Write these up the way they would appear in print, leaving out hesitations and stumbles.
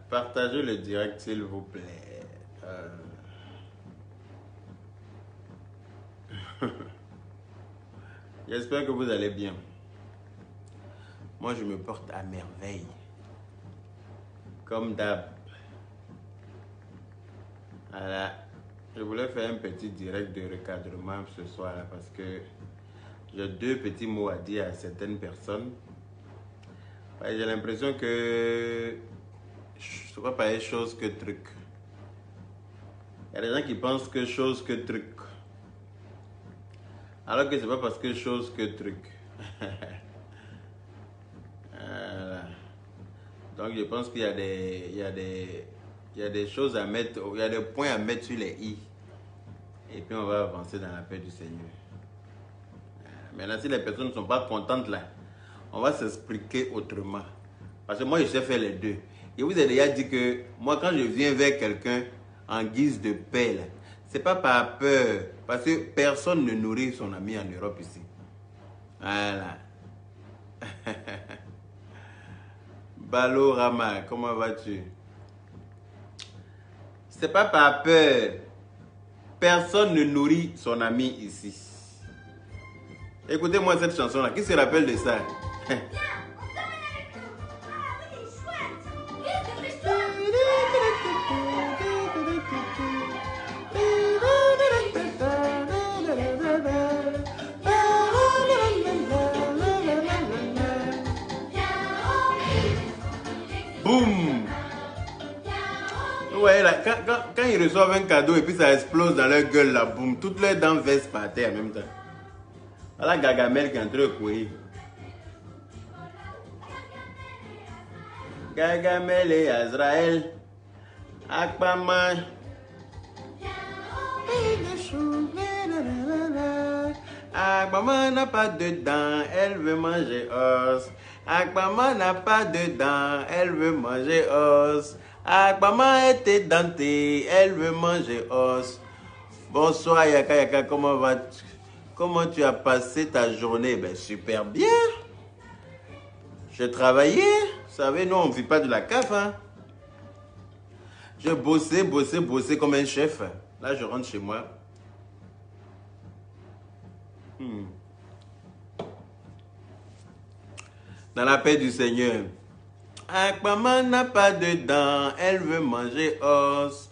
Partagez le direct, s'il vous plaît. J'espère que vous allez bien. Moi, je me porte à merveille. Comme d'hab. Voilà. Je voulais faire un petit direct de recadrement ce soir là parce que j'ai deux petits mots à dire à certaines personnes. Ouais, j'ai l'impression que je ne peux pas parler chose que truc. Il y a des gens qui pensent que chose que truc. Alors que c'est pas parce que chose que truc. Voilà. Donc je pense qu'il y a des choses à mettre, il y a des points à mettre sur les i. Et puis on va avancer dans la paix du Seigneur. Maintenant, si les personnes ne sont pas contentes là, on va s'expliquer autrement. Parce que moi, je sais faire les deux. Et vous avez déjà dit que moi, quand je viens vers quelqu'un en guise de paix, c'est pas par peur. Parce que personne ne nourrit son ami en Europe ici. Voilà. Balo Rama, comment vas-tu? C'est pas par peur. Personne ne nourrit son ami ici. Écoutez-moi cette chanson-là. Qui se rappelle de ça? Boum! Ouais, là, quand ils reçoivent un cadeau et puis ça explose dans leur gueule, là, boum, toutes leurs dents versent par terre en même temps. Voilà Gargamel qui est en train de courir. Gargamel et Azraël. Aquaman. Aquaman n'a pas de dents, elle veut manger os. Aquaman n'a pas de dents, elle veut manger os. Aquaman était dentée, elle veut manger os. Bonsoir Yaka Yaka, comment vas-tu? Comment tu as passé ta journée? Ben super bien. J'ai travaillé. Vous savez, nous on ne vit pas de la CAF. Hein? J'ai bossé comme un chef. Là, je rentre chez moi. Dans la paix du Seigneur. Aquaman n'a pas de dents, elle veut manger os.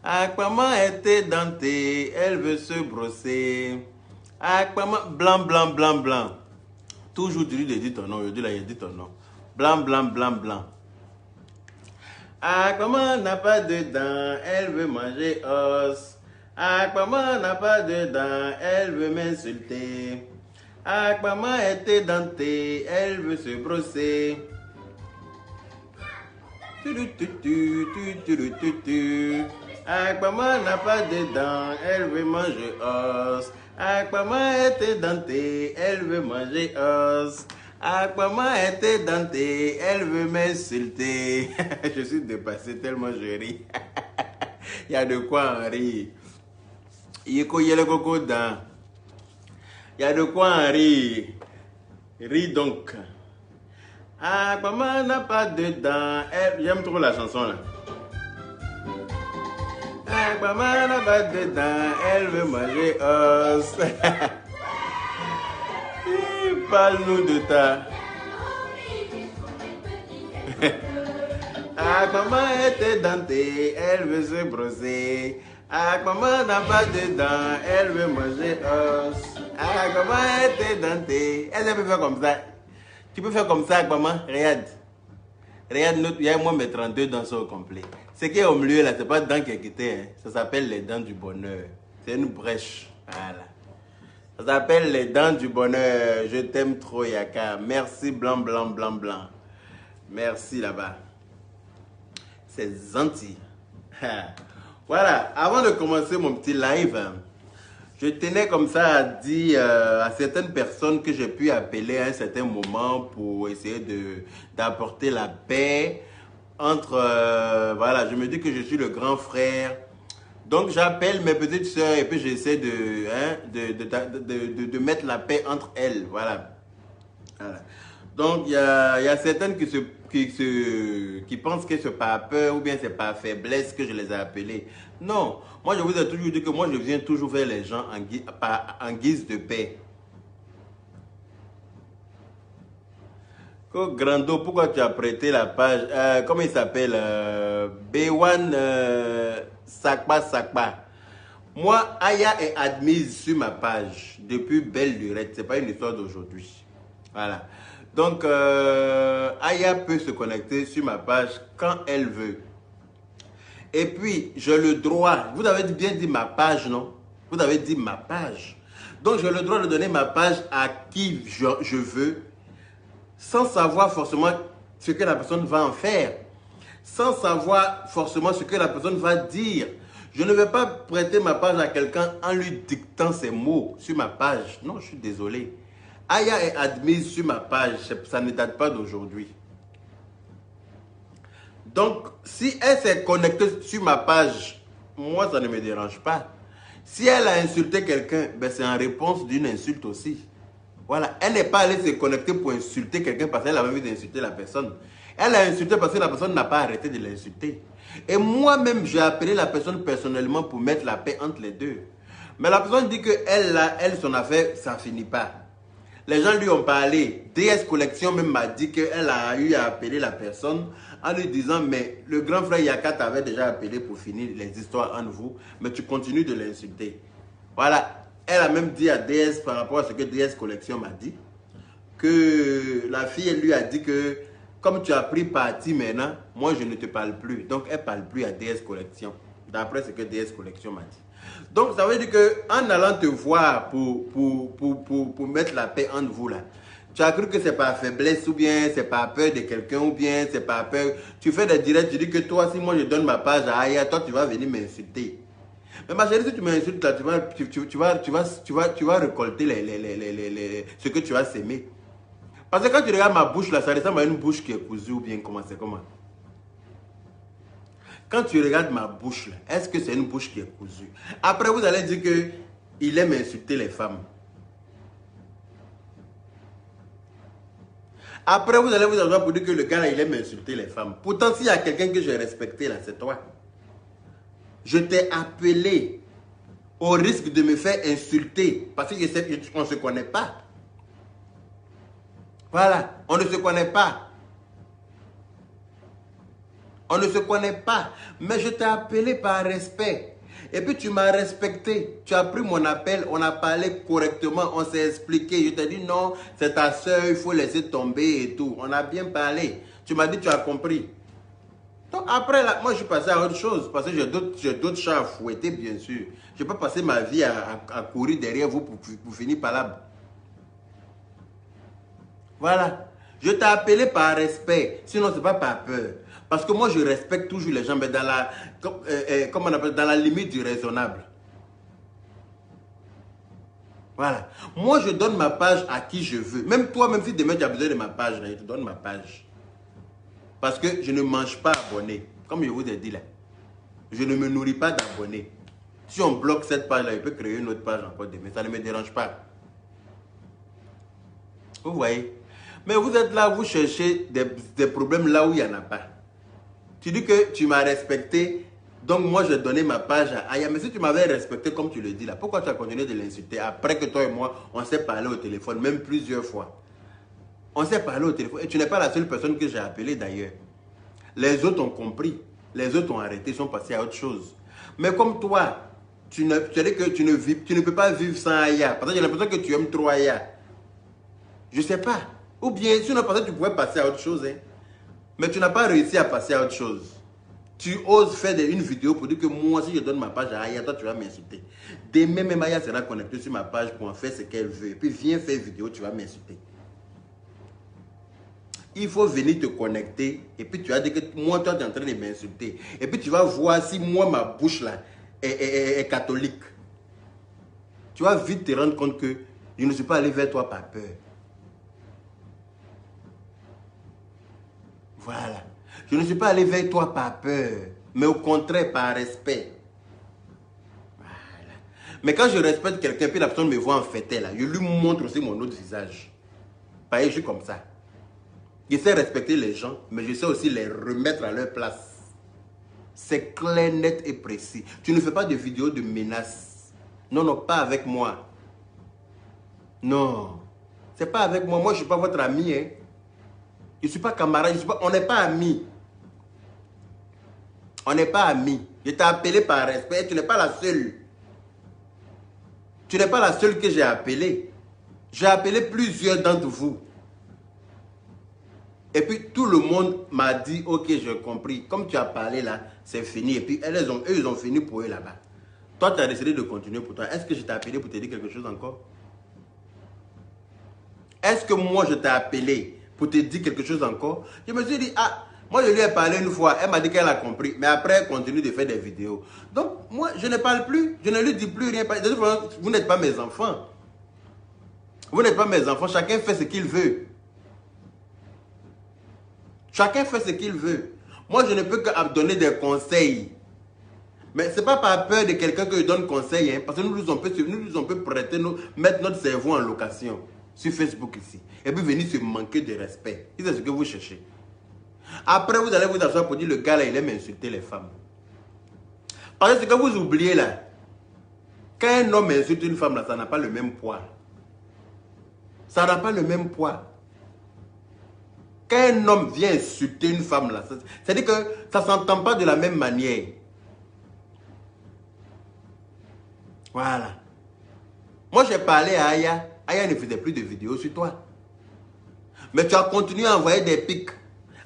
Aquaman était dentée, elle veut se brosser. Aquaman, blanc, blanc, blanc, blanc. Toujours tu lui dis ton nom, aujourd'hui là il dit ton nom. Blanc, blanc, blanc, blanc. Aquaman n'a pas de dents, elle veut manger os. Aquaman n'a pas de dents, elle veut m'insulter. Aquaman était dentée, elle veut se brosser. Aquaman n'a pas de dents, elle veut manger os. Aquaman était dentée, elle veut manger os. Aquaman était dentée, elle veut m'insulter. Je suis dépassé tellement je ris. Il y a de quoi en rire. Yeko yele koko dans. Il y a de quoi en rire. Ris donc. Aquaman n'a pas de dents. J'aime trop la chanson là. Aquaman n'a pas de dents. Elle veut manger os. Parle-nous de ta. Aquaman était dentée. Elle veut se brosser. Aquaman n'a pas de dents. Elle veut manger os. Aquaman était dentée. Elle peut faire comme ça. Tu peux faire comme ça, Aquaman. Regarde. Regarde, il y a moi mes 32 dents sont au complet. Ce qui est au milieu là, c'est pas dents qui est quitté. Hein. Ça s'appelle les dents du bonheur. C'est une brèche. Voilà. Ça s'appelle les dents du bonheur. Je t'aime trop, Yaka. Merci, blanc, blanc, blanc, blanc. Merci là-bas. C'est gentil. Voilà. Avant de commencer mon petit live, je tenais comme ça à dire à certaines personnes que j'ai pu appeler à un certain moment pour essayer d'apporter la paix entre... voilà, je me dis que je suis le grand frère. Donc j'appelle mes petites soeurs et puis j'essaie de mettre la paix entre elles. Voilà. Voilà. Donc, il y a certaines qui pensent que c'est par peur ou bien c'est par faiblesse que je les ai appelées. Non, moi je vous ai toujours dit que moi je viens toujours vers les gens en guise de paix. Grando, pourquoi tu as prêté la page comment il s'appelle B1 Sakpa Sakpa. Moi, Aya est admise sur ma page depuis belle lurette. Ce n'est pas une histoire d'aujourd'hui. Voilà. Donc, Aya peut se connecter sur ma page quand elle veut. Et puis, j'ai le droit, vous avez bien dit ma page, non? Vous avez dit ma page. Donc, j'ai le droit de donner ma page à qui je veux, sans savoir forcément ce que la personne va en faire, sans savoir forcément ce que la personne va dire. Je ne vais pas prêter ma page à quelqu'un en lui dictant ses mots sur ma page. Non, je suis désolé. Aya est admise sur ma page, ça ne date pas d'aujourd'hui. Donc, si elle s'est connectée sur ma page, moi, ça ne me dérange pas. Si elle a insulté quelqu'un, ben c'est en réponse d'une insulte aussi. Voilà, elle n'est pas allée se connecter pour insulter quelqu'un parce qu'elle a envie d'insulter la personne. Elle a insulté parce que la personne n'a pas arrêté de l'insulter. Et moi-même, j'ai appelé la personne personnellement pour mettre la paix entre les deux. Mais la personne dit que elle, son affaire, ça ne finit pas. Les gens lui ont parlé. DS Collection même m'a dit qu'elle a eu à appeler la personne en lui disant, mais le grand frère Yaka t'avait déjà appelé pour finir les histoires entre vous, mais tu continues de l'insulter. Voilà. Elle a même dit à DS, par rapport à ce que DS Collection m'a dit, que la fille, elle lui a dit que, comme tu as pris parti maintenant, moi je ne te parle plus. Donc elle ne parle plus à DS Collection, d'après ce que DS Collection m'a dit. Donc ça veut dire qu'en allant te voir pour mettre la paix entre vous là, tu as cru que c'est par faiblesse ou bien c'est par peur de quelqu'un ou bien c'est par peur. Tu fais des directs, tu dis que toi, si moi je donne ma page à Aya, toi tu vas venir m'insulter. Mais ma chérie, si tu m'insultes là, tu vas récolter ce que tu as sémé. Parce que quand tu regardes ma bouche là, ça ressemble à une bouche qui est cousue ou bien comment c'est comment. Quand tu regardes ma bouche là, est-ce que c'est une bouche qui est cousue? Après vous allez dire que il aime insulter les femmes. Après vous allez vous asseoir pour dire que le gars là, il aime insulter les femmes. Pourtant s'il y a quelqu'un que j'ai respecté là, c'est toi. Je t'ai appelé au risque de me faire insulter parce que je sais qu'on ne se connaît pas. Voilà, on ne se connaît pas. On ne se connaît pas. Mais je t'ai appelé par respect. Et puis tu m'as respecté. Tu as pris mon appel, on a parlé correctement, on s'est expliqué. Je t'ai dit non, c'est ta soeur, il faut laisser tomber et tout. On a bien parlé. Tu m'as dit tu as compris. Donc après, là, moi je suis passé à autre chose parce que j'ai d'autres chats à fouetter, bien sûr. Je ne vais pas passer ma vie à courir derrière vous pour finir par là. Voilà. Je t'ai appelé par respect, sinon ce n'est pas par peur. Parce que moi je respecte toujours les gens, mais dans la, comme on appelle, dans la limite du raisonnable. Voilà. Moi je donne ma page à qui je veux. Même toi, même si demain tu as besoin de ma page, je te donne ma page. Parce que je ne mange pas abonné. Comme je vous ai dit là. Je ne me nourris pas d'abonnés. Si on bloque cette page là, je peux créer une autre page encore demain. Ça ne me dérange pas. Vous voyez? Mais vous êtes là, vous cherchez des problèmes là où il n'y en a pas. Tu dis que tu m'as respecté, donc moi je donné ma page à Aya. Mais si tu m'avais respecté comme tu le dis là, pourquoi tu as continué de l'insulter après que toi et moi, on s'est parlé au téléphone, même plusieurs fois? On s'est parlé au téléphone et tu n'es pas la seule personne que j'ai appelée d'ailleurs. Les autres ont compris, les autres ont arrêté, sont passés à autre chose. Mais comme toi, tu dis que tu ne peux pas vivre sans Aya. Parce que j'ai l'impression que tu aimes trop Aya. Je ne sais pas. Ou bien, sinon, parce que tu pouvais passer à autre chose. Hein. Mais tu n'as pas réussi à passer à autre chose. Tu oses faire une vidéo pour dire que moi, si je donne ma page à Aya, toi, tu vas m'insulter. Demain, même Aya sera connectée sur ma page pour en faire ce qu'elle veut. Et puis, viens faire une vidéo, tu vas m'insulter. Il faut venir te connecter. Et puis, tu vas dire que moi, toi, tu es en train de m'insulter. Et puis, tu vas voir si moi, ma bouche là est catholique. Tu vas vite te rendre compte que je ne suis pas allé vers toi par peur. Voilà. Je ne suis pas allé vers toi par peur, mais au contraire par respect. Voilà. Mais quand je respecte quelqu'un, puis la personne me voit en fêter là, je lui montre aussi mon autre visage. Pareil, je suis comme ça. Je sais respecter les gens, mais je sais aussi les remettre à leur place. C'est clair, net et précis. Tu ne fais pas de vidéos de menaces. Non, non, pas avec moi. Non. C'est pas avec moi. Moi, je ne suis pas votre ami. Hein. Je ne suis pas camarade. On n'est pas amis. On n'est pas amis. Je t'ai appelé par respect. Tu n'es pas la seule. Tu n'es pas la seule que j'ai appelée. J'ai appelé plusieurs d'entre vous. Et puis tout le monde m'a dit, ok, j'ai compris. Comme tu as parlé là, c'est fini. Et puis eux, ils ont fini pour eux là-bas. Toi, tu as décidé de continuer pour toi. Est-ce que je t'ai appelé pour te dire quelque chose encore? Est-ce que moi, je t'ai appelé pour te dire quelque chose encore? Je me suis dit, ah, moi, je lui ai parlé une fois. Elle m'a dit qu'elle a compris. Mais après, elle continue de faire des vidéos. Donc, moi, je ne parle plus. Je ne lui dis plus rien. De toute façon, vous n'êtes pas mes enfants. Vous n'êtes pas mes enfants. Chacun fait ce qu'il veut. Chacun fait ce qu'il veut. Moi, je ne peux que donner des conseils. Mais ce n'est pas par peur de quelqu'un que je donne conseil. Hein, parce que nous, on peut prêter, mettre notre cerveau en location sur Facebook ici. Et puis venir se manquer de respect. C'est ce que vous cherchez. Après, vous allez vous asseoir pour dire le gars là, il aime insulter les femmes. Parce que ce que vous oubliez là, quand un homme insulte une femme là, ça n'a pas le même poids. Ça n'a pas le même poids. Quand un homme vient insulter une femme là, c'est-à-dire que ça ne s'entend pas de la même manière. Voilà. Moi, j'ai parlé à Aya. Aya ne faisait plus de vidéos sur toi. Mais tu as continué à envoyer des pics,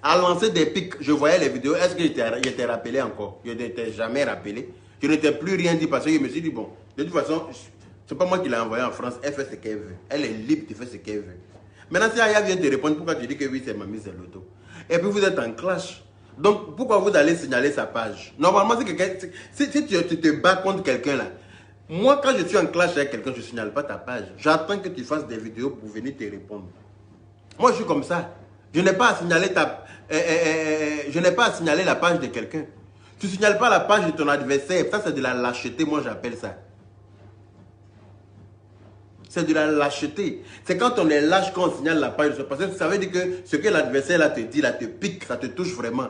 à lancer des pics. Je voyais les vidéos. Est-ce que je t'ai rappelé encore? Je ne t'ai jamais rappelé. Je ne t'ai plus rien dit parce que je me suis dit, bon, de toute façon, c'est pas moi qui l'ai envoyé en France. Elle fait ce qu'elle veut. Elle est libre de faire ce qu'elle veut. Maintenant, si Aya vient te répondre, pourquoi tu dis que oui, c'est Mamie, c'est l'auto? Et puis vous êtes en clash. Donc, pourquoi vous allez signaler sa page? Normalement, si tu te bats contre quelqu'un là, moi, quand je suis en clash avec quelqu'un, je ne signale pas ta page. J'attends que tu fasses des vidéos pour venir te répondre. Moi, je suis comme ça. Je n'ai pas à signaler je n'ai pas à signaler la page de quelqu'un. Tu ne signales pas la page de ton adversaire. Ça, c'est de la lâcheté, moi, j'appelle ça. C'est de la lâcheté. C'est quand on est lâche, quand on signale la page. Parce que ça veut dire que ce que l'adversaire là te dit, là, te pique, ça te touche vraiment.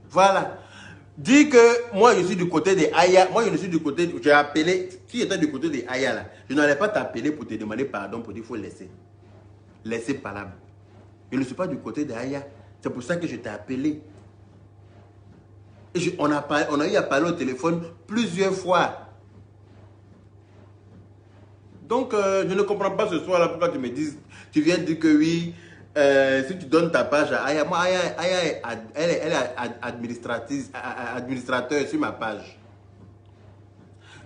Voilà. Dis que moi je suis du côté de Aya. Moi je suis du côté. J'ai appelé. Si j'étais du côté de Aya là, je n'allais pas t'appeler pour te demander pardon, pour dire qu'il faut laisser. Laisser parler. Je ne suis pas du côté de Aya. C'est pour ça que je t'ai appelé. Et on a eu à parler au téléphone plusieurs fois. Donc je ne comprends pas ce soir là pourquoi tu me dis. Tu viens dire que oui. Si tu donnes ta page à Aya, moi Aya elle est administrateur sur ma page.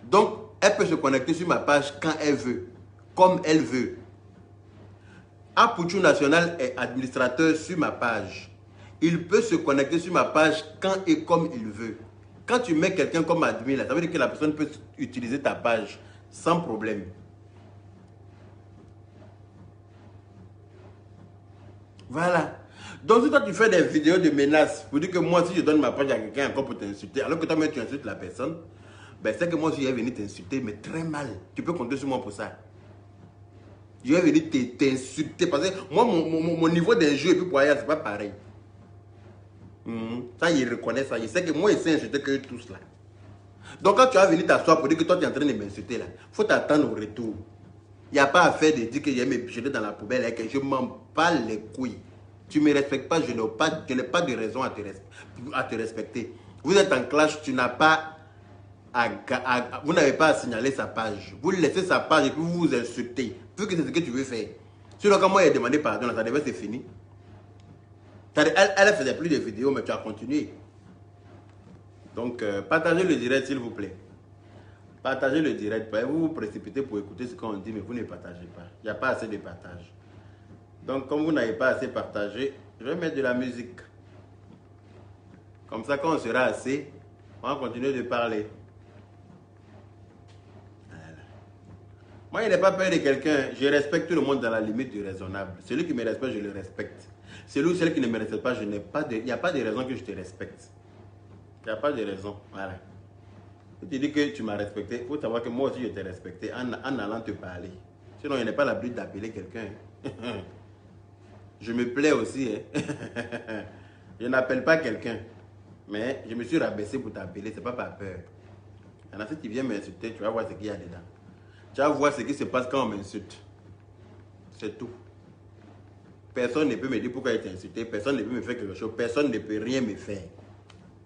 Donc, elle peut se connecter sur ma page quand elle veut, comme elle veut. Apouchou National est administrateur sur ma page. Il peut se connecter sur ma page quand et comme il veut. Quand tu mets quelqu'un comme admin, là, ça veut dire que la personne peut utiliser ta page sans problème. Voilà. Donc si toi tu fais des vidéos de menaces pour dire que moi si je donne ma page à quelqu'un encore pour t'insulter, alors que toi même tu insultes la personne, ben c'est que moi je vais venir t'insulter, mais très mal. Tu peux compter sur moi pour ça. Je vais venir t'insulter parce que moi mon niveau d'injure et puis pour ailleurs c'est pas pareil. Ça il reconnaît ça. Il sait que moi il sait insulter que eux tous là. Donc quand tu vas venir t'asseoir pour dire que toi tu es en train de m'insulter là, il faut t'attendre au retour. Il n'y a pas à faire de dire que j'ai me jeter dans la poubelle et que je m'en bats les couilles. Tu ne me respectes pas, je n'ai pas de raison à te respecter. Vous êtes en clash, tu n'as pas vous n'avez pas à signaler sa page. Vous laissez sa page et puis vous vous insultez. Vu que c'est ce que tu veux faire. Sinon, quand moi j'ai demandé pardon, ça devait se finir. Elle ne faisait plus de vidéos, mais tu as continué. Donc, partagez le direct, s'il vous plaît. Partagez le direct. Vous vous précipitez pour écouter ce qu'on dit, mais vous ne partagez pas. Il n'y a pas assez de partage. Donc, comme vous n'avez pas assez partagé, je vais mettre de la musique. Comme ça, quand on sera assez, on va continuer de parler. Voilà. Moi, je n'ai pas peur de quelqu'un. Je respecte tout le monde dans la limite du raisonnable. Celui qui me respecte, je le respecte. Celui ou celle qui ne me respecte pas, il n'y a pas de raison que je te respecte. Il n'y a pas de raison. Voilà. Si tu dis que tu m'as respecté, il faut savoir que moi aussi je t'ai respecté en allant te parler. Sinon, il n'est pas l'habitude d'appeler quelqu'un. Je me plais aussi. Hein. Je n'appelle pas quelqu'un. Mais je me suis rabaissé pour t'appeler. C'est pas par peur. Il y en a ceux qui viennent m'insulter. Tu vas voir ce qu'il y a dedans. Tu vas voir ce qui se passe quand on m'insulte. C'est tout. Personne ne peut me dire pourquoi il t'a insulté. Personne ne peut me faire quelque chose. Personne ne peut rien me faire.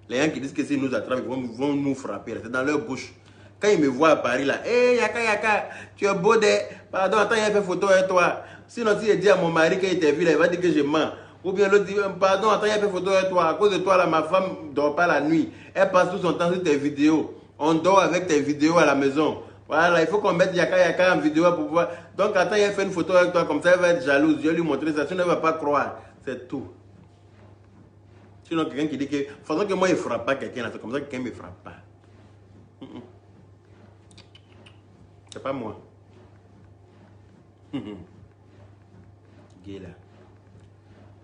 Les gens qui disent que s'ils nous attrapent, ils vont nous frapper. C'est dans leur bouche. Quand ils me voient à Paris, là, hé, Yaka, tu es beau de... Pardon, attends, il a fait photo avec toi. Sinon, si je dis à mon mari qu'il t'a vu, là, il va dire que je mens. Ou bien l'autre dit, pardon, attends, il a fait photo avec toi. À cause de toi, là, ma femme ne dort pas la nuit. Elle passe tout son temps sur tes vidéos. On dort avec tes vidéos à la maison. Voilà, il faut qu'on mette Yaka en vidéo pour pouvoir... Donc, attends, il a fait une photo avec toi, comme ça, elle va être jalouse. Je vais lui montrer ça, sinon, elle ne va pas croire. C'est tout. Sinon, quelqu'un qui dit que... Façon que moi, il ne frappe pas quelqu'un, c'est comme ça que quelqu'un ne me frappe pas. C'est pas moi. Gay là.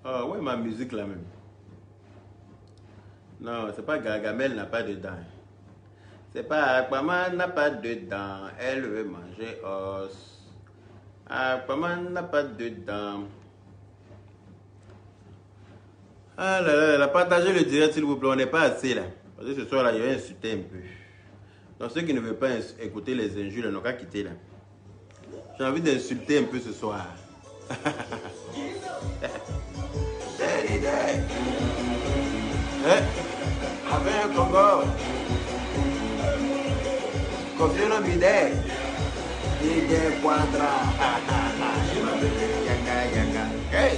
Oh, ouais, ma musique là même. Non, c'est pas Gargamel n'a pas de dents. C'est pas Aquaman n'a pas de dents. Elle veut manger os. Aquaman n'a pas de dents. Ah là là, partagez le direct s'il vous plaît. On n'est pas assez là. Parce que ce soir là, je vais insulter un peu. Donc ceux qui ne veulent pas écouter les injures, n'ont qu'à quitter là. J'ai envie d'insulter un peu ce soir. Avec un Congo. Confions bidé. DJ Quadra. Yaka. Hey.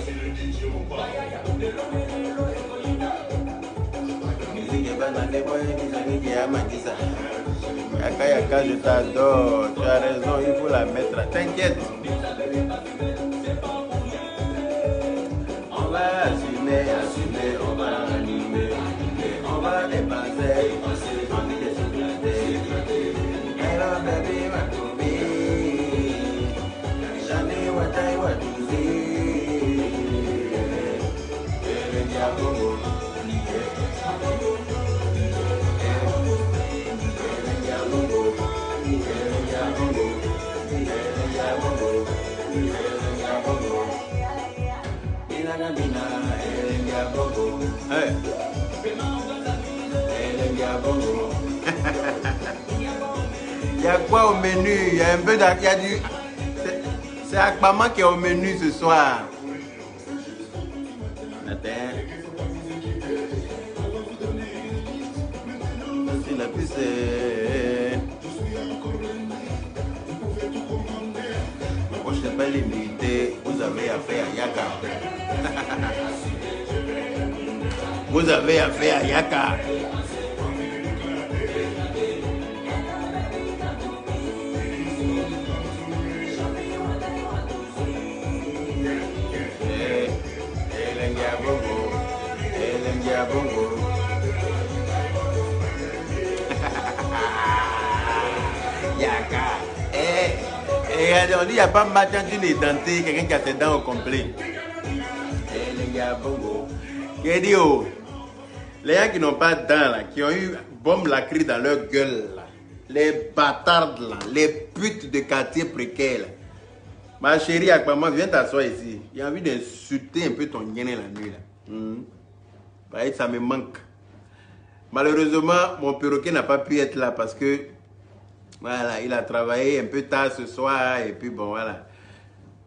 Yaka, je t'adore. Tu as raison, il faut la mettre là. T'inquiète. On va assumer, on va animer, on va dépasser, on dit que c'est planté. Hello baby, ma copine. Jamais what I want to see. Il y a quoi au menu? Il y a un peu du... C'est Aquaman qui est au menu ce soir. Attends. Si la piste est... Moi je n'ai pas limité. Vous avez affaire à Yaka. Vous avez affaire à Yaka. Yaka. On dit il n'y a pas matin d'une identité, quelqu'un qui a ses dents au complet. Les gars, bongo. Les gens qui n'ont pas de dents, là, qui ont eu bombe lacrée dans leur gueule, là, les bâtards, là, les putes de quartier précaires. Ma chérie, Aquaman, viens t'asseoir ici. J'ai envie d'insulter un peu ton gêné la nuit. Là. Ça me manque. Malheureusement, mon perroquet n'a pas pu être là parce que voilà, il a travaillé un peu tard ce soir et puis bon voilà.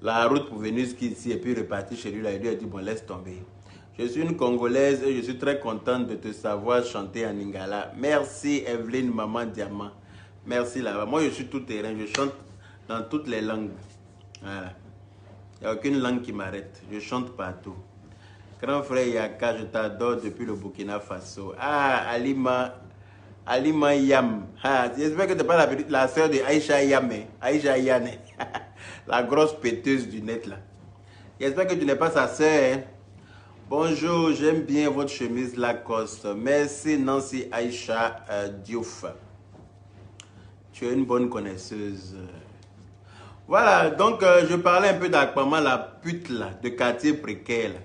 La route pour venir jusqu'ici et puis repartir chez lui là, il lui a dit bon laisse tomber. Je suis une Congolaise et je suis très contente de te savoir chanter en lingala. Merci Evelyne, maman diamant. Merci là-bas. Moi je suis tout terrain, je chante dans toutes les langues. Voilà. Il n'y a aucune langue qui m'arrête. Je chante partout. Grand frère Yaka, je t'adore depuis le Burkina Faso. Ah, Alima Yam. Ah, j'espère que tu n'es pas la soeur de Aïcha Yame. Aïcha Yane. La grosse péteuse du net là. J'espère que tu n'es pas sa soeur. Hein? Bonjour, j'aime bien votre chemise Lacoste. Merci Nancy Aïcha Diouf. Tu es une bonne connaisseuse. Voilà, donc je parlais un peu d'Aquaman, la pute là, de quartier précaire. Là.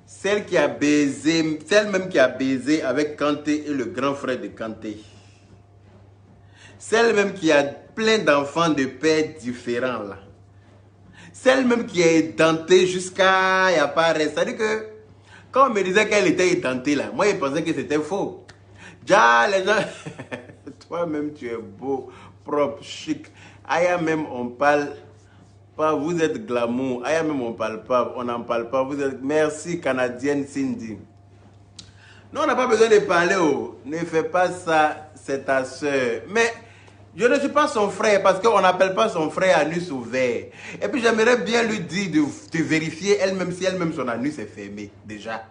Celle qui a baisé, celle même qui a baisé avec Kanté et le grand frère de Kanté. Celle même qui a plein d'enfants de pères différents là. celle même qui est édentée jusqu'à... Il n'y a pas reste. C'est-à-dire que quand on me disait qu'elle était édentée là, moi je pensais que c'était faux. Déjà les gens... Toi-même tu es beau, propre, chic. Aya même on parle pas, vous êtes glamour. Aya même on parle pas, on n'en parle pas. Vous êtes... Merci canadienne Cindy. Non, on n'a pas besoin de parler. Oh. Ne fais pas ça, c'est ta soeur. Mais je ne suis pas son frère parce qu'on n'appelle pas son frère anus ouvert. Et puis j'aimerais bien lui dire de vérifier elle-même si elle-même son anus est fermé déjà.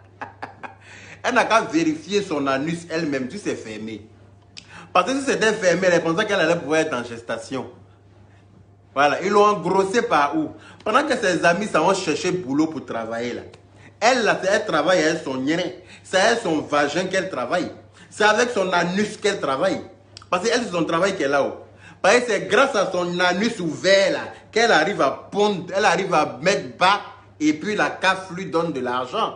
Elle n'a qu'à vérifier son anus elle-même si c'est fermé. Parce que si c'était fermé, elle pensait qu'elle allait pouvoir être en gestation. Voilà, ils l'ont engrossé par où? Pendant que ses amis s'en vont chercher boulot pour travailler là. Elle, là, elle travaille avec son nien. C'est avec son vagin qu'elle travaille. C'est avec son anus qu'elle travaille. Parce qu'elle, c'est son travail qu'elle a. Parce que c'est grâce à son anus ouvert là qu'elle arrive à pondre, elle arrive à mettre bas et puis la CAF lui donne de l'argent.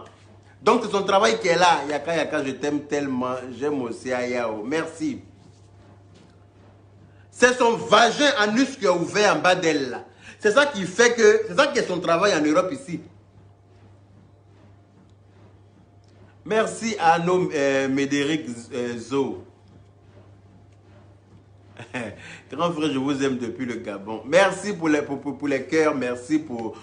Donc c'est son travail qu'elle a. Yaka Yaka, je t'aime tellement. J'aime aussi Ayao. Merci. C'est son vagin anus qui est ouvert en bas d'elle là. C'est ça qui fait que, c'est ça qui est son travail en Europe ici. Merci à nos Médéric Zo. Grand frère, je vous aime depuis le Gabon. Merci pour les cœurs, merci pour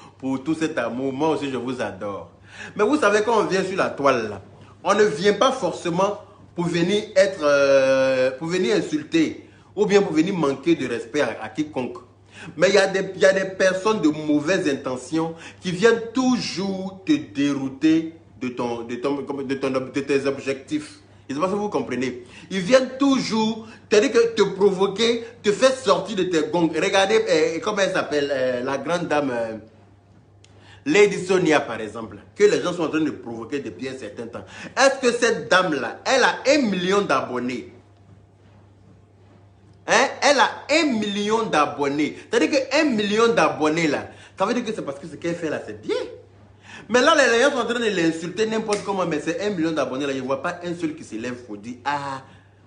tout cet amour. Moi aussi, je vous adore. Mais vous savez, quand on vient sur la toile, là, on ne vient pas forcément pour venir pour venir insulter ou bien pour venir manquer de respect à quiconque. Mais il y a des personnes de mauvaises intentions qui viennent toujours te dérouter de tes objectifs. Je ne sais pas si vous comprenez. Ils viennent toujours te provoquer, te faire sortir de tes gongs. Regardez, comment elle s'appelle, la grande dame Lady Sonia par exemple, que les gens sont en train de provoquer depuis un certain temps. Est-ce que cette dame-là, elle a 1 million d'abonnés? Hein? Elle a 1 million d'abonnés. C'est-à-dire que 1 million d'abonnés là, ça veut dire que c'est parce que ce qu'elle fait là, c'est bien. Mais là, les gens sont en train de l'insulter n'importe comment, mais c'est 1 million d'abonnés là, je ne vois pas un seul qui se lève pour dire, ah,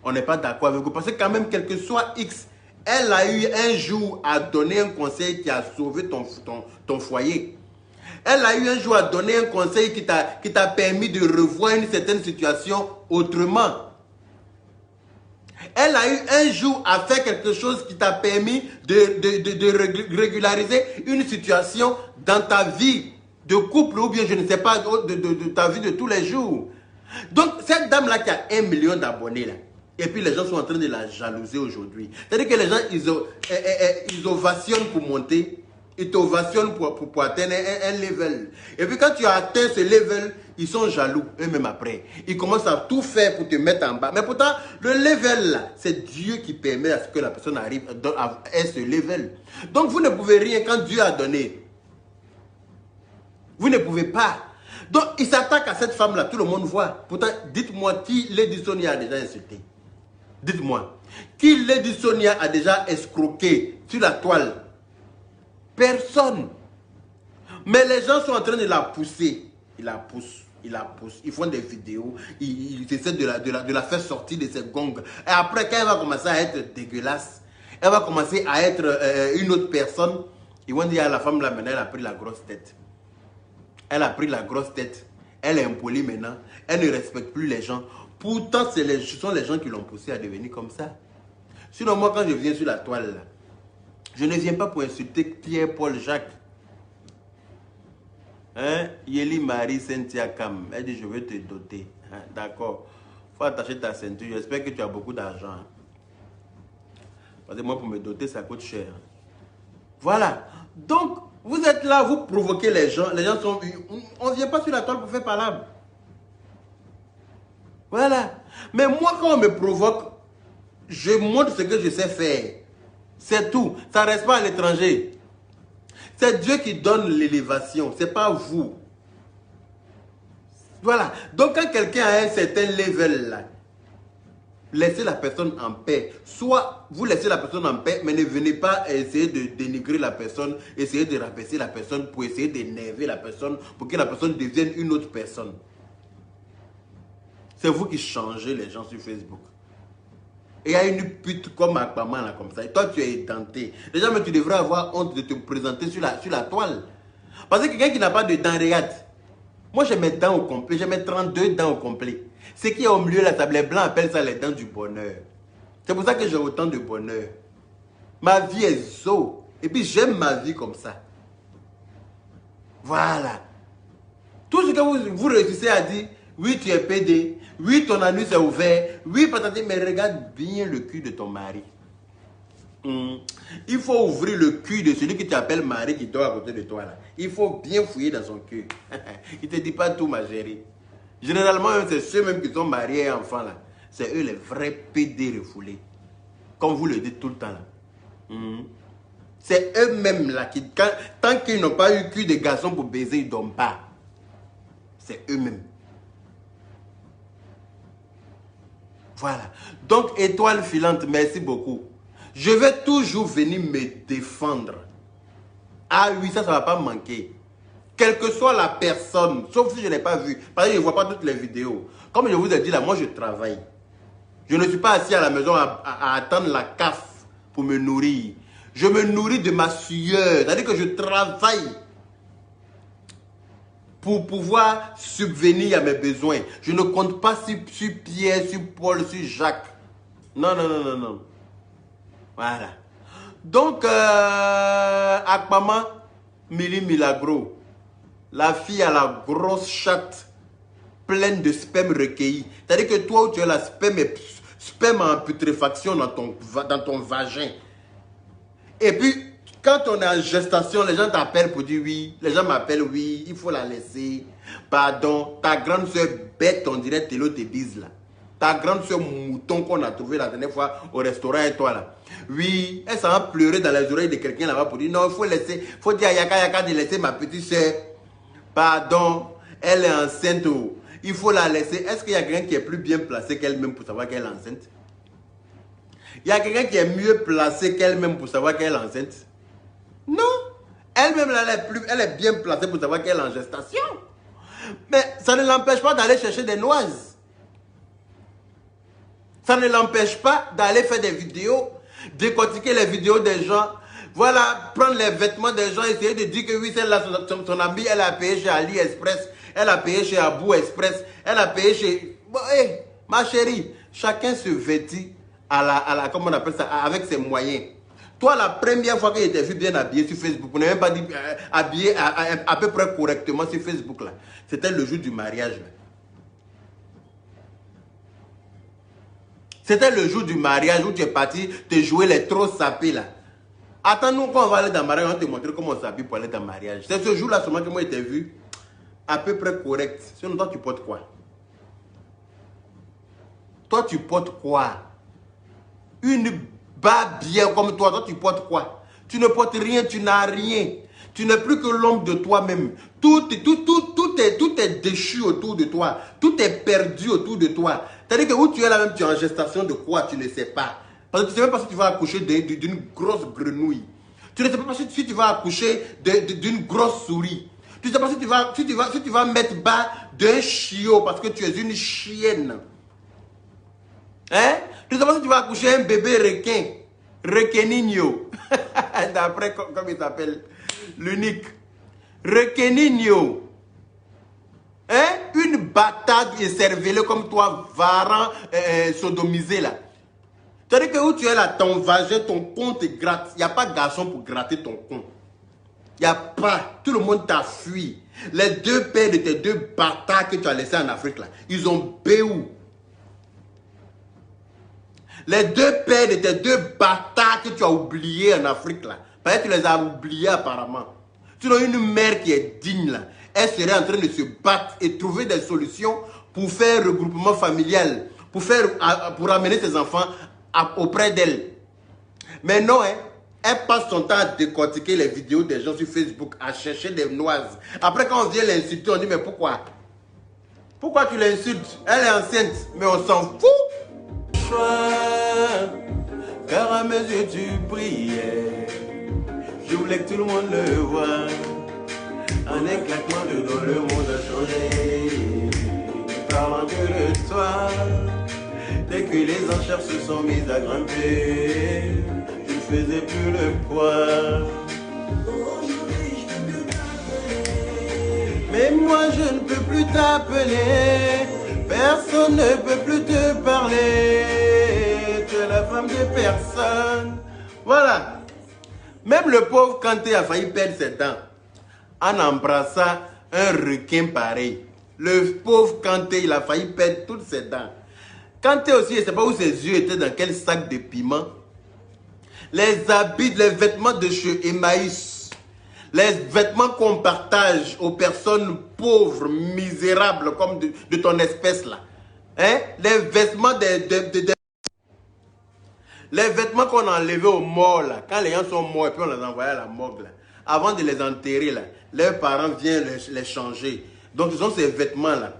on n'est pas d'accord avec vous. Parce que quand même, quel que soit X, elle a eu un jour à donner un conseil qui a sauvé ton foyer. Elle a eu un jour à donner un conseil qui t'a permis de revoir une certaine situation autrement. Elle a eu un jour à faire quelque chose qui t'a permis de régulariser une situation dans ta vie de couple ou bien je ne sais pas, de ta vie de tous les jours. Donc cette dame-là qui a 1 million d'abonnés là, et puis les gens sont en train de la jalouser aujourd'hui. C'est-à-dire que les gens, ils ovationnent pour monter. Ils t'ovationnent pour atteindre un level. Et puis quand tu as atteint ce level, ils sont jaloux eux-mêmes après. Ils commencent à tout faire pour te mettre en bas. Mais pourtant, le level là, c'est Dieu qui permet à ce que la personne arrive à ce level. Donc vous ne pouvez rien quand Dieu a donné. Vous ne pouvez pas. Donc il s'attaque à cette femme-là, tout le monde voit. Pourtant, dites-moi qui Lady Sonia a déjà insulté. Dites-moi. Qui Lady Sonia a déjà escroqué sur la toile? Personne. Mais les gens sont en train de la pousser. Ils la poussent. Ils la poussent. Ils font des vidéos. Ils essaient de la faire sortir de ses gongs. Et après, quand elle va commencer à être dégueulasse, elle va commencer à être une autre personne. Ils vont dire à la femme là maintenant, elle a pris la grosse tête. Elle a pris la grosse tête. Elle est impolie maintenant. Elle ne respecte plus les gens. Pourtant, ce sont les gens qui l'ont poussée à devenir comme ça. Sinon, moi, quand je viens sur la toile là, je ne viens pas pour insulter Pierre, Paul, Jacques. Hein? Yeli Marie Cynthia Kam. Elle dit, je veux te doter. Hein? D'accord. Il faut attacher ta ceinture. J'espère que tu as beaucoup d'argent. Hein? Parce que moi, pour me doter, ça coûte cher. Voilà. Donc, vous êtes là, vous provoquez les gens. Les gens sont... On ne vient pas sur la toile pour faire palabre. Voilà. Mais moi, quand on me provoque, je montre ce que je sais faire. C'est tout. Ça ne reste pas à l'étranger. C'est Dieu qui donne l'élévation. Ce n'est pas vous. Voilà. Donc quand quelqu'un a un certain level là, laissez la personne en paix. Soit vous laissez la personne en paix, mais ne venez pas essayer de dénigrer la personne, essayer de rabaisser la personne pour essayer d'énerver la personne, pour que la personne devienne une autre personne. C'est vous qui changez les gens sur Facebook. Et il y a une pute comme Aquaman là, comme ça. Et toi, tu es édenté. Déjà, mais tu devrais avoir honte de te présenter sur la toile. Parce que quelqu'un qui n'a pas de dents, regarde. Moi, j'ai mes dents au complet. J'ai mes 32 dents au complet. Ce qui est au milieu, la table blanc appelle ça les dents du bonheur. C'est pour ça que j'ai autant de bonheur. Ma vie est zo. Et puis, j'aime ma vie comme ça. Voilà. Tout ce que vous réussissez à dire, oui, tu es pédé, oui, ton anus est ouvert, oui, patati, mais regarde bien le cul de ton mari. Il faut ouvrir le cul de celui qui t'appelle mari qui dort à côté de toi là. Il faut bien fouiller dans son cul. Il ne te dit pas tout, ma chérie. Généralement, c'est ceux même qui sont mariés et enfants là. C'est eux les vrais pédés refoulés. Comme vous le dites tout le temps là. C'est eux-mêmes là qui, tant qu'ils n'ont pas eu cul de garçon pour baiser, ils ne dorment pas. C'est eux-mêmes. Voilà. Donc, étoile filante, merci beaucoup. Je vais toujours venir me défendre. Ah oui, ça ne va pas manquer. Quelle que soit la personne, sauf si je n'ai pas vu, parce que je ne vois pas toutes les vidéos. Comme je vous ai dit là, moi je travaille. Je ne suis pas assis à la maison à attendre la CAF pour me nourrir. Je me nourris de ma sueur. C'est-à-dire que je travaille pour pouvoir subvenir à mes besoins. Je ne compte pas sur Pierre, sur Paul, sur Jacques. Non, non, non, non, non. Voilà. Donc, Akpama Mili Milagro, la fille a la grosse chatte pleine de sperme recueilli. C'est-à-dire que toi, où tu as la sperme en putréfaction dans ton vagin. Et puis, quand on est en gestation, les gens t'appellent pour dire oui. Les gens m'appellent oui, il faut la laisser. Pardon, ta grande soeur bête, on dirait Télo te bise là. Ta grande soeur mouton qu'on a trouvé la dernière fois au restaurant et toi là. Oui, elle s'en va pleurer dans les oreilles de quelqu'un là-bas pour dire non, il faut laisser, il faut dire à Yaka de laisser ma petite soeur. Pardon, elle est enceinte. Il faut la laisser. Est-ce qu'il y a quelqu'un qui est plus bien placé qu'elle-même pour savoir qu'elle est enceinte? Il y a quelqu'un qui est mieux placé qu'elle-même pour savoir qu'elle est enceinte? Non. Elle-même, elle est bien placée pour savoir qu'elle est en gestation. Mais ça ne l'empêche pas d'aller chercher des noises. Ça ne l'empêche pas d'aller faire des vidéos, décortiquer les vidéos des gens. Voilà, prendre les vêtements des gens, essayer de dire que oui, celle-là, son amie, elle a payé chez AliExpress, elle a payé chez Abou Express, elle a payé chez... Bon, hey, ma chérie, chacun se vêtit comment on appelle ça, avec ses moyens. Toi, la première fois que je t'ai vu bien habillé sur Facebook, on n'a même pas dit habillé à peu près correctement sur Facebook là. C'était le jour du mariage là. C'était le jour du mariage où tu es parti te jouer les trop sapés là. Attends-nous quand on va aller dans le mariage, on va te montrer comment on s'habille pour aller dans le mariage. C'est ce jour-là seulement que moi je t'ai vu à peu près correct. Sinon toi tu portes quoi? Toi tu portes quoi? Une bas bien comme toi tu portes quoi? Tu ne portes rien, tu n'as rien. Tu n'es plus que l'homme de toi-même. Tout est déchu autour de toi. Tout est perdu autour de toi. C'est-à-dire que où tu es là même, tu es en gestation de quoi, tu ne sais pas. Parce que tu ne sais même pas si tu vas accoucher d'une grosse grenouille. Tu ne sais pas si tu vas accoucher d'une grosse souris. Tu ne sais pas si tu vas mettre bas d'un chiot parce que tu es une chienne. Hein? Tu ne sais pas si tu vas accoucher un bébé requin. Requeninho. D'après, comme il s'appelle, l'unique. Requeninho. Hein? Une bâtarde écervelée comme toi, varan, sodomisé là. C'est-à-dire que où tu es là, ton vagin, ton con te gratte. Il n'y a pas de garçon pour gratter ton con. Il n'y a pas. Tout le monde t'a fui. Les deux pères de tes deux bâtards que tu as laissés en Afrique là, ils ont béou. Les deux pères de tes deux bâtards que tu as oubliés en Afrique là, peut-être que tu les as oubliés apparemment. Tu as une mère qui est digne là. Elle serait en train de se battre et trouver des solutions pour faire regroupement familial, pour amener ses enfants auprès d'elle. Mais non, hein, elle passe son temps à décortiquer les vidéos des gens sur Facebook, à chercher des noises. Après, quand on vient l'insulter, on dit, mais pourquoi? Pourquoi tu l'insultes? Elle est enceinte, mais on s'en fout. Choix, car à mes yeux tu brillais. Je voulais que tout le monde le voie. Un éclatement de doigts, le monde a changé. Parlant que de toi, dès que les enchères se sont mises à grimper, je ne faisais plus le poids. Mais moi je ne peux plus t'appeler, personne ne peut plus te parler, tu es la femme de personne. Voilà. Même le pauvre Kanté a failli perdre ses dents en embrassant un requin pareil. Le pauvre Kanté, il a failli perdre toutes ses dents. Kanté aussi, je ne sais pas où ses yeux étaient, dans quel sac de piment. Les habits, les vêtements de chez Emmaüs, les vêtements qu'on partage aux personnes pauvres, misérables, comme de ton espèce là. Hein? Les vêtements les vêtements qu'on a enlevés aux morts là, quand les gens sont morts et puis on les envoie à la morgue là, avant de les enterrer là, leurs parents viennent les changer. Donc ce sont ces vêtements là.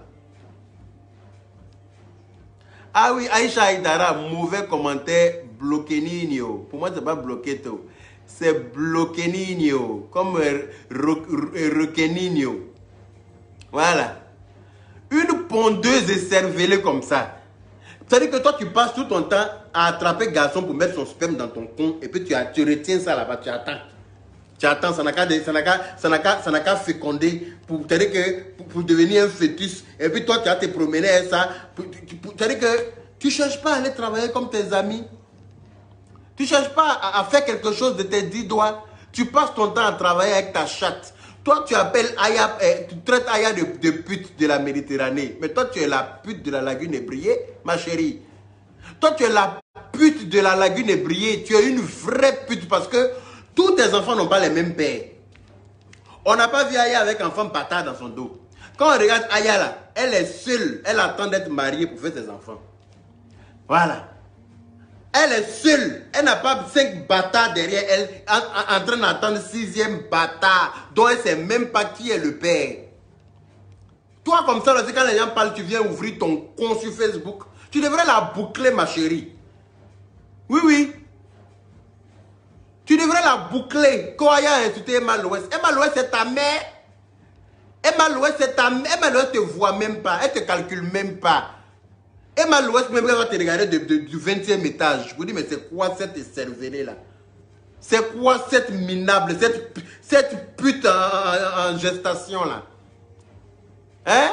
Ah oui, Aïcha Aïdara, mauvais commentaire, bloquenino. Pour moi, c'est pas bloqueto. C'est bloquenino. Comme roquenino. Voilà. Une pondeuse écervelée comme ça. C'est-à-dire que toi, tu passes tout ton temps à attraper garçon pour mettre son sperme dans ton con. Et puis tu retiens ça là-bas, tu attends. Tu attends, ça n'a qu'à féconder c'est-à-dire que pour devenir un fœtus. Et puis toi, tu vas te promener avec ça. C'est-à-dire que tu ne cherches pas à aller travailler comme tes amis. Tu ne cherches pas à faire quelque chose de tes 10 doigts. Tu passes ton temps à travailler avec ta chatte. Toi, tu appelles Aya, tu traites Aya de pute de la Méditerranée. Mais toi, tu es la pute de la lagune ébriée, ma chérie. Toi, tu es la pute de la lagune ébriée. Tu es une vraie pute parce que tous tes enfants n'ont pas les mêmes pères. On n'a pas vu Aya avec un enfant bâtard dans son dos. Quand on regarde Aya là, elle est seule. Elle attend d'être mariée pour faire ses enfants. Voilà. Elle est seule. Elle n'a pas 5 bâtards derrière elle en train d'attendre 6e bâtard dont elle ne sait même pas qui est le père. Toi comme ça, quand les gens parlent, tu viens ouvrir ton compte sur Facebook. Tu devrais la boucler, ma chérie. Oui, oui. Tu devrais la boucler. Quand Aya a insulté Emma Loès. Emma Loès, c'est ta mère. Emma Loès, c'est ta mère. Emma Loès ne te voit même pas. Elle ne te calcule même pas. Emma Loès, même quand tu regardes du 20e étage, je vous dis, mais c'est quoi cette cervelée là? C'est quoi cette minable, cette pute en gestation là? Hein?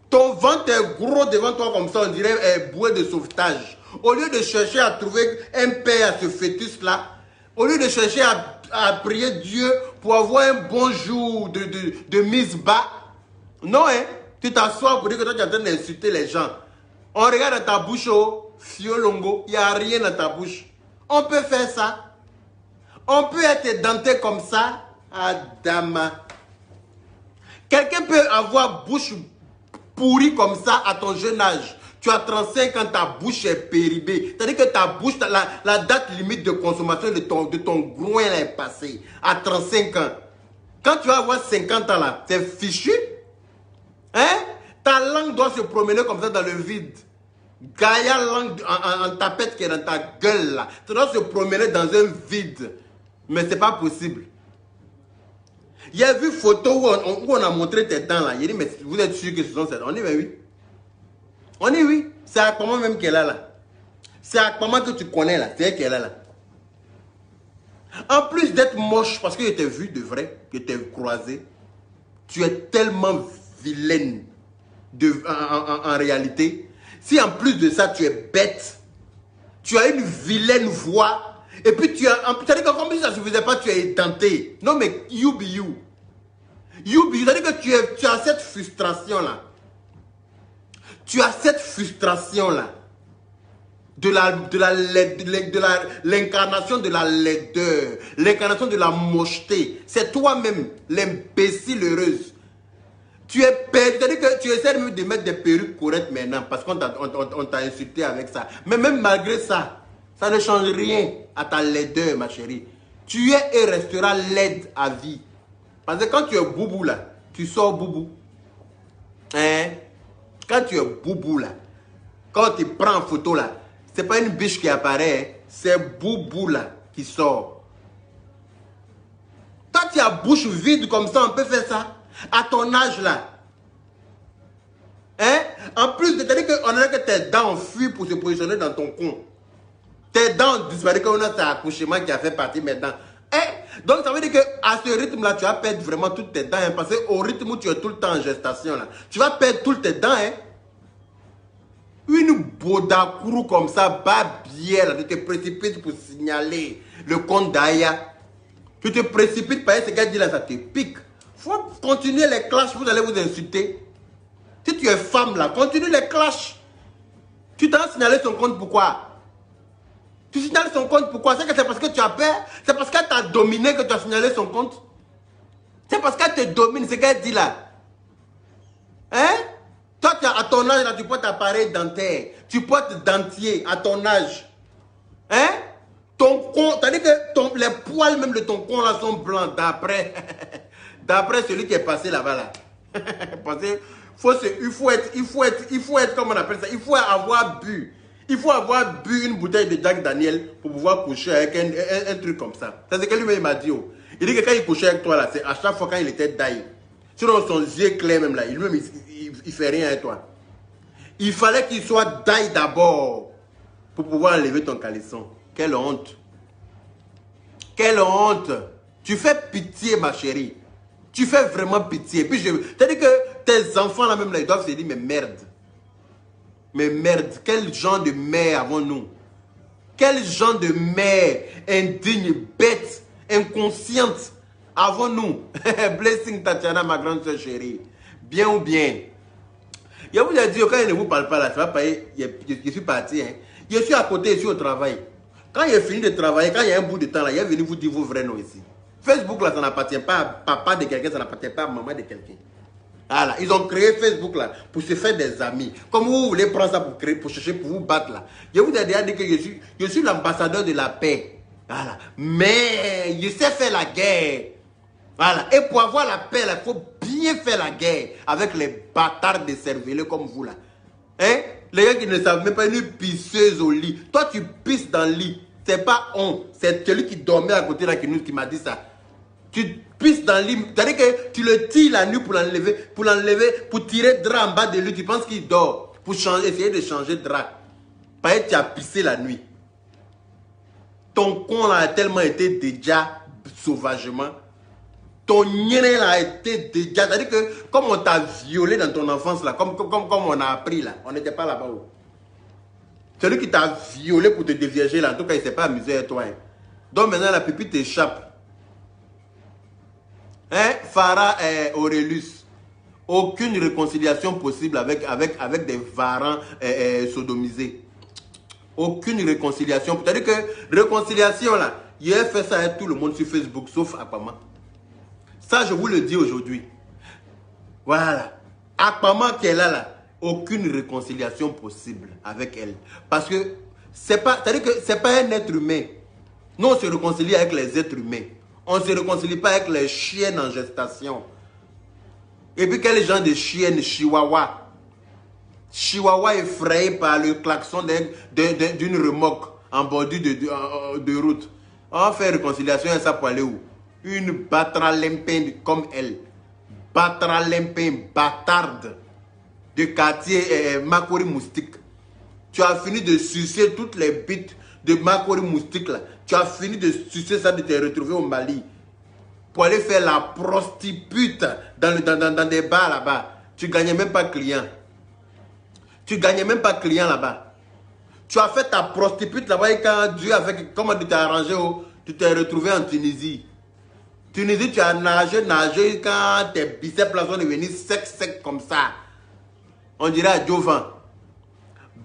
Ton ventre est gros devant toi comme ça, on dirait bouée de sauvetage. Au lieu de chercher à trouver un père à ce fœtus là, au lieu de chercher à prier Dieu pour avoir un bon jour de mise bas, non, hein? Tu t'assois pour dire que toi tu es en train d'insulter les gens. On regarde dans ta bouche, oh, fiolongo, il n'y a rien dans ta bouche. On peut faire ça. On peut être denté comme ça. Adama. Quelqu'un peut avoir bouche pourrie comme ça à ton jeune âge. Tu as 35 ans, ta bouche est péribée. C'est-à-dire que ta bouche, la date limite de consommation de ton groin est passée à 35 ans. Quand tu vas avoir 50 ans là, c'est fichu. Hein? Ta langue doit se promener comme ça dans le vide. Gaïa langue en tapette qui est dans ta gueule là. Tu dois se promener dans un vide. Mais ce n'est pas possible. Il y a vu photo où on a montré tes dents là. Il dit, mais vous êtes sûr que ce sont ces dents? On dit, mais oui. On dit oui. C'est Aquaman même qu'elle a là. C'est Aquaman que tu connais là. C'est elle qu'elle a là. En plus d'être moche, parce que je t'ai vu de vrai, que je t'ai croisé, tu es tellement vilaine en réalité. Si en plus de ça, tu es bête, tu as une vilaine voix, et puis tu as... C'est-à-dire que comme si ça ne suffisait pas, tu es édenté. Non mais, you be you. You be you. C'est-à-dire que tu as cette frustration-là. Tu as cette frustration-là. De l'incarnation de la laideur. L'incarnation de la mocheté. C'est toi-même, l'imbécile heureuse. Tu es perdu, c'est-à-dire que tu essaies de mettre des perruques correctes maintenant parce qu'on t'a insulté avec ça. Mais même malgré ça, ça ne change rien à ta laideur, ma chérie. Tu es et resteras laide à vie. Parce que quand tu es boubou là, tu sors boubou. Hein? Quand tu es boubou là, quand tu prends en photo là, c'est pas une biche qui apparaît, hein? C'est boubou là qui sort. Toi tu as bouche vide comme ça, on peut faire ça. À ton âge là. Hein? En plus, c'est-à-dire qu'on a que tes dents ont fui pour se positionner dans ton con. Tes dents ont disparu comme un accouchement qui a fait partie maintenant. Hein? Donc ça veut dire qu'à ce rythme-là, tu vas perdre vraiment toutes tes dents. Hein, parce qu'au rythme où tu es tout le temps en gestation, là, tu vas perdre toutes tes dents. Hein. Une bodakourou comme ça, babière, tu te précipites pour signaler le compte d'Aya. Tu te précipites parce que ce gars dit là, ça te pique. Faut continuer les clashs, vous allez vous insulter. Si tu es femme là, continue les clashs. Tu t'as signalé son compte pourquoi? Tu signales son compte pourquoi? C'est parce que tu as peur? C'est parce qu'elle t'a dominé que tu as signalé son compte? C'est parce qu'elle te domine, ce qu'elle dit là. Hein? Toi, à ton âge, là, tu portes appareil dentaire. Tu portes dentier à ton âge. Hein? Ton con, c'est-à-dire que les poils même de ton con là sont blancs d'après celui qui est passé là-bas là. Parce que il faut être, comment on appelle ça? Il faut avoir bu. Il faut avoir bu une bouteille de Jack Daniel pour pouvoir coucher avec un truc comme ça. C'est ce que lui-même m'a dit. Oh. Il dit que quand il couchait avec toi là, c'est à chaque fois quand il était daï. Sinon son yeux clair même là, lui-même il fait rien avec toi. Il fallait qu'il soit daï d'abord pour pouvoir enlever ton caleçon. Quelle honte. Quelle honte. Tu fais pitié ma chérie. Tu fais vraiment pitié. Puis c'est-à-dire que tes enfants là même là, ils doivent se dire mais merde. Mais merde, quel genre de mère avons-nous? Quel genre de mère indigne, bête, inconsciente avons-nous? Blessing Tatiana, ma grande soeur chérie. Bien ou bien? Je vous ai dit, quand il ne vous parle pas là, ça va pas, je suis parti. Hein. Je suis à côté, je suis au travail. Quand il a fini de travailler, quand il y a un bout de temps là, il est venu vous dire vos vrais noms ici. Facebook là, ça n'appartient pas à papa de quelqu'un, ça n'appartient pas à maman de quelqu'un. Voilà, ils ont créé Facebook là pour se faire des amis. Comme vous voulez prendre ça pour créer, pour chercher, pour vous battre là. Je vous ai déjà dit que je suis l'ambassadeur de la paix. Voilà. Mais je sais faire la guerre. Voilà. Et pour avoir la paix, il faut bien faire la guerre avec les bâtards de cervelés comme vous là. Hein? Les gens qui ne savent même pas une pisseuse au lit. Toi, tu pisses dans le lit. C'est pas on. C'est celui qui dormait à côté là qui m'a dit ça. Tu pisses dans le lit. C'est-à-dire que tu le tires la nuit pour l'enlever, pour tirer drap en bas de lui. Tu penses qu'il dort. Pour essayer de changer de drap. Parce que tu as pissé la nuit. Ton con là a tellement été déjà sauvagement. Ton nien là a été déjà. C'est-à-dire que comme on t'a violé dans ton enfance là, comme on a appris là, on n'était pas là-bas. Celui qui t'a violé pour te dévierger là, en tout cas il ne s'est pas amusé avec toi. Hein. Donc maintenant la pupille t'échappe. Hein, Farah et Aurelius, aucune réconciliation possible avec des varans sodomisés. Aucune réconciliation. C'est-à-dire que réconciliation là, il a fait ça avec tout le monde sur Facebook, sauf Akpama. Ça, je vous le dis aujourd'hui. Voilà. Akpama qui est là, aucune réconciliation possible avec elle. Parce que c'est-à-dire que c'est pas un être humain. Nous, on se réconcilie avec les êtres humains. On ne se réconcilie pas avec les chiennes en gestation. Et puis quel genre de chienne chihuahua? Chihuahua effrayé par le klaxon d'une remorque en bordure de route. On fait réconciliation et ça pour aller où? Une batralimpin comme elle. Batralimpin, bâtarde de quartier Makori Moustique. Tu as fini de sucer toutes les bites de Makori Moustique là. Tu as fini de sucer ça, de te retrouver au Mali. Pour aller faire la prostitute dans des bars là-bas. Tu ne gagnais même pas client. Tu ne gagnais même pas client là-bas. Tu as fait ta prostitute là-bas et quand Dieu a fait, comment tu t'es arrangé, tu t'es retrouvé en Tunisie. Tunisie, tu as nagé quand tes biceps là sont devenus secs comme ça. On dirait à Jovan.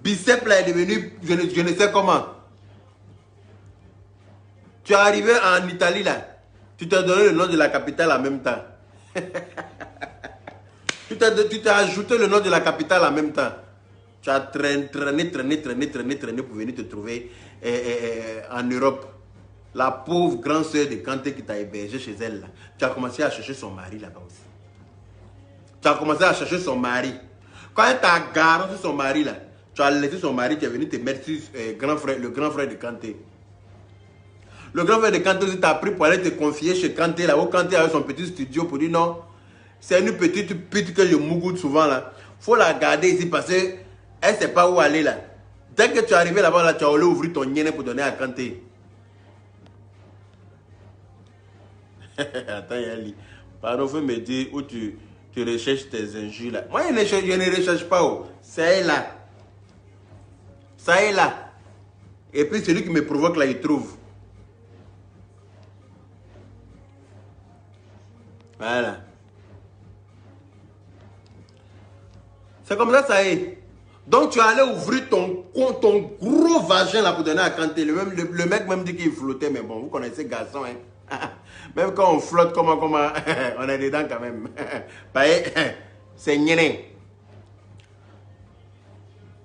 Biceps là est devenu, je ne sais comment. Tu es arrivé en Italie là. Tu t'es donné le nom de la capitale en même temps. Tu t'es ajouté le nom de la capitale en même temps. Tu as traîné pour venir te trouver en Europe. La pauvre grande sœur de Kanté qui t'a hébergé chez elle là. Tu as commencé à chercher son mari là-bas aussi. Tu as commencé à chercher son mari. Quand elle t'a garé sur son mari là, tu as laissé son mari, tu es venu te mettre sur le grand frère de Kanté. Le grand frère de Kanté aussi t'a pris pour aller te confier chez Kanté là, où Kanté avait son petit studio pour dire non, c'est une petite pute que je mougoute souvent là. Faut la garder ici parce qu'elle ne sait pas où aller là. Dès que tu es arrivé là-bas, là, tu as allé ouvrir ton nienne pour donner à Kanté. Attends, Yali. Pardon, faut me dire où tu recherches tes injures là. Moi, je ne recherche pas. Oh. Ça est là. Ça est là. Et puis celui qui me provoque là, il trouve. Voilà. C'est comme ça, ça est. Donc tu es allé ouvrir ton gros vagin là pour donner à Kanté. Le mec même dit qu'il flottait, mais bon, vous connaissez garçon, hein. Même quand on flotte, comment, on est dedans quand même. C'est gné.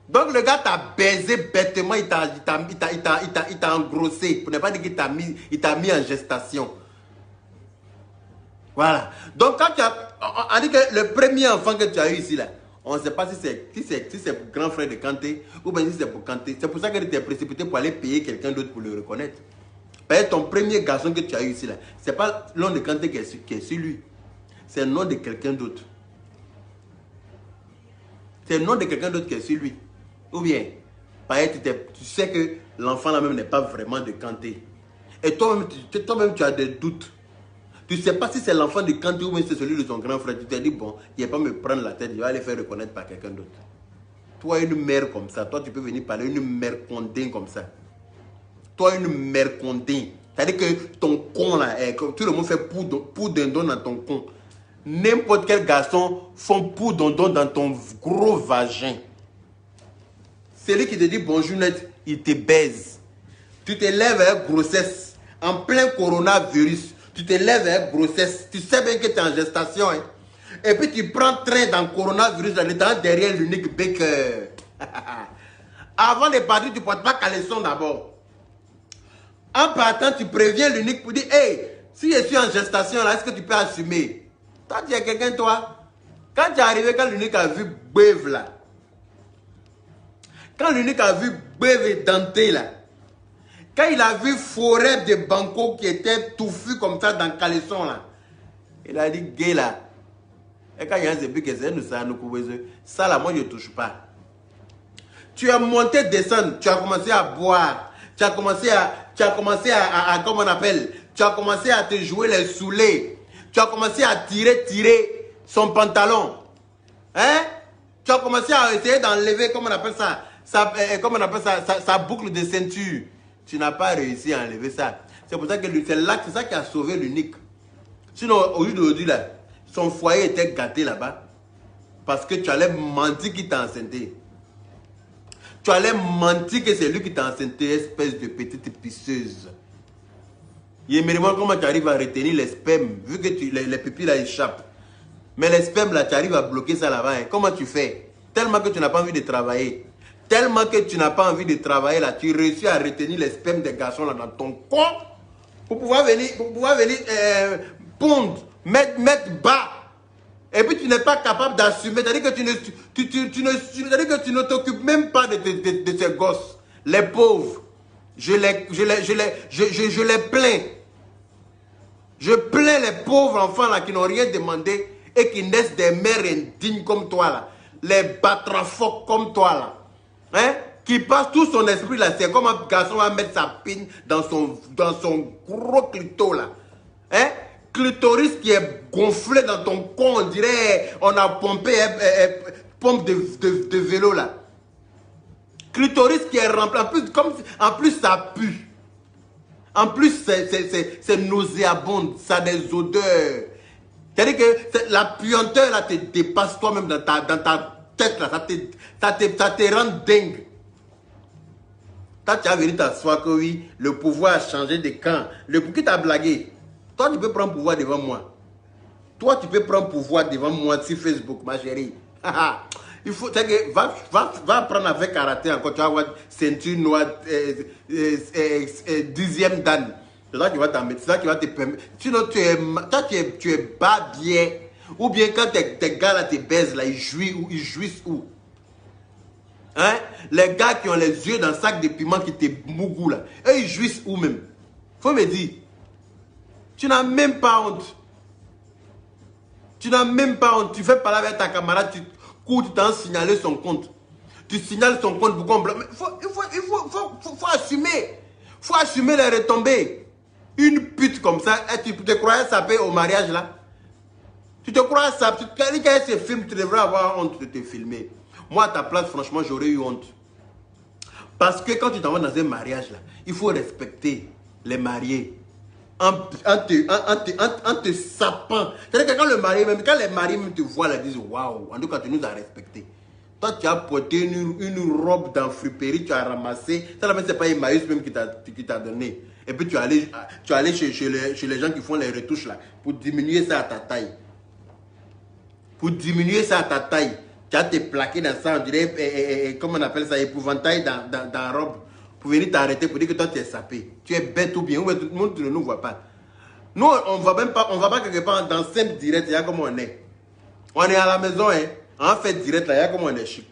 Donc le gars t'a baisé bêtement, il t'a engrossé. Pour ne pas dire qu'il t'a mis en gestation. Voilà. Donc quand on dit que le premier enfant que tu as eu ici là, on ne sait pas si c'est pour grand frère de Kanté ou bien si c'est pour Kanté. C'est pour ça que tu es précipité pour aller payer quelqu'un d'autre pour le reconnaître. Parce que ton premier garçon que tu as eu ici là, ce n'est pas le nom de Kanté qui est sur lui. C'est le nom de quelqu'un d'autre. C'est le nom de quelqu'un d'autre qui est sur lui. Ou bien, tu sais que l'enfant là même n'est pas vraiment de Kanté. Et toi-même tu as des doutes. Tu ne sais pas si c'est l'enfant de Kanté ou bien c'est celui de son grand frère. Tu t'es dit, bon, il ne va pas me prendre la tête, il va aller faire reconnaître par quelqu'un d'autre. Toi, une mère comme ça, toi, tu peux venir parler une mère condé comme ça. Toi, une mère condé. C'est-à-dire que ton con là, tout le monde fait pour dindon dans ton con. N'importe quel garçon font pour dindon dans ton gros vagin. C'est lui qui te dit bonjour net, il te baise. Tu te lèves avec grossesse, en plein coronavirus. Tu te lèves avec grossesse, tu sais bien que tu es en gestation. Hein? Et puis tu prends train dans le coronavirus en étant derrière l'unique Baker. Avant de partir, tu ne portes pas caleçon d'abord. En partant, tu préviens l'unique pour dire, hey, si je suis en gestation, là, est-ce que tu peux assumer? Toi, tu es quelqu'un, toi. Quand tu es arrivé, quand l'unique a vu Beuve là, quand l'unique a vu Beuve et Dante là, quand il a vu forêt de Banco qui était touffu comme ça dans le caleçon là, il a dit, gay là, et quand il y a un zébi qui est nous ça là, moi je ne touche pas. Tu as monté, descendre, tu as commencé à boire, tu as commencé à comment on appelle, tu as commencé à te jouer les saoulés, tu as commencé à tirer son pantalon, hein? Tu as commencé à essayer d'enlever, comment on appelle ça, sa boucle de ceinture. Tu n'as pas réussi à enlever ça. C'est pour ça que c'est ça qui a sauvé l'unique. Sinon, aujourd'hui, là, son foyer était gâté là-bas. Parce que tu allais mentir qu'il t'a enceinté. Tu allais mentir que c'est lui qui t'a enceinté, espèce de petite pisseuse. Il me demande comment tu arrives à retenir les spermes, vu que les pupilles là échappent. Mais les spermes là, tu arrives à bloquer ça là-bas. Hein. Comment tu fais? Tellement que tu n'as pas envie de travailler. Tellement que tu n'as pas envie de travailler là, tu réussis à retenir les spermes des garçons là dans ton corps pour pouvoir venir pondre, mettre bas. Et puis tu n'es pas capable d'assumer. C'est-à-dire que tu ne t'occupes même pas de ces gosses. Les pauvres. Je les plains. Je plains les pauvres enfants là qui n'ont rien demandé et qui naissent des mères indignes comme toi là. Les batrafocs comme toi là. Hein? Qui passe tout son esprit là, c'est comme un garçon va mettre sa pine dans son gros clito là. Hein? Clitoris qui est gonflé dans ton con, on dirait on a pompé pompe de vélo là. Clitoris qui est rempli, en plus ça pue. En plus c'est nauséabond, ça a des odeurs. C'est-à-dire que la puanteur là te dépasse toi-même dans ta tête là, ça te rend dingue. Toi, tu as venu t'asseoir que oui, le pouvoir a changé de camp. Qui t'a blagué? Toi, tu peux prendre pouvoir devant moi. Toi, tu peux prendre pouvoir devant moi sur Facebook, ma chérie. Il faut, va prendre avec karaté encore, tu vas avoir ceinture noire, 10e dan. C'est ça qui va t'amener, c'est ça qui va te permettre. Sinon, tu es bas bien. Ou bien quand tes gars là te baisent là, ils jouissent où? Hein? Les gars qui ont les yeux dans le sac de piment qui te mougou là, eux ils jouissent où même? Faut me dire. Tu n'as même pas honte. Tu n'as même pas honte. Tu fais parler avec ta camarade, tu t'en signaler son compte. Tu signales son compte pour qu'on bloque. Il faut assumer. Il faut assumer les retombées. Une pute comme ça, tu te croyais saper au mariage là? Tu te crois ça? Tu te dis qu'il ce film, tu devrais avoir honte de te filmer. Moi, à ta place, franchement, j'aurais eu honte. Parce que quand tu t'en vas dans un mariage là, il faut respecter les mariés. En te sapant. C'est-à-dire que quand le marié, même quand les mariés même te voient là, ils disent waouh, en tout cas, tu nous as respectés. Toi, tu as porté une robe dans friperie, tu as ramassé. Ça, là, c'est pas Emmaüs même qui t'a donné. Et puis, tu es allé chez les gens qui font les retouches là, pour diminuer ça à ta taille. Pour diminuer ça à ta taille. Tu as te plaqué dans ça, on dirait, comment on appelle ça, épouvantail dans la robe. Pour venir t'arrêter, pour dire que toi, tu es sapé. Tu es bête ou bien, tout le monde ne nous voit pas. Nous, on va pas quelque part dans 5 direct, il y a comme on est. On est à la maison, hein. En fait, direct, là, il y a comme on est chic.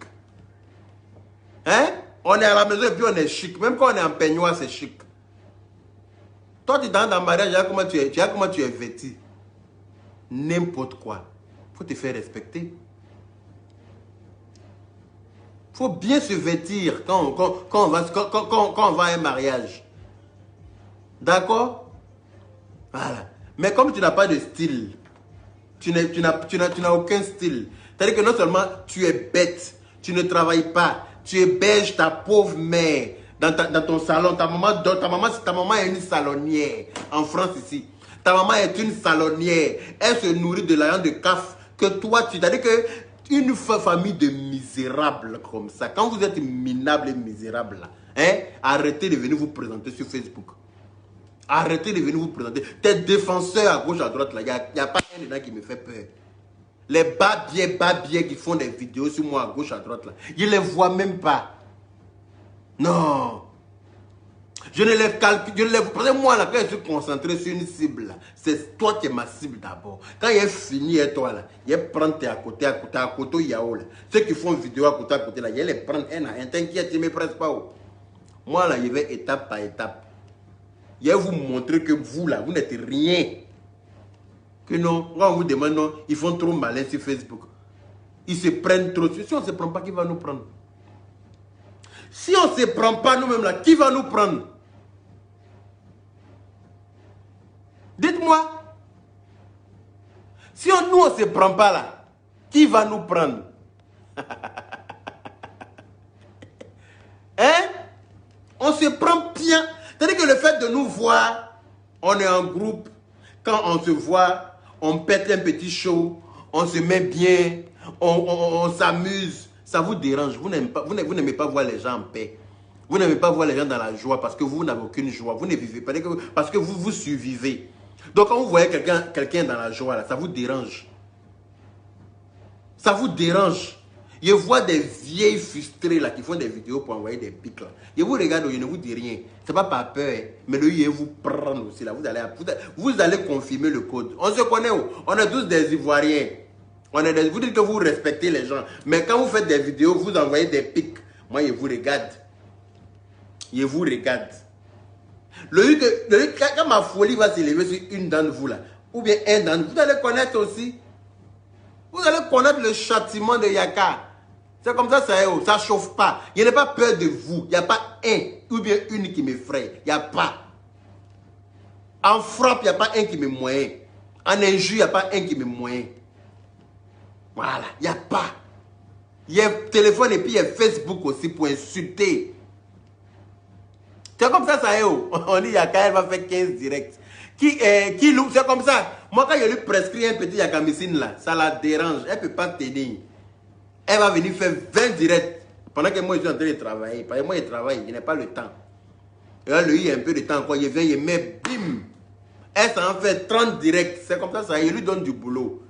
Hein? On est à la maison et puis on est chic. Même quand on est en peignoir, c'est chic. Toi, tu es dans le mariage, il y a comment tu es vêtu. N'importe quoi. Il faut te faire respecter. Il faut bien se vêtir quand on va à un mariage. D'accord? Voilà. Mais comme tu n'as pas de style, tu n'as aucun style. C'est-à-dire que non seulement tu es bête, tu ne travailles pas, tu héberges ta pauvre mère dans ton salon. Ta maman est une salonnière en France ici. Ta maman est une salonnière. Elle se nourrit de l'argent de CAF que toi, c'est-à-dire que une famille de misérables comme ça, quand vous êtes minables et misérables, hein, arrêtez de venir vous présenter sur Facebook. Arrêtez de venir vous présenter. Tes défenseurs à gauche, à droite, il n'y a pas un dedans qui me fait peur. Les babiers qui font des vidéos sur moi à gauche, à droite, là, je ne les vois même pas. Non. Je ne les calcule. Parce que moi, là, quand je suis concentré sur une cible, c'est toi qui es ma cible d'abord. Quand il est fini, et toi, là, il prend tes à côté, Yao, là. Ceux qui font vidéo à côté, là, il les prend un à un. T'inquiète, je ne me presse pas. Oh. Moi, là, je vais étape par étape. Je vais vous montrer que vous, là, vous n'êtes rien. Que non, quand on vous demande, non, ils font trop malin sur Facebook. Ils se prennent trop. Si on ne se prend pas, qui va nous prendre? Si on ne se prend pas nous-mêmes, là, qui va nous prendre? Dites-moi. Si nous, on ne se prend pas là, qui va nous prendre? Hein? On se prend bien. C'est-à-dire que le fait de nous voir, on est en groupe, quand on se voit, on pète un petit show, on se met bien, on s'amuse. Ça vous dérange. Vous n'aimez pas voir les gens en paix. Vous n'aimez pas voir les gens dans la joie parce que vous n'avez aucune joie. Vous ne vivez pas parce que vous survivez. Donc quand vous voyez quelqu'un dans la joie, là, ça vous dérange. Ça vous dérange. Je vois des vieilles frustrées là, qui font des vidéos pour envoyer des pics là. Je vous regarde, je ne vous dis rien. Ce n'est pas par peur, mais le je vous prend aussi là. Vous allez confirmer le code. On se connaît où? On est tous des Ivoiriens. Vous dites que vous respectez les gens. Mais quand vous faites des vidéos, vous envoyez des pics. Moi, je vous regarde. Je vous regarde. Quand ma folie va s'élever sur une d'entre vous là, ou bien un d'entre vous, vous allez connaître aussi. Vous allez connaître le châtiment de Yaka. C'est comme ça, ça ne chauffe pas. Je n'ai pas peur de vous. Il n'y a pas un ou bien une qui m'effraie. Il n'y a pas. En frappe, il n'y a pas un qui me moyen. En injure, il n'y a pas un qui me moyen. Voilà, il n'y a pas. Il y a téléphone et puis il y a Facebook aussi pour insulter. C'est comme ça, ça est. On dit Yaka, elle va faire 15 directs. C'est comme ça. Moi, quand je lui prescris un petit yakamicine là, ça la dérange. Elle ne peut pas tenir. Elle va venir faire 20 directs. Pendant que moi, je suis en train de travailler. Parce que moi, je travaille, je n'ai pas le temps. Et là, lui, il y a un peu de temps encore. Il vient, il met, bim. Elle s'en fait 30 directs. C'est comme ça, il lui donne du boulot.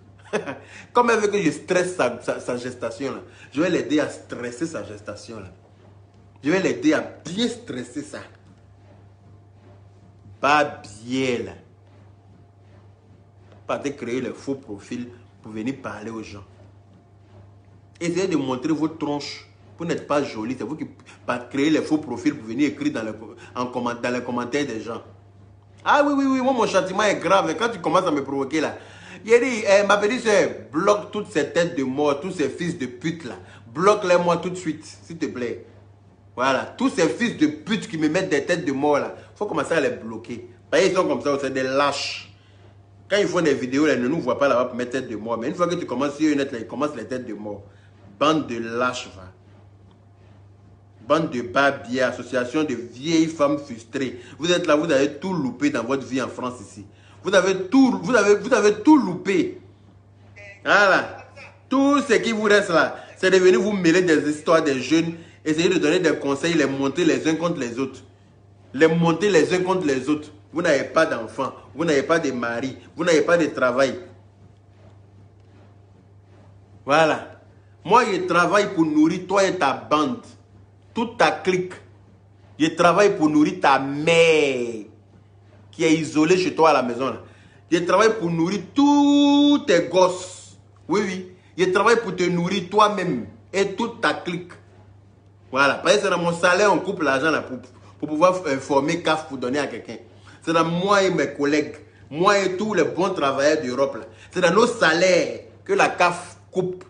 Comme elle veut que je stresse sa gestation là, je vais l'aider à stresser sa gestation là. Je vais l'aider à bien stresser ça. Pas bien là. Pas de créer les faux profils pour venir parler aux gens. Essayez de montrer votre tronche. Vous n'êtes pas joli. C'est vous qui créez les faux profils pour venir écrire dans les commentaires des gens. Ah oui, moi mon châtiment est grave. Et quand tu commences à me provoquer là, il a dit, ma petite soeur, bloque toutes ces têtes de mort, tous ces fils de pute là. Bloque-les moi tout de suite, s'il te plaît. Voilà, tous ces fils de pute qui me mettent des têtes de mort là, il faut commencer à les bloquer. Parce qu'ils sont comme ça, c'est des lâches. Quand ils font des vidéos, là, ils ne nous voient pas là-bas pour mettre tête de mort. Mais une fois que tu commences sur une net, là, ils commencent les têtes de mort. Bande de lâches, va. Bande de babiers, association de vieilles femmes frustrées. Vous êtes là, vous avez tout loupé dans votre vie en France ici. Vous avez tout loupé. Voilà. Tout ce qui vous reste là, c'est de venir vous mêler des histoires des jeunes, essayer de donner des conseils, les monter les uns contre les autres. Les monter les uns contre les autres. Vous n'avez pas d'enfants, vous n'avez pas de mari, vous n'avez pas de travail. Voilà. Moi, je travaille pour nourrir toi et ta bande. Toute ta clique. Je travaille pour nourrir ta mère qui est isolée chez toi à la maison. Là. Je travaille pour nourrir tous tes gosses. Oui, oui. Je travaille pour te nourrir toi-même et toute ta clique. Voilà. Parce que c'est dans mon salaire, on coupe l'argent là pour pouvoir former CAF pour donner à quelqu'un. C'est dans moi et mes collègues, moi et tous les bons travailleurs d'Europe. C'est dans nos salaires que la CAF coupe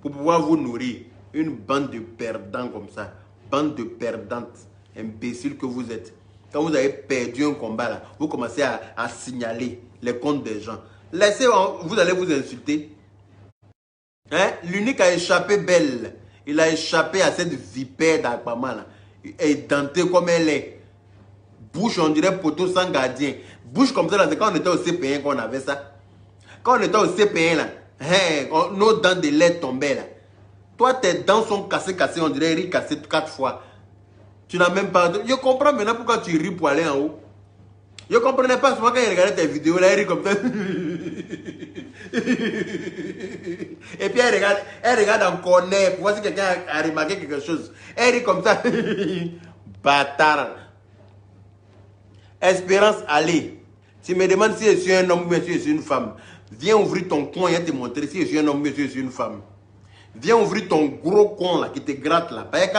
pour pouvoir vous nourrir. Une bande de perdants comme ça. Bande de perdantes, imbéciles que vous êtes. Quand vous avez perdu un combat, là, vous commencez à signaler les comptes des gens. Laissez, vous allez vous insulter. Hein? L'unique a échappé belle. Il a échappé à cette vipère d'Akpama. Et dentée comme elle est. Bouche, on dirait poteau sans gardien. Bouche comme ça, c'est quand on était au CP1 qu'on avait ça. Quand on était au CP1, là, hein, nos dents de lait tombaient là. Toi, tes dents sont cassées, on dirait riz cassé 4 fois. Tu n'as même pas... Je comprends maintenant pourquoi tu ris pour aller en haut. Je ne comprenais pas souvent quand il regardait tes vidéos, là, il rit comme ça. Et puis elle regarde en corner pour voir si quelqu'un a remarqué quelque chose. Elle rit comme ça. Bâtard. Espérance, allez. Tu me demandes si je suis un homme ou si je suis une femme. Viens ouvrir ton coin et te montrer si je suis un homme ou si je suis une femme. Viens ouvrir ton gros con là qui te gratte là. Parce que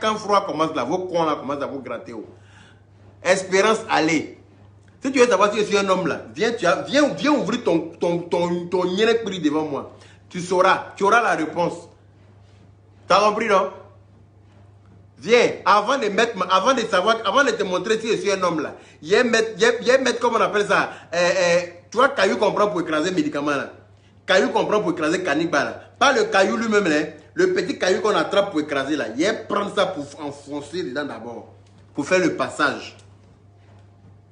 quand froid commence là, vos cons là commencent à vous gratter. Oh. Espérance, allez. Si tu veux savoir si je suis un homme là, viens ouvrir ton prix devant moi. Tu sauras, tu auras la réponse. T'as compris non? Viens, avant de te montrer si je suis un homme là, viens mettre comment on appelle ça, tu vois, caillou qu'on prend pour écraser médicaments là. Caillou qu'on prend pour écraser cannibale là. Pas le caillou lui-même là, le petit caillou qu'on attrape pour écraser là. Viens prendre ça pour enfoncer dedans d'abord, pour faire le passage.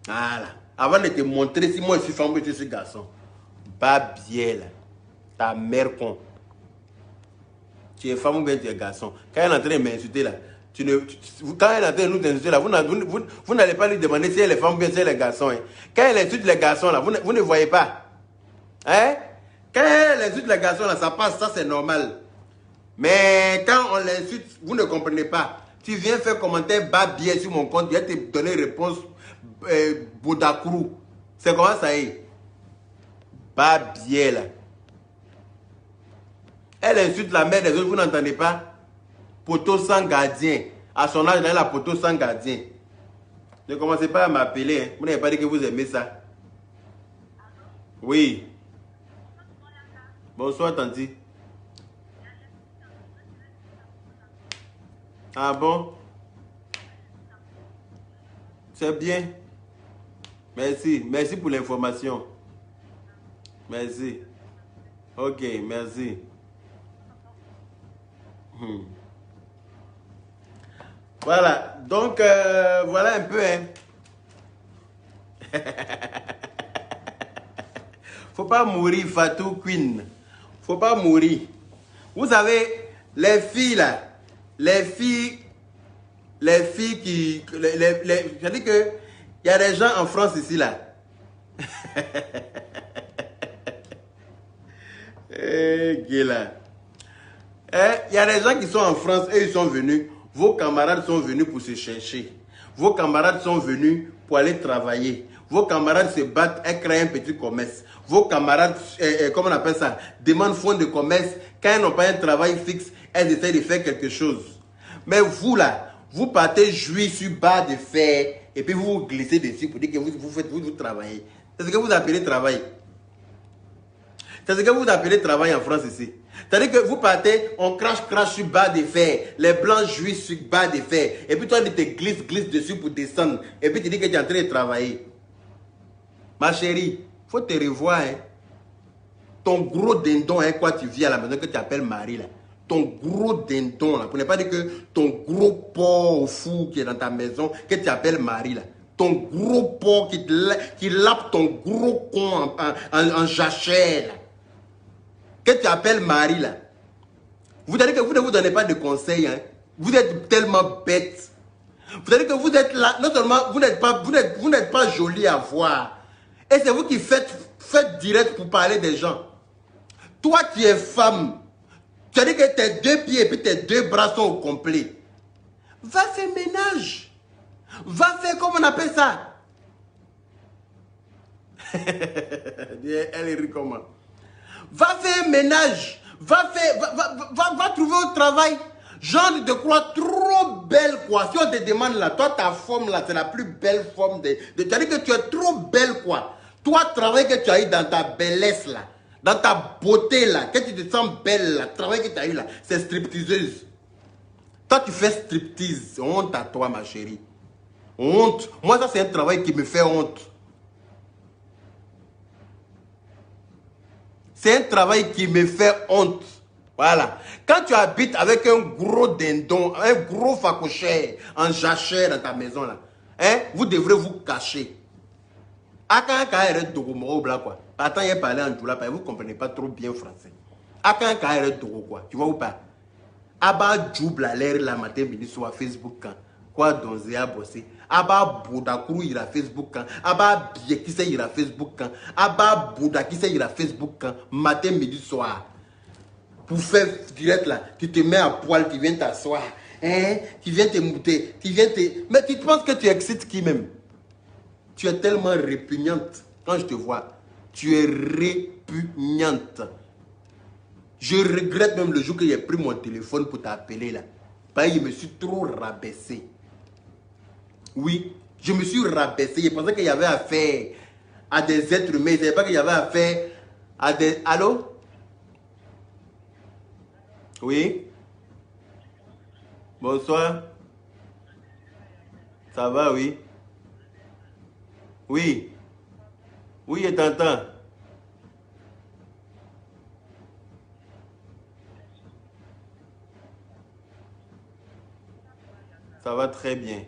Voilà. Avant de te montrer si moi je suis femme ou je suis garçon. Bas bien là. Ta mère con. Tu es femme ou bien tu es garçon. Quand elle est en train de m'insulter là, quand elle est en train de nous insulter là, vous n'allez pas lui demander si elle est femme ou bien si elle est garçon. Hein. Quand elle insulte les garçons là, vous ne voyez pas. Hein? Quand elle insulte les garçons là, ça passe, ça c'est normal. Mais quand on l'insulte, vous ne comprenez pas. Tu viens faire commentaire bas bien sur mon compte, je vais te donner réponse Boudakrou. C'est comment ça est? Bas bien là. Elle insulte la mère des autres, vous n'entendez pas? Poteau sans gardien. À son âge, elle a poteau sans gardien. Ne commencez pas à m'appeler. Hein. Vous n'avez pas dit que vous aimez ça. Oui. Bonsoir, Tanti. Ah bon? C'est bien. Merci. Merci pour l'information. Merci. Ok, merci. Voilà. Donc, voilà un peu. Hein. Faut pas mourir, Fatou Queen. Faut pas mourir. Vous savez, les filles là, les filles qui... je dis que il y a des gens en France ici là. Il y a des gens qui sont en France et ils sont venus. Vos camarades sont venus pour se chercher. Vos camarades sont venus pour aller travailler. Vos camarades se battent et créent un petit commerce. Vos camarades, comment on appelle ça, demandent fonds de commerce. Quand elles n'ont pas un travail fixe, elles essaient de faire quelque chose. Mais vous là, vous partez jouir sur barre de fer et puis vous vous glissez dessus pour dire que vous travaillez. C'est ce que vous appelez travail. C'est ce que vous appelez travail en France ici. C'est-à-dire que vous partez, on crache sur barre de fer. Les blancs jouissent sur barre de fer. Et puis toi, tu te glisses dessus pour descendre. Et puis tu dis que tu es en train de travailler. Ma chérie, faut te revoir. Hein. Ton gros dindon, hein, quoi, tu vis à la maison que tu appelles Marie, là. Ton gros dindon, là. Pour ne pas dire que ton gros porc fou qui est dans ta maison, que tu appelles Marie, là. Ton gros porc qui lappe ton gros con en jachère, là. Que tu appelles Marie, là. Vous savez que vous ne vous donnez pas de conseils, hein. Vous êtes tellement bête. Vous savez que vous êtes là, non seulement vous n'êtes pas joli à voir. Et c'est vous qui faites direct pour parler des gens. Toi qui es femme, tu as dit que tes 2 pieds et puis tes 2 bras sont au complet. Va faire ménage. Va faire, comment on appelle ça? Elle rit comment? Va faire ménage. Va trouver au travail. Genre de croire trop belle quoi. Si on te demande là, toi ta forme là, c'est la plus belle forme de... Tu as dit que tu es trop belle quoi. Toi, travail que tu as eu dans ta bellesse là, dans ta beauté là, que tu te sens belle là, travail que tu as eu là, c'est stripteaseuse. Toi, tu fais striptease. Honte à toi, ma chérie. Honte. Moi, ça, c'est un travail qui me fait honte. C'est un travail qui me fait honte. Voilà. Quand tu habites avec un gros dindon, un gros facochère en jachère dans ta maison là, hein, vous devrez vous cacher. Attends, il a parlé en Djoula, vous ne comprenez pas trop bien français. Quoi, tu vois ou pas? Aba Djoubla l'air la matin, midi sur Facebook quand quoi donze a bossé. Aba Bouda Kourou ira Facebook quand. Aba Bié qui sait ira Facebook quand. Aba Bouda qui sait ira Facebook quand. Matin, midi, soir. Pour faire direct là, tu te mets à poil, tu viens t'asseoir. Hein? Tu viens te mouter. Mais tu penses que tu excites qui même? Tu es tellement répugnante. Quand je te vois, tu es répugnante. Je regrette même le jour que j'ai pris mon téléphone pour t'appeler là. Parce que je me suis trop rabaissé. Oui, je me suis rabaissé. Je pensais qu'il y avait affaire à des êtres humains. Je ne savais pas qu'il y avait affaire à des... Allô? Oui? Bonsoir. Ça va, oui? Oui. Oui, je t'entends. Ça va très bien.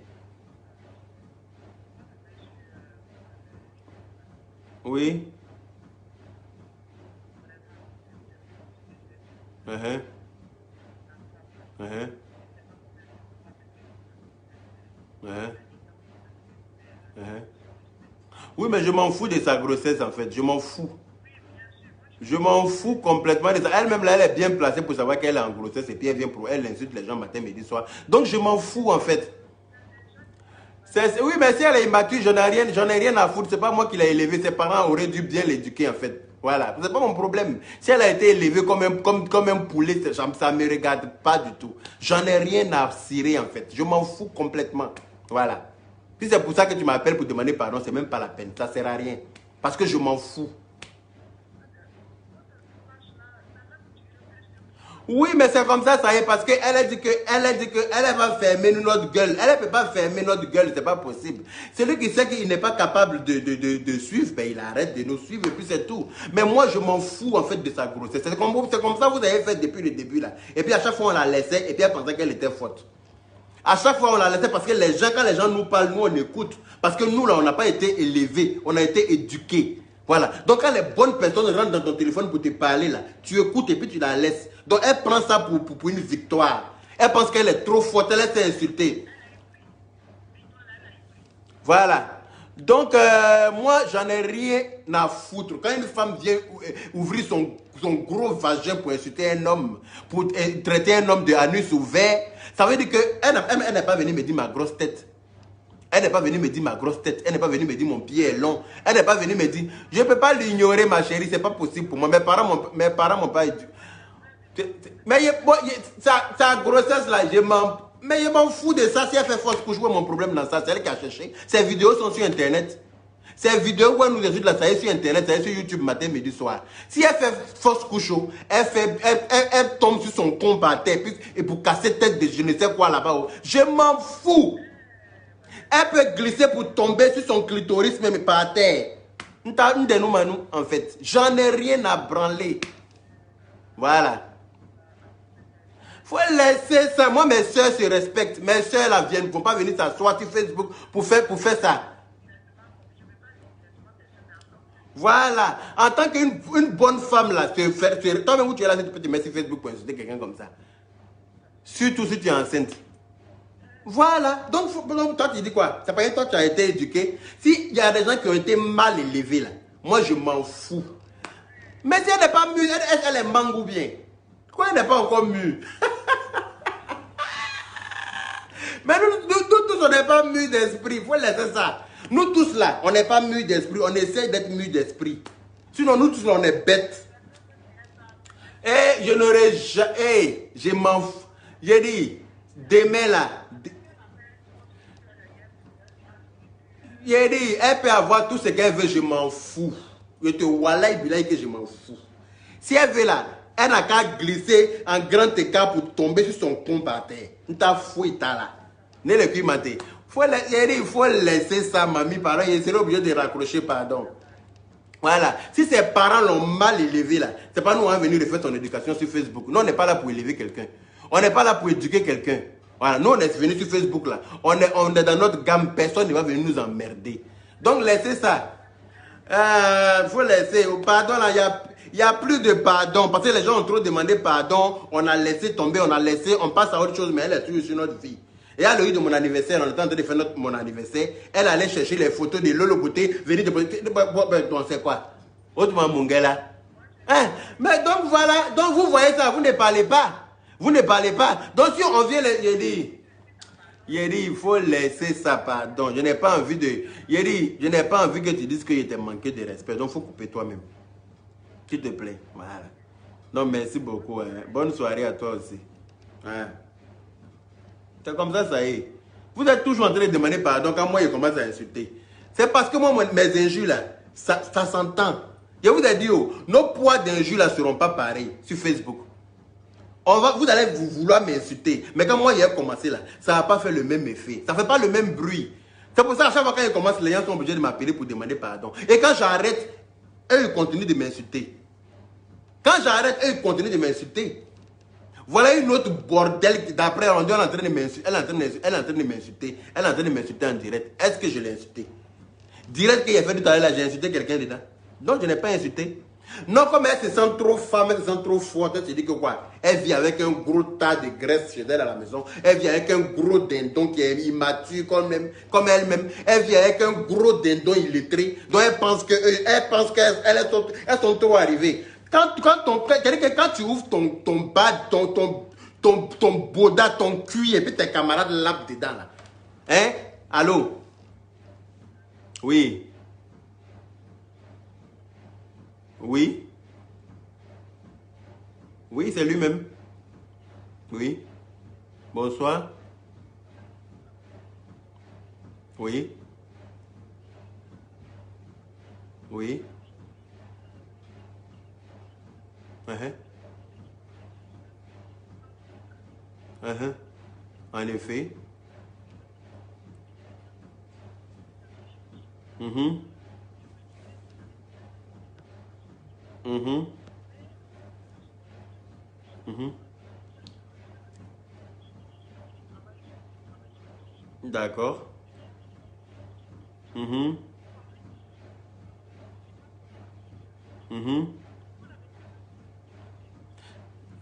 Oui? Uh-huh. Uh-huh. Uh-huh. Uh-huh. Oui, mais je m'en fous de sa grossesse en fait. Je m'en fous. Je m'en fous complètement de ça. Elle-même, là, elle est bien placée pour savoir qu'elle est en grossesse et puis elle vient pour elle, insulte les gens matin, midi, soir. Donc, je m'en fous en fait. Oui, mais si elle est immature, j'en ai rien à foutre. C'est pas moi qui l'ai élevée. Ses parents auraient dû bien l'éduquer en fait. Voilà, c'est pas mon problème. Si elle a été élevée comme un poulet, ça ne me regarde pas du tout. J'en ai rien à cirer en fait. Je m'en fous complètement. Voilà. Si c'est pour ça que tu m'appelles pour demander pardon, c'est même pas la peine. Ça ne sert à rien. Parce que je m'en fous. Oui, mais c'est comme ça y est, parce qu'elle a dit qu'elle va fermer notre gueule. Elle ne peut pas fermer notre gueule, c'est pas possible. Celui qui sait qu'il n'est pas capable de suivre, ben il arrête de nous suivre et puis c'est tout. Mais moi, je m'en fous en fait de sa grossesse. C'est comme ça que vous avez fait depuis le début là. Et puis à chaque fois, on la laissait et puis elle pensait qu'elle était forte. À chaque fois, on la laissait parce que quand les gens nous parlent, nous on écoute. Parce que nous là, on n'a pas été élevés, on a été éduqués. Voilà. Donc quand les bonnes personnes rentrent dans ton téléphone pour te parler là, tu écoutes et puis tu la laisses. Donc elle prend ça pour une victoire. Elle pense qu'elle est trop forte, elle s'est insultée. Voilà. Donc moi j'en ai rien à foutre. Quand une femme vient ouvrir son gros vagin pour insulter un homme, pour traiter un homme de anus ouvert, ça veut dire qu'elle n'est pas venue me dire ma grosse tête. Elle n'est pas venue me dire ma grosse tête. Elle n'est pas venue me dire mon pied est long. Elle n'est pas venue me dire, je ne peux pas l'ignorer ma chérie, c'est pas possible pour moi. Mes parents m'ont pas dit. Mais sa grossesse là, je m'en fous de ça. Si elle fait fausse couche, où est mon problème dans ça? C'est elle qui a cherché. Ces vidéos sont sur internet. Ces vidéos où elle nous insulte là, ça est sur internet, ça est sur YouTube matin, midi, soir. Si elle fait fausse couche, elle tombe sur son con par terre et pour casser tête de je ne sais quoi là-bas. Je m'en fous. Elle peut glisser pour tomber sur son clitoris même par terre. En fait, j'en ai rien à branler. Voilà. Faut laisser ça. Moi, mes soeurs se respectent. Mes soeurs là viennent, ne vont pas venir s'asseoir sur Facebook pour faire ça. Voilà. En tant qu'une bonne femme là, toi-même où tu es là, tu peux te mettre sur Facebook pour insulter quelqu'un comme ça. Surtout si tu es enceinte. Voilà. Donc, toi, tu dis quoi? C'est parce que toi, tu as été éduqué. S'il y a des gens qui ont été mal élevés là, moi, je m'en fous. Mais si elle n'est pas mûre, elle est mangue ou bien? Pourquoi elle n'est pas encore mûre? Mais nous tous, on n'est pas mûrs d'esprit. Il faut laisser ça. Nous tous là, on n'est pas mûrs d'esprit. On essaie d'être mûrs d'esprit. Sinon, nous tous, on est bêtes. Et je n'aurais jamais... je m'en fous. J'ai dit, demain là... J'ai dit, elle peut avoir tout ce qu'elle veut, je m'en fous. Je te wallah billahi que je m'en fous. Si elle veut là, elle n'a qu'à glisser en grand écart pour tomber sur son pont par terre. On t'a fouillé là. Ne le cul maté. Il faut laisser ça, mamie, parents. Il serait obligé de raccrocher, pardon. Voilà. Si ses parents l'ont mal élevé là, c'est pas nous qui venir refaire son éducation sur Facebook. Nous, on n'est pas là pour élever quelqu'un. On n'est pas là pour éduquer quelqu'un. Voilà. Nous, on est venus sur Facebook là. On est dans notre gamme. Personne ne va venir nous emmerder. Donc, laissez ça. Faut laisser. Pardon là, il n'y a plus de pardon. Parce que les gens ont trop demandé pardon. On a laissé tomber, on passe à autre chose, mais elle est toujours sur notre vie. Et à l'heure de mon anniversaire, on était en train de faire mon anniversaire, elle allait chercher les photos de Lolo Beauté, venir de Beauté. Donc c'est quoi? Autrement, mon gars là. Hein? Mais donc voilà, donc vous voyez ça, vous ne parlez pas. Vous ne parlez pas. Donc si on vient, il dit, il faut laisser ça, pardon. Je n'ai pas envie de. Il dit, je n'ai pas envie que tu dises qu'il t'a manqué de respect. Donc il faut couper toi-même. S'il te plaît. Voilà. Donc merci beaucoup. Hein. Bonne soirée à toi aussi. Hein. C'est comme ça, ça y est. Vous êtes toujours en train de demander pardon quand moi je commence à insulter. C'est parce que moi, mes injures là, ça s'entend. Je vous ai dit, oh, nos poids d'injures là ne seront pas pareils sur Facebook. Vous allez vouloir m'insulter. Mais quand moi j'ai commencé là, ça n'a pas fait le même effet. Ça ne fait pas le même bruit. C'est pour ça à chaque fois quand je commence, les gens sont obligés de m'appeler pour demander pardon. Et quand j'arrête, eux ils continuent de m'insulter. Quand j'arrête, eux ils continuent de m'insulter. Voilà une autre bordel d'après on est en train de m'insulter. Elle est en train de m'insulter. Elle est en train de m'insulter en direct. Est-ce que je l'ai insulté? Direct qu'il a fait tout à l'heure là, j'ai insulté quelqu'un dedans. Donc je n'ai pas insulté. Non, comme elle se sent trop femme, elle se sent trop forte, elle se dit que quoi? Elle vit avec un gros tas de graisse chez elle à la maison. Elle vit avec un gros dindon qui est immature comme elle-même. Elle vit avec un gros dindon illettré. Donc elle pense qu'elles sont trop arrivées. Quand tu ouvres ton bas, ton boda, ton cul, et puis tes camarades lapent dedans là. Hein? Allô? Oui. Oui. Oui, c'est lui-même. Oui. Bonsoir. Oui. Oui. En effet. D'accord.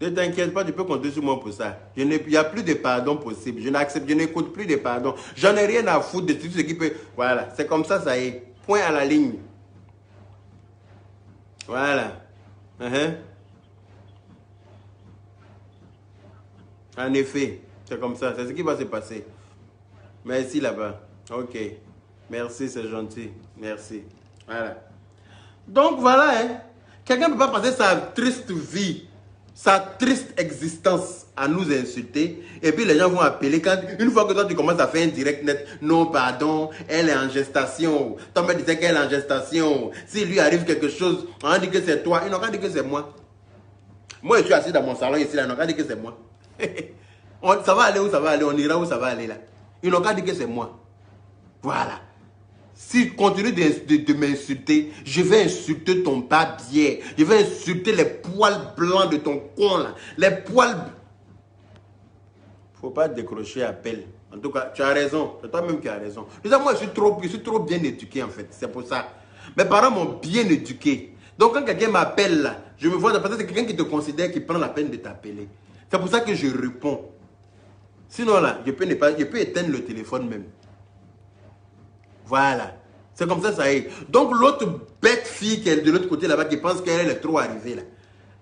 Ne t'inquiète pas, tu peux compter sur moi pour ça. Il n'y a plus de pardon possible. Je n'écoute plus de pardon. J'en ai rien à foutre de tout ce qui peut. Voilà, c'est comme ça, ça y est. Point à la ligne. Voilà. En effet, c'est comme ça. C'est ce qui va se passer. Merci là-bas. Ok. Merci, c'est gentil. Merci. Voilà. Donc voilà, hein. Quelqu'un ne peut pas passer sa triste vie, sa triste existence à nous insulter. Et puis les gens vont appeler. Une fois que toi tu commences à faire un direct net, non pardon, elle est en gestation. Toi me disais qu'elle est en gestation. S'il lui arrive quelque chose, on dit que c'est toi. Ils n'ont pas dit que c'est moi. Moi je suis assis dans mon salon ici, là, ils n'ont pas dit que c'est moi. Ça va aller où ça va aller, on ira où ça va aller là. Ils n'ont pas dit que c'est moi. Voilà. Si tu continues de m'insulter, je vais insulter ton babier. Je vais insulter les poils blancs de ton con là. Les poils... Faut pas décrocher appel. En tout cas, tu as raison. C'est toi-même qui as raison. Moi, je suis trop bien éduqué en fait. C'est pour ça. Mes parents m'ont bien éduqué. Donc quand quelqu'un m'appelle là, je me vois, parce que c'est quelqu'un qui te considère, qui prend la peine de t'appeler. C'est pour ça que je réponds. Sinon là, je peux éteindre le téléphone même. Voilà. C'est comme ça, ça est. Donc l'autre bête fille qui est de l'autre côté là-bas, qui pense qu'elle est trop arrivée là.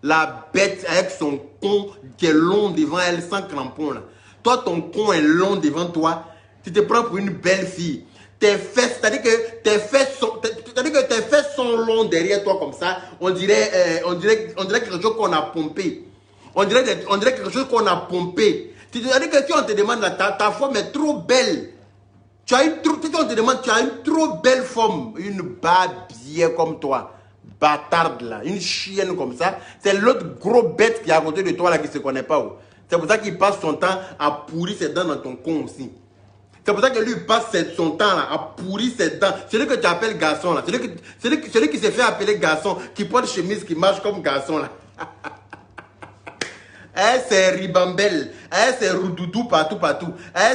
La bête avec son con qui est long devant elle, sans crampon là. Toi, ton con est long devant toi. Tu te prends pour une belle fille. Tes fesses, c'est-à-dire que tes fesses sont longs derrière toi comme ça. On dirait quelque chose qu'on a pompé. On dirait quelque chose qu'on a pompé. C'est-à-dire que si on te demande, ta forme est trop belle. Tu as une trop belle forme. Une babière comme toi. Bâtarde là. Une chienne comme ça. C'est l'autre gros bête qui est à côté de toi là qui ne se connaît pas. Oh. C'est pour ça qu'il passe son temps à pourrir ses dents dans ton con aussi. C'est pour ça que lui passe son temps là, à pourrir ses dents. Celui que tu appelles garçon là. Celui qui s'est fait appeler garçon. Qui porte chemise, qui marche comme garçon là. C'est ribambelle. C'est roudoudou partout.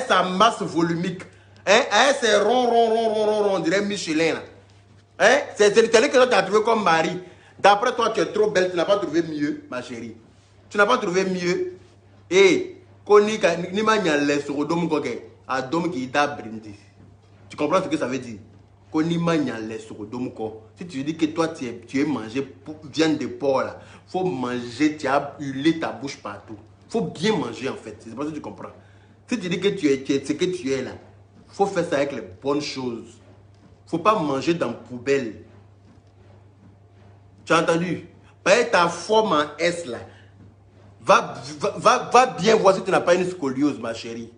Sa masse volumique. C'est rond, on dirait Michelin là. C'est celui que tu as trouvé comme mari. D'après toi, tu es trop belle, tu n'as pas trouvé mieux, ma chérie. Tu n'as pas trouvé mieux. Tu comprends ce que ça veut dire? Si tu dis que toi, tu es mangé viande de porc, il faut manger, tu as hurlé ta bouche partout. Il faut bien manger en fait. C'est pas ça que tu comprends. Si tu dis que tu es ce que tu es là, il faut faire ça avec les bonnes choses. Il ne faut pas manger dans la poubelle. Tu as entendu? Ta forme en S là. Va bien voir si tu n'as pas une scoliose, ma chérie.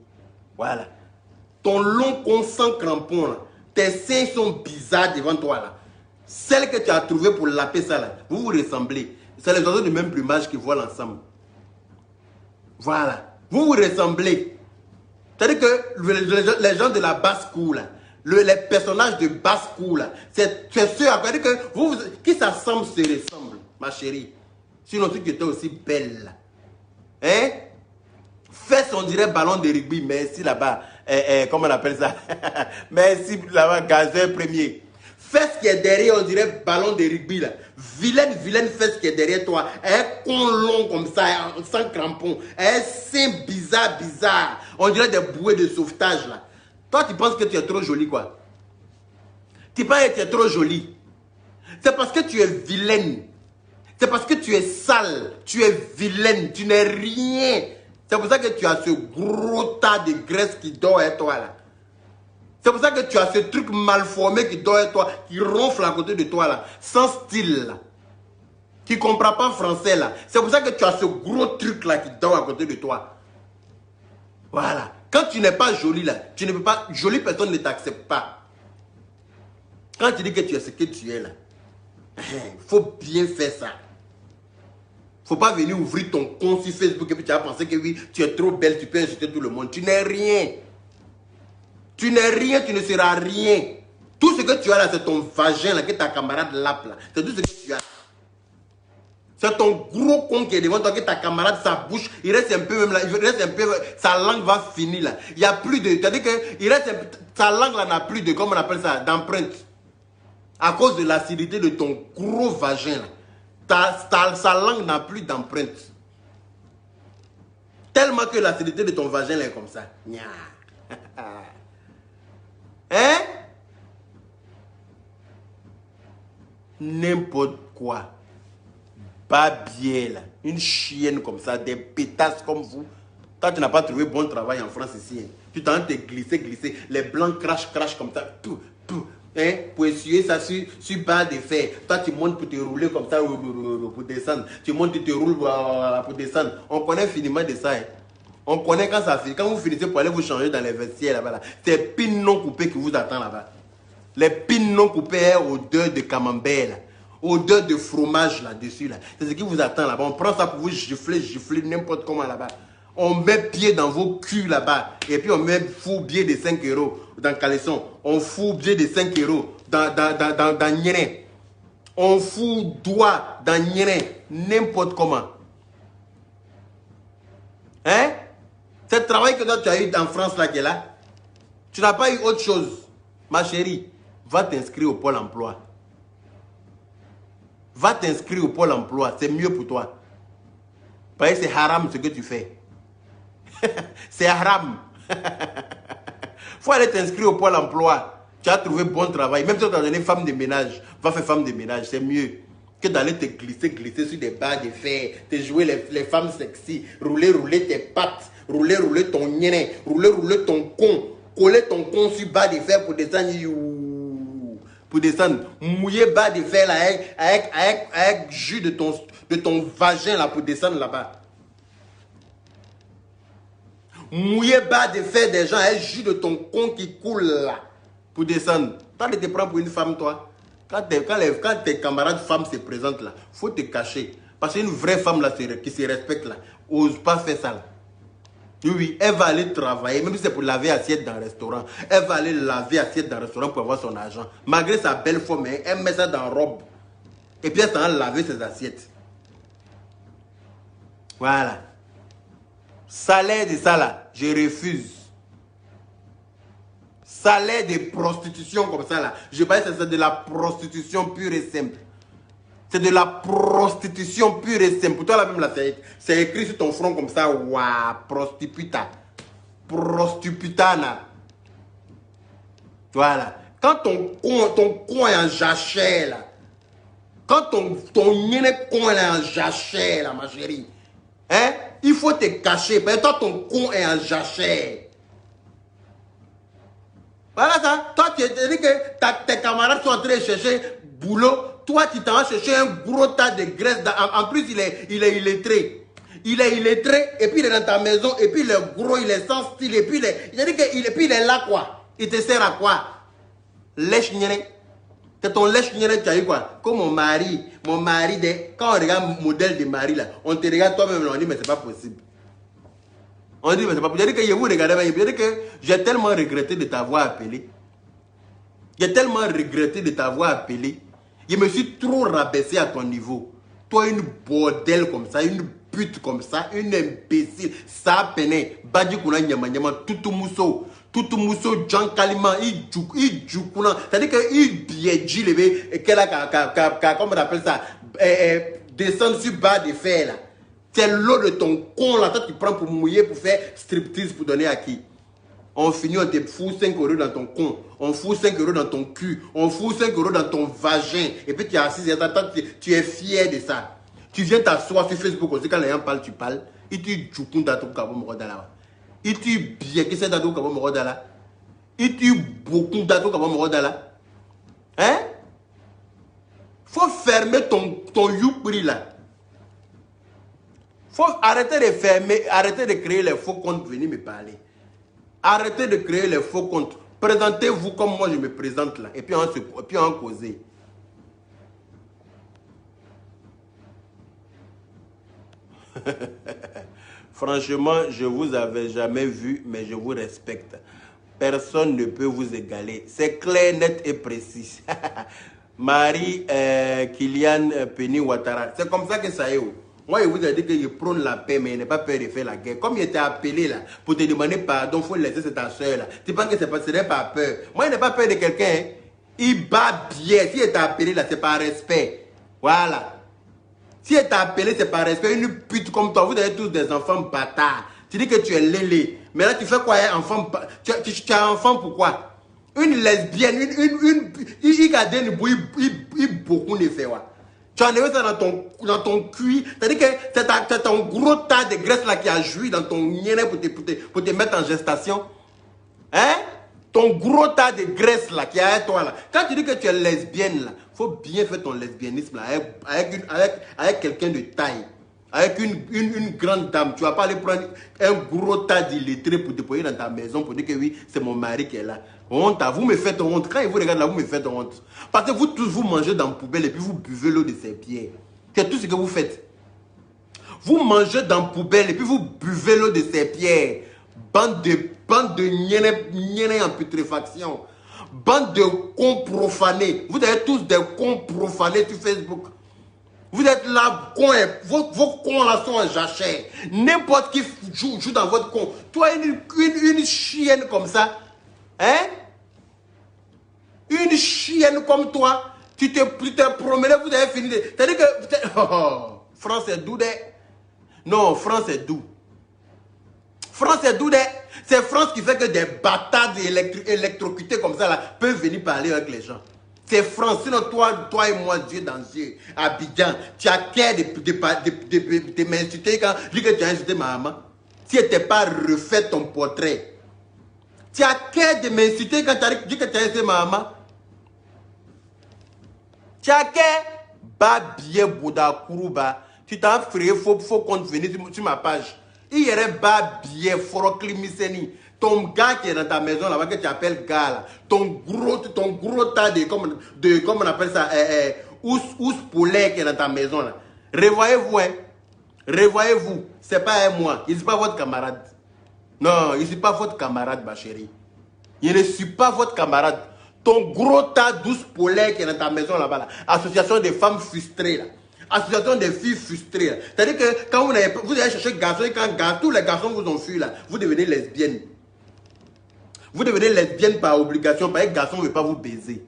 Voilà. Ton long con sans crampon, là, tes seins sont bizarres devant toi. Là. Celle que tu as trouvée pour laper ça, là, vous ressemblez. C'est les oiseaux du même plumage qui volent ensemble. Voilà. Vous ressemblez. C'est-à-dire que les gens de la basse cour, là, les personnages de basse cour, c'est ceux à dire que qui s'assemblent se ressemblent, ma chérie. Sinon, tu étais aussi belle. Là. Fesses, on dirait ballon de rugby. Merci là-bas. Comment on appelle ça? Merci là-bas, gazeur premier. Fesses qui est derrière, on dirait ballon de rugby. Là. Vilaine fesse qui est derrière toi. Un con long comme ça, sans crampon. Un sein bizarre. On dirait des bouées de sauvetage. Là. Toi, tu penses que tu es trop jolie, quoi? Tu penses que tu es trop jolie. C'est parce que tu es vilaine. C'est parce que tu es sale, tu es vilaine, tu n'es rien. C'est pour ça que tu as ce gros tas de graisse qui dort à toi là. C'est pour ça que tu as ce truc mal formé qui dort à toi, qui ronfle à côté de toi là, sans style là. Qui ne comprend pas français là. C'est pour ça que tu as ce gros truc là qui dort à côté de toi. Voilà. Quand tu n'es pas jolie là, tu ne peux pas, jolie personne ne t'accepte pas. Quand tu dis que tu es ce que tu es là, il faut bien faire ça. Il ne faut pas venir ouvrir ton compte sur Facebook et puis tu vas penser que oui, tu es trop belle, tu peux insulter tout le monde. Tu n'es rien. Tu n'es rien, tu ne seras rien. Tout ce que tu as là, c'est ton vagin là, que ta camarade lappe là. C'est tout ce que tu as. C'est ton gros con qui est devant toi, que ta camarade, sa bouche, il reste un peu même là, il reste un peu, sa langue va finir là. Il n'y a plus de, c'est-à-dire que il reste sa langue là n'a plus de, comment on appelle ça, d'empreinte. À cause de l'acidité de ton gros vagin là. Sa langue n'a plus d'empreinte. Tellement que l'acidité de ton vagin est comme ça. Hein? N'importe quoi. Babier là. Une chienne comme ça. Des pétasses comme vous. Toi, tu n'as pas trouvé bon travail en France ici. Hein. Tu t'en te glisser. Les blancs crachent comme ça. Tout. Hein, pour essuyer ça sur barre de fer. Toi, tu montes pour te rouler comme ça pour descendre. Tu montes, tu te roules pour descendre. On connaît finiment de ça. Hein. On connaît quand ça finit. Quand vous finissez pour aller vous changer dans les vestiaires là-bas. Là, c'est pins non coupés qui vous attend là-bas. Les pins non coupés, odeur de camembert là. Odeur de fromage là-dessus là. C'est ce qui vous attend là-bas. On prend ça pour vous gifler n'importe comment là-bas. On met pied dans vos culs là-bas. Et puis on met fou billet de 5 euros dans caleçon. On fout billet de 5 euros dans Nyéné. On fout doigt dans Nyéné. N'importe comment. Hein? C'est le travail que toi tu as eu en France là qui est là. Tu n'as pas eu autre chose. Ma chérie, va t'inscrire au Pôle emploi. Va t'inscrire au Pôle emploi. C'est mieux pour toi. Parce que c'est haram ce que tu fais. C'est haram. Faut aller t'inscrire au Pôle emploi. Tu as trouvé bon travail. Même si tu as donné femme de ménage, va faire femme de ménage. C'est mieux que d'aller te glisser sur des barres de fer, te jouer les femmes sexy, rouler tes pattes, rouler ton nyené, rouler ton con, coller ton con sur barre de fer pour descendre. Pour descendre, mouiller bas de fer là, avec jus de ton vagin là pour descendre là-bas. Mouiller bas de fer des gens avec jus de ton con qui coule là pour descendre. Toi, tu te prends pour une femme, toi. Quand tes camarades femmes se présentent là, il faut te cacher. Parce qu'une vraie femme là qui se respecte là, n'ose pas faire ça là. Oui, elle va aller travailler, même si c'est pour laver assiette dans le restaurant. Elle va aller laver assiette dans le restaurant pour avoir son argent. Malgré sa belle forme, elle met ça dans la robe. Et puis elle s'en va laver ses assiettes. Voilà. Salaire de ça là, je refuse. Salaire de prostitution comme ça là. Je pense que c'est de la prostitution pure et simple. C'est de la prostitution pure et simple. Pour toi là même là, c'est écrit sur ton front comme ça. Waouh, prostituta. Prostitutana. Voilà. Quand ton con est en jachère là. Quand ton con est en jachère là, ma chérie. Hein? Il faut te cacher. Parce que toi, ton con est en jachère. Voilà ça. Toi, tu dis que tes camarades sont en train de chercher boulot. Toi, tu t'en vas chercher un gros tas de graisse. En plus, il est illettré. Il est illettré, et puis il est dans ta maison, et puis il est gros, il est sans style, et puis il est là, quoi. Il te sert à quoi? Lèche-nienne. C'est ton lèche-nienne, tu as eu quoi? Comme mon mari, quand on regarde le modèle de mari, là, on te regarde toi-même, on dit, mais c'est pas possible. On dit, mais c'est pas possible. Je dis que vous regardez, je dis que j'ai tellement regretté de t'avoir appelé. J'ai tellement regretté de t'avoir appelé. Je me suis trop rabaissé à ton niveau. Toi, une bordelle comme ça, une pute comme ça, une imbécile, ça peine, badi kuna nyama nyama, tout mousso, Jean Kalima, il joukuna, c'est-à-dire qu'il biedji levé, qu'elle a, comment on appelle ça, descendre sur bas de fer là. C'est l'eau de ton con là, toi tu prends pour mouiller, pour faire striptease, pour donner à qui? On finit, on te fout 5 euros dans ton con, on fout 5 euros dans ton cul, on fout 5 euros dans ton vagin, et puis tu es assis, tu es fier de ça. Tu viens t'asseoir sur Facebook aussi, quand les gens parlent, tu parles, et tu joues dans ton cabot morodala. Et tu bien que c'est dans ton cabot morodala. Et tu beaucoup dans ton cabot morodala. Hein? Faut fermer ton youpri là. Faut arrêter de fermer, arrêter de créer les faux comptes, venir me parler. Arrêtez de créer les faux comptes. Présentez-vous comme moi je me présente là. Et puis on causer. Franchement, je vous avais jamais vu, mais je vous respecte. Personne ne peut vous égaler. C'est clair, net et précis. Marie Kylian Penny Ouattara. C'est comme ça que ça est. Moi, je vous ai dit que je prône la paix, mais il n'est pas peur de faire la guerre. Comme il était appelé là, pour te demander pardon, il faut laisser c'est ta soeur là. Tu penses que ce n'est pas peur. Moi, il n'est pas peur de quelqu'un. Hein. Il bat bien. Si il t'a appelé là, c'est par respect. Voilà. Si il t'a appelé, c'est par respect. Une pute comme toi, vous avez tous des enfants bâtards. Tu dis que tu es lélé. Mais là, tu fais quoi, un enfant? Tu as un enfant pourquoi? Une lesbienne, il garde une bouille, il beaucoup ne fait quoi. Tu as enlevé ça dans ton cuir. C'est-à-dire que c'est ton gros tas de graisse là qui a joui dans ton niainet pour te mettre en gestation. Hein? Ton gros tas de graisse là qui est à toi là. Quand tu dis que tu es lesbienne là, il faut bien faire ton lesbianisme là avec quelqu'un de taille. Avec une grande dame. Tu ne vas pas aller prendre un gros tas d'illettrés pour déployer dans ta maison pour dire que oui, c'est mon mari qui est là. Honte, vous me faites honte. Quand vous regardez là, vous me faites honte. Parce que vous tous, vous mangez dans la poubelle et puis vous buvez l'eau de ces pieds. C'est tout ce que vous faites. Vous mangez dans la poubelle et puis vous buvez l'eau de ces pierres. Bande de niennes en putréfaction. Bande de cons profanés. Vous êtes tous des cons profanés sur Facebook. Vous êtes là, vos cons là sont en jachère. N'importe qui joue dans votre con. Toi, une chienne comme ça, hein? Une chienne comme toi, tu te promené, vous avez fini de... C'est-à-dire que... Oh, France est doux, non, France est doux. France est doux, c'est France qui fait que des bâtards électrocutés comme ça là, peuvent venir parler avec les gens. C'est France. Sinon, toi et moi, Dieu dans Dieu, Abidjan, tu as qu'à de m'insulter quand je dis que tu as insulté ma maman. Si tu n'étais pas refait ton portrait. Tu as qu'à de m'insulter quand tu dis que tu as insulté ma maman. Tu as qu'à Babie Bouda Kourouba. Tu t'en ferais, faut qu'on vienne sur ma page. Il y aurait Babie Forokli Miseni. Ton gars qui est dans ta maison là-bas, que tu appelles gars là, ton gros tas de, comment on appelle ça, ous poulet qui est dans ta maison là. Revoyez-vous, hein. Revoyez-vous. C'est pas moi. Il n'est pas votre camarade. Non, il ne suis pas votre camarade, ma chérie. Il ne suis pas votre camarade. Ton gros tas d'ous poulet qui est dans ta maison là-bas là. Association des femmes frustrées là. Association des filles frustrées. C'est-à-dire que quand vous allez chercher garçons et quand tous les garçons vous ont fui là, vous devenez lesbienne. Vous devenez lesbienne par obligation, parce que garçon ne veut pas vous baiser.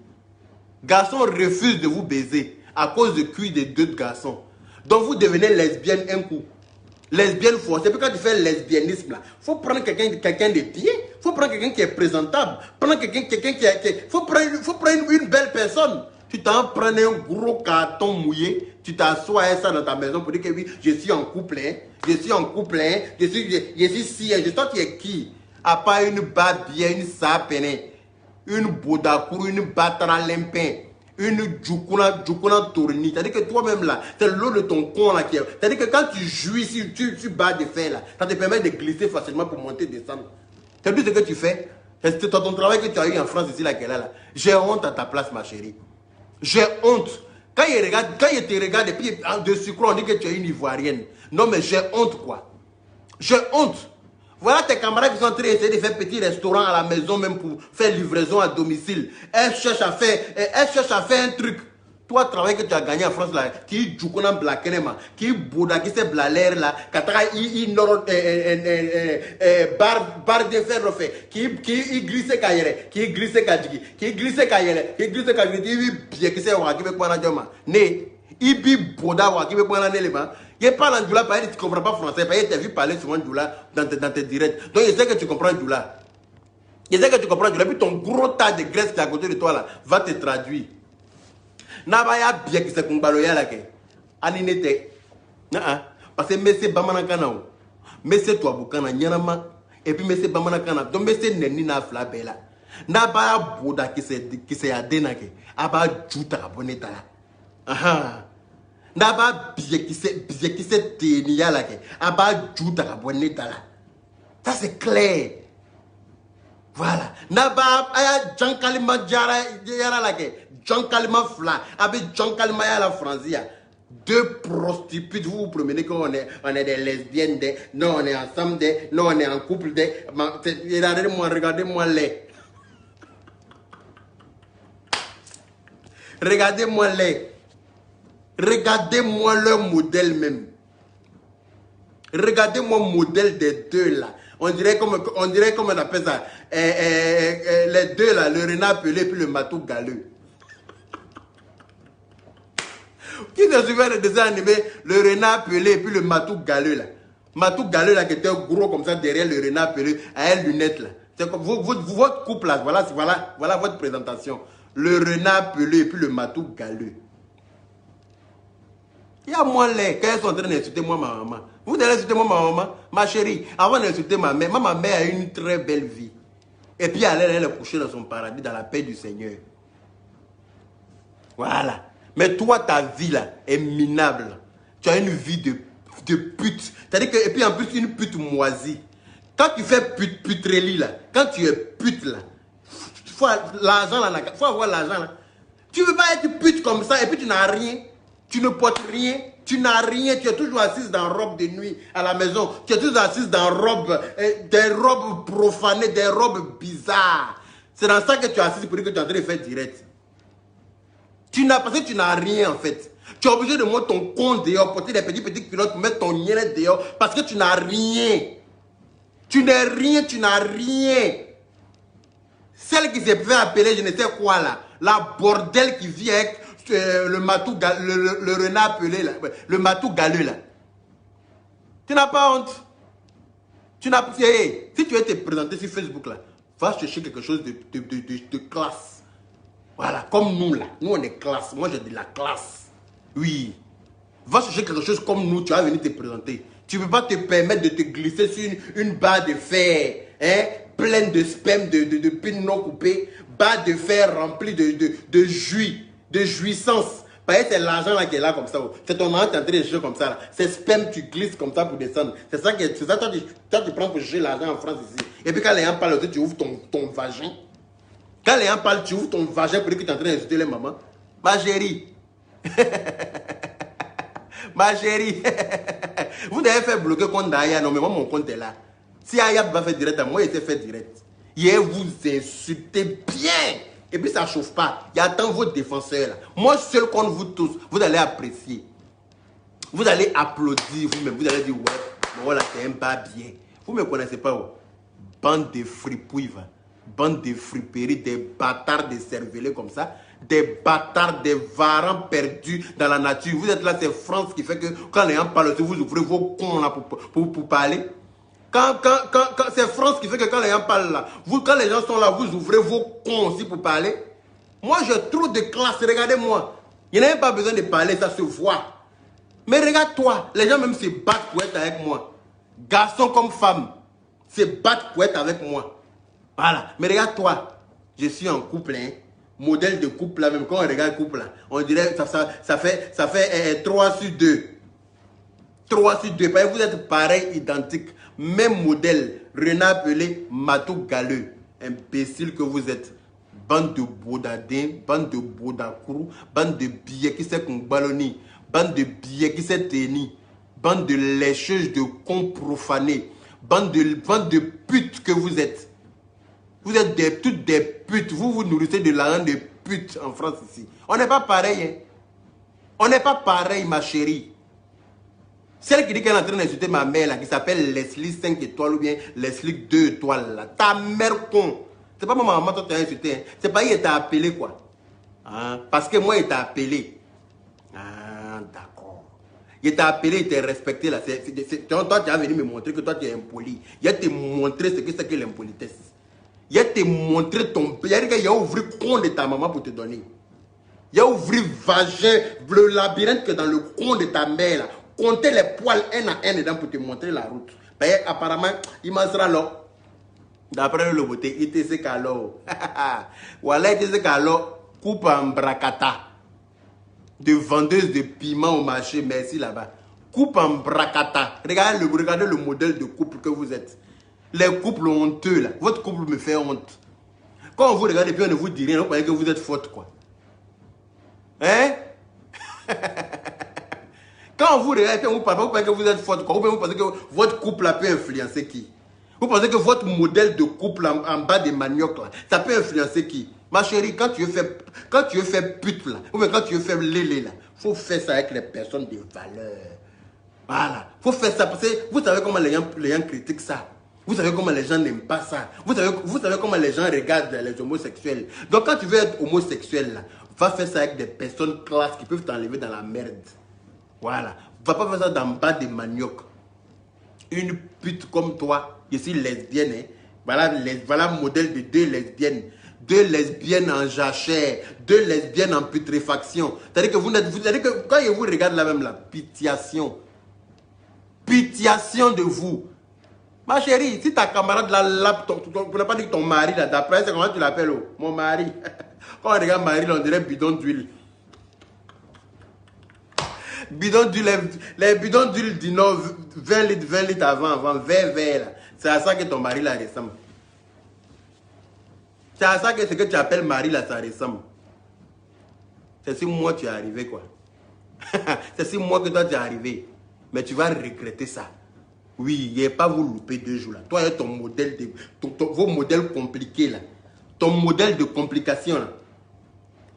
Garçon refuse de vous baiser à cause de cuir des deux garçons. Donc vous devenez lesbienne un coup. Lesbienne forcée. Puis quand tu fais le lesbianisme, il faut prendre quelqu'un de bien. Il faut prendre quelqu'un qui est présentable. Prendre quelqu'un qui faut prendre une belle personne. Tu t'en prends un gros carton mouillé, tu t'assois avec ça dans ta maison pour dire que oui, je suis en couple, hein, je suis en couple, hein, je suis si, je toi tu es qui? À part une babie, une sapene, une bodakourou, une batra limpin, une djoukuna tourni. C'est-à-dire que toi-même là, c'est l'eau de ton con là qui est. C'est-à-dire que quand tu jouis sur bas de fer là, ça te permet de glisser facilement pour monter et descendre. C'est tout ce que tu fais. C'est ton travail que tu as eu en France ici là qu'elle est là. J'ai honte à ta place, ma chérie. J'ai honte. Quand il te regarde et puis de sucre, on dit que tu es une Ivoirienne. Non mais j'ai honte quoi. J'ai honte. Voilà tes camarades qui sont en train d'essayer de faire petit restaurant à la maison même pour faire livraison à domicile. Elles cherchent à faire un truc. Toi, travail que tu as gagné en France là, qui joue comme un blakenema, qui bouda, qui s'est blaler là, qui bar de fer refait, qui glisse kaire, qui glisse kajiki, qui glisse kaire, qui glisse kajiki, qui bien qui s'est ouaki avec moi na né, ibi bouda ouaki avec moi na nelema. Il parle en doula, parce que tu ne comprends pas français, parce que tu as vu parler souvent doula dans tes directs. Donc je sais que tu comprends doula. Je sais que tu comprends doula, puis ton gros tas de graisse qui est à côté de toi là va te traduire. Nabaya bien qui se kumbaloya là que aninete parce que monsieur bamanakana o monsieur toi bukana nyanama et puis monsieur bamanakana donc monsieur neni na flabela nabaya boda qui se adena ke aba juta boneta là naba bien qui se tenia là ke aba juta boneta là ça c'est clair. Voilà. Naba aya jankalima jara la ke jankalima fla avec jankalima ya la Franzia. Deux prostituées, vous vous promenez qu'on est des lesbiennes, non on est ensemble, non on est en couple, regardez-moi les. Regardez-moi les. Regardez-moi leur modèle même. Regardez-moi le modèle des deux là. On dirait comme on appelle ça. Les deux là, le renard pelé puis le matou galeux. Qui se souvient de dessin animé, le renard pelé puis le matou galeux là. Matou galeux là qui était gros comme ça derrière le renard pelé à une lunette là. C'est comme votre couple là, voilà votre présentation. Le renard pelé et puis le matou galeux. Il y a moins les quand elles sont en train d'insulter moi ma maman. Vous allez insulter moi ma maman, ma chérie. Avant d'insulter ma mère a une très belle vie. Et puis elle est couchée dans son paradis, dans la paix du Seigneur. Voilà. Mais toi, ta vie là est minable. Tu as une vie de pute. C'est-à-dire que, et puis en plus, une pute moisie. Quand tu fais putrelie là, quand tu es pute là, il faut l'argent là, faut avoir l'argent là. Tu ne veux pas être pute comme ça et puis tu n'as rien. Tu ne portes rien. Tu n'as rien, tu es toujours assise dans robe de nuit à la maison. Tu es toujours assise dans robe, des robes profanées, des robes bizarres. C'est dans ça que tu es assise pour dire que tu es en train de faire direct. Parce que tu n'as rien en fait. Tu es obligé de mettre ton compte dehors, porter des petites culottes pour mettre ton niais dehors parce que tu n'as rien. Tu n'es rien, tu n'as rien. Celle qui s'est fait appeler, je ne sais quoi là, la bordel qui vit avec le matou, le renard appelé là, le matou galeux là. Tu n'as pas honte. Tu n'as pas. Hey, si tu veux te présenter sur Facebook là, va chercher quelque chose de classe. Voilà, comme nous là. Nous on est classe. Moi j'ai de la classe. Oui. Va chercher quelque chose comme nous, tu vas venir te présenter. Tu ne peux pas te permettre de te glisser sur une barre de fer, hein, pleine de sperme, de pins non coupés, barre de fer remplie de jouissance. Parce que c'est l'argent là qui est là comme ça. C'est ton argent qui est en train de chercher comme ça. C'est sperme, tu glisses comme ça pour descendre. C'est ça, toi, tu prends pour chercher l'argent en France ici. Et puis quand les gens parlent, tu ouvres ton vagin. Quand les gens parlent, tu ouvres ton vagin pour dire que tu es en train d'insulter les mamans. Ma chérie. Ma chérie. Vous devez faire bloquer compte d'Aya. Non, mais moi, mon compte est là. Si Aya va faire direct à moi, il s'est fait direct. Il vous insultez bien. Et puis ça ne chauffe pas. Il y a tant vos défenseurs là. Moi, seul contre vous tous, vous allez apprécier. Vous allez applaudir vous-même. Vous allez dire, ouais, voilà, c'est un pas bien. Vous ne me connaissez pas. Oh. Bande de fripouilles, va. Bande de friperies, des bâtards, des cervelés comme ça. Des bâtards, des varans perdus dans la nature. Vous êtes là, c'est France qui fait que quand les gens parlent, vous ouvrez vos cons là pour parler. C'est France qui fait que quand les gens parlent là, quand les gens sont là, vous ouvrez vos cons aussi pour parler. Moi, j'ai trop de classe. Regardez-moi. Il n'y a même pas besoin de parler, ça se voit. Mais regarde-toi, les gens même se battent pour être avec moi. Garçons comme femmes se battent pour être avec moi. Voilà. Mais regarde-toi, je suis en couple, hein. Modèle de couple là, même quand on regarde couple là, on dirait ça fait 3 sur 2. 3 sur 2. Parce que vous êtes pareil, identique. Même modèle. Renard appelé Matou Galeux. Imbécile que vous êtes. Bande de baudadins, bande de baudakourou, bande de billets qui s'est ballonné, bande de billets qui s'est tenu, bande de lécheuses de cons profanés, bande de putes que vous êtes. Vous êtes toutes des putes. Vous vous nourrissez de l'argent de putes en France ici. On n'est pas pareil. Hein? On n'est pas pareil, ma chérie. Celle qui dit qu'elle est en train d'insulter ma mère, là, qui s'appelle Leslie 5 étoiles ou bien Leslie 2 étoiles. Là. Ta mère con. C'est pas ma maman qui t'a insulté. Hein? C'est pas elle t'a appelé quoi. Hein? Parce que moi, il t'a appelé. Ah, d'accord. Il t'a appelé, il t'a respecté. Là. Toi, tu as venu me montrer que toi, tu es impoli. Il a te montré ce que c'est que l'impolitesse. Il a te montré ton... Il a ouvert le compte de ta maman pour te donner. Il a ouvert vagin, le labyrinthe que dans le compte de ta mère. Là. Compter les poils un à un dedans pour te montrer la route. Ben, apparemment, il m'en sera là. D'après le beauté, il te sait qu'alors. Voilà, il te sait qu'alors, coupe en bracata. De vendeuse de piment au marché, merci là-bas. Coupe en bracata. Regardez le modèle de couple que vous êtes. Les couples honteux là. Votre couple me fait honte. Quand on vous regarde et puis on ne vous dit rien, on croyez que vous êtes faute quoi. Hein? Quand on vous regarde et puis on vous parle, vous croyez que vous êtes faute quoi. Vous pensez que votre couple là peut influencer qui? Vous pensez que votre modèle de couple en bas des maniocs là, ça peut influencer qui? Ma chérie, quand tu veux faire pute là, ou bien quand tu veux faire lélé là, faut faire ça avec les personnes de valeur. Voilà. Faut faire ça parce que vous savez comment les gens critiquent ça. Vous savez comment les gens n'aiment pas ça. Vous savez comment les gens regardent les homosexuels. Donc quand tu veux être homosexuel, là, va faire ça avec des personnes classes qui peuvent t'enlever dans la merde. Voilà. Va pas faire ça dans le bas des maniocs. Une pute comme toi, je suis lesbienne. Hein. Voilà modèle de 2 lesbiennes. 2 lesbiennes en jachère. 2 lesbiennes en putréfaction. C'est-à-dire que quand je vous regarde là même, la pitiation. Pitiation de vous. Ma chérie, si ta camarade là, tu n'as pas dit ton mari là, d'après, c'est comment tu l'appelles, oh, mon mari. Quand on regarde Marie, on dirait bidon d'huile. Bidon d'huile, les bidons d'huile du Nord, 20 litres avant, 20 là. C'est à ça que ton mari là ressemble. C'est à ça que ce que tu appelles mari là, ça ressemble. C'est sur moi tu es arrivé quoi. C'est 6 mois que toi tu es arrivé. Mais tu vas regretter ça. Oui, il n'y a pas vous louper 2 jours là. Toi, ton modèle de. Vos modèles compliqués là. Ton modèle de complication là.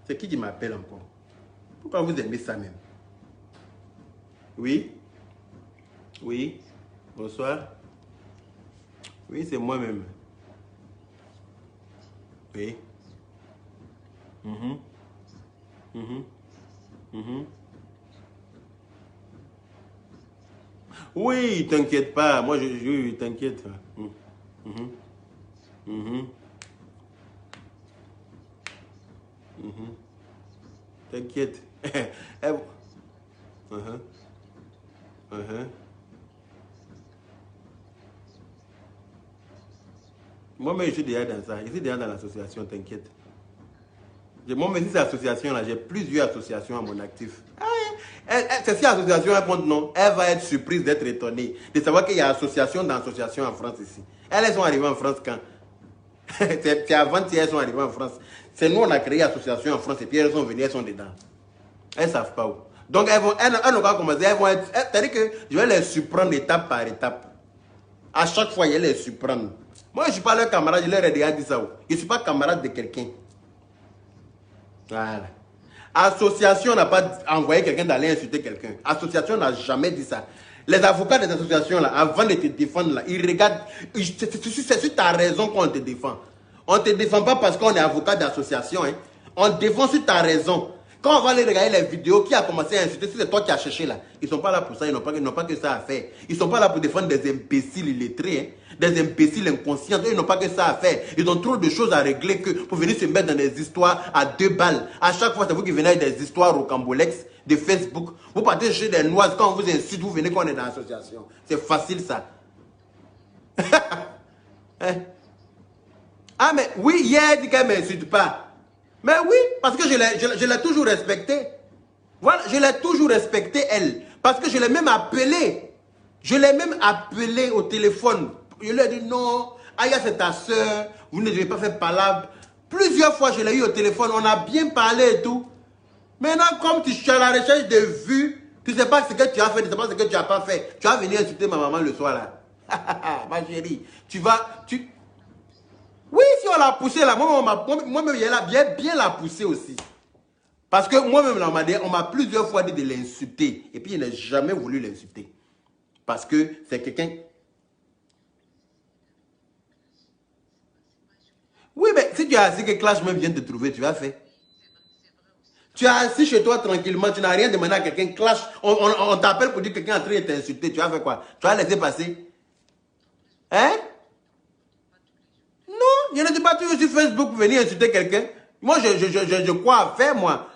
C'est qui m'appelle encore? Pourquoi vous aimez ça même? Oui? Oui? Bonsoir? Oui, c'est moi-même. Oui? Mhm. Mhm. Mhm. Oui, t'inquiète pas. Moi, oui, t'inquiète. Mhm. Mhm. Mhm. Mhm. T'inquiète. Eh, uh-huh. Uh-huh. Moi-même, je suis déjà dans ça. Je suis déjà dans l'association, t'inquiète. Moi-même, si c'est l'association, là, j'ai plusieurs associations à mon actif. Ah, c'est si l'association elle compte, non, elle va être surprise d'être étonnée de savoir qu'il y a association dans association en France ici. Elles sont arrivées en France quand? C'est avant-hier, elles sont arrivées en France. C'est nous, on a créé l'association en France et puis elles sont venues, elles sont dedans. Elles ne savent pas où. Donc, elles n'ont pas commencé. Elles vont être. C'est-à-dire que je vais les surprendre étape par étape. À chaque fois, je vais les surprendre. Moi, je ne suis pas leur camarade, je leur ai déjà dit ça. Je ne suis pas camarade de quelqu'un. Voilà. Association n'a pas envoyé quelqu'un d'aller insulter quelqu'un. Association n'a jamais dit ça. Les avocats des associations, là, avant de te défendre, là, ils regardent. C'est sur ta raison qu'on te défend. On ne te défend pas parce qu'on est avocat d'association. Hein. On te défend sur ta raison. Quand on va aller regarder les vidéos, qui a commencé à insulter, si c'est toi qui as cherché là, ils ne sont pas là pour ça, ils n'ont pas que ça à faire. Ils ne sont pas là pour défendre des imbéciles illettrés, hein, des imbéciles inconscients, ils n'ont pas que ça à faire. Ils ont trop de choses à régler que pour venir se mettre dans des histoires à 2 balles. À chaque fois, c'est vous qui venez avec des histoires rocambolesques de Facebook. Vous partez chez des noises, quand on vous insulte, vous venez quand on est dans l'association. C'est facile ça. Hein? Ah mais oui, hier, elle dit qu'elle ne m'insulte pas. Mais oui, parce que je l'ai toujours respectée. Voilà, je l'ai toujours respectée, elle. Parce que je l'ai même appelée. Je l'ai même appelée au téléphone. Je lui ai dit non, Aya c'est ta soeur, vous ne devez pas faire palabre. Plusieurs fois je l'ai eu au téléphone, on a bien parlé et tout. Maintenant, comme tu es à la recherche de vues, tu ne sais pas ce que tu as fait, tu ne sais pas ce que tu n'as pas fait. Tu vas venir insulter ma maman le soir là. Ma chérie, oui, si on l'a poussé là, moi-même, il a bien la poussé aussi. Parce que moi-même, là, on m'a plusieurs fois dit de l'insulter. Et puis, il n'a jamais voulu l'insulter. Parce que c'est quelqu'un... Oui, mais si tu as assis que Clash même vient te trouver, tu vas faire. Tu as assis chez toi tranquillement, tu n'as rien demandé à quelqu'un. Clash, on t'appelle pour dire que quelqu'un est en train de t'insulter. Tu vas faire quoi? Tu vas laisser passer? Hein? Non, je ne dis pas toujours sur Facebook pour venir insulter quelqu'un. Moi, je crois à faire, moi.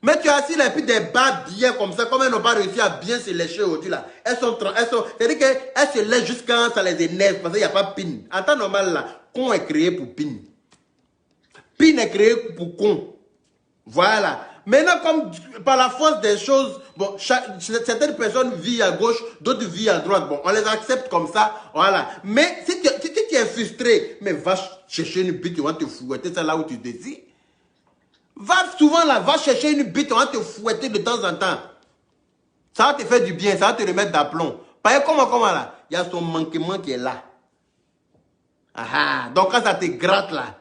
Mais tu as assis là, et puis des bas bien comme ça, comme elles n'ont pas réussi à bien se lécher aujourd'hui là. C'est-à-dire qu'elles se lèchent jusqu'à ça les énerve, parce qu'il n'y a pas pin. En temps normal là, con est créé pour pin. Pin est créé pour con. Voilà. Maintenant, comme par la force des choses, bon, certaines personnes vivent à gauche, d'autres vivent à droite. Bon, on les accepte comme ça, voilà. Mais si tu es frustré, mais va chercher une bite, on va te fouetter ça là où tu désires. Va souvent là, va chercher une bite, on va te fouetter de temps en temps. Ça va te faire du bien, ça va te remettre d'aplomb. Pas comment là, il y a son manquement qui est là. Ah, donc quand ça te gratte là.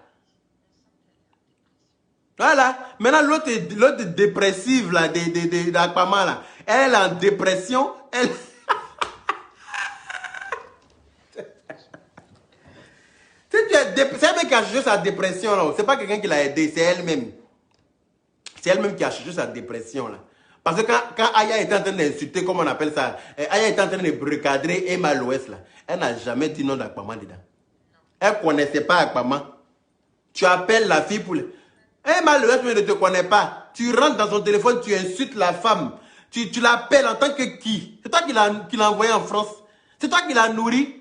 Voilà. Maintenant, l'autre dépressive là, d'Akpama là, elle est en dépression, elle... C'est elle-même qui a cherché sa dépression là. C'est pas quelqu'un qui l'a aidé, c'est elle-même. C'est elle-même qui a cherché sa dépression là. Parce que quand Aya était en train d'insulter, comment on appelle ça, Aya était en train de recadrer Emma l'Ouest là, elle n'a jamais dit non d'Akpama dedans. Elle ne connaissait pas Akpama. Tu appelles la fille pour... Emma l'Ouest ne te connaît pas. Tu rentres dans son téléphone, tu insultes la femme. Tu l'appelles en tant que qui? C'est toi qui l'as envoyé en France. C'est toi qui l'as nourri.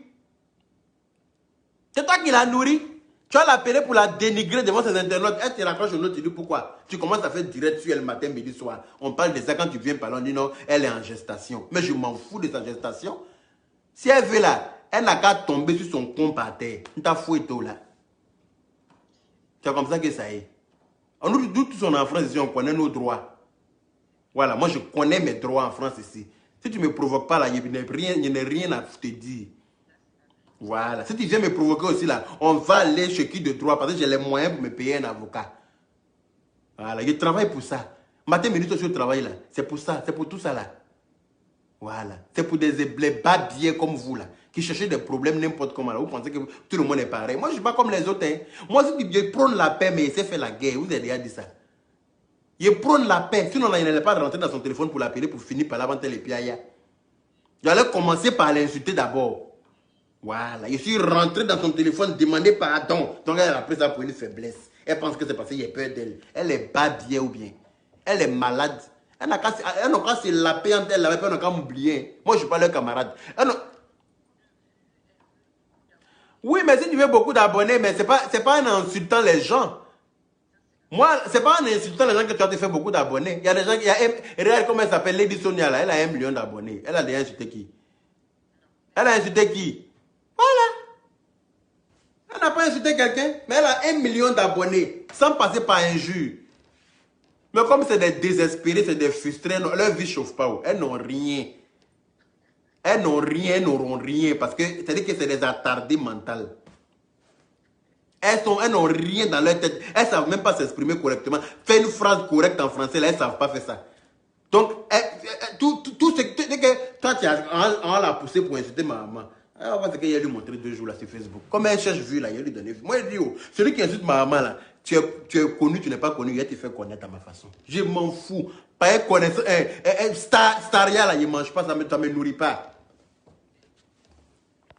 C'est toi qui l'as nourri. Tu vas l'appeler pour la dénigrer devant ses internautes. Elle te raccroche au nom, tu dis pourquoi? Tu commences à faire direct sur elle matin, midi, soir. On parle de ça quand tu viens parler, on dit non, elle est en gestation. Mais je m'en fous de sa gestation. Si elle veut là, elle n'a qu'à tomber sur son compte par terre. Tu t'as fouetté tout là. C'est comme ça que ça est. Nous tous en France ici, on connaît nos droits. Voilà, moi je connais mes droits en France ici. Si tu ne me provoques pas là, je n'ai rien à te dire. Voilà. Si tu viens me provoquer aussi là, on va aller chez qui de droit parce que j'ai les moyens pour me payer un avocat. Voilà, je travaille pour ça. Matin, midi, je travaille là. C'est pour ça, c'est pour tout ça là. Voilà. C'est pour des bas biais comme vous là, qui cherchez des problèmes n'importe comment là. Vous pensez que tout le monde est pareil. Moi, je ne suis pas comme les autres. Hein. Moi, si je prône la paix, mais il s'est fait la guerre. Vous avez déjà dit ça. Je prône la paix. Sinon, il n'allait pas rentrer dans son téléphone pour l'appeler pour finir par l'inventer les piaillas. J'allais commencer par l'insulter d'abord. Voilà. Je suis rentré dans son téléphone, demandé pardon. Donc, elle a pris ça pour une faiblesse. Elle pense que c'est parce qu'il y a peur d'elle. Elle est bas bien ou bien. Elle est malade. Elle n'a qu'à se laper entre elle, elle n'a qu'à m'oublier. Moi, je ne suis pas leur camarade. Oui, mais si tu veux beaucoup d'abonnés, mais ce n'est pas en insultant les gens. Moi, ce n'est pas en insultant les gens que tu as fait beaucoup d'abonnés. Il y a des gens qui... Regarde comment elle s'appelle, Lady Sonia, là. Elle a 1 million d'abonnés. Elle a déjà insulté qui? Elle a insulté qui? Voilà. Elle n'a pas insulté quelqu'un, mais elle a 1 million d'abonnés, sans passer par injure. Mais comme c'est des désespérés, c'est des frustrés, leur vie ne chauffe pas. Elles n'ont rien. Elles n'ont rien, elles n'auront rien. Parce que c'est-à-dire que c'est des attardés mentales. Elles n'ont rien dans leur tête. Elles ne savent même pas s'exprimer correctement. Faire une phrase correcte en français, là, elles ne savent pas faire ça. Donc, tout ce que toi, tu as la poussé pour insulter ma maman. Alors, parce qu'il y a lui montrer 2 jours là sur Facebook. Comme elle cherche vue là, il a lui donné vue. Moi, je dis, oh, celui qui insulte ma maman là, tu es connu, tu n'es pas connu, il te fait connaître à ma façon. Je m'en fous. Pas connaissance. Staria là, il ne mange pas, ça ne me nourrit pas.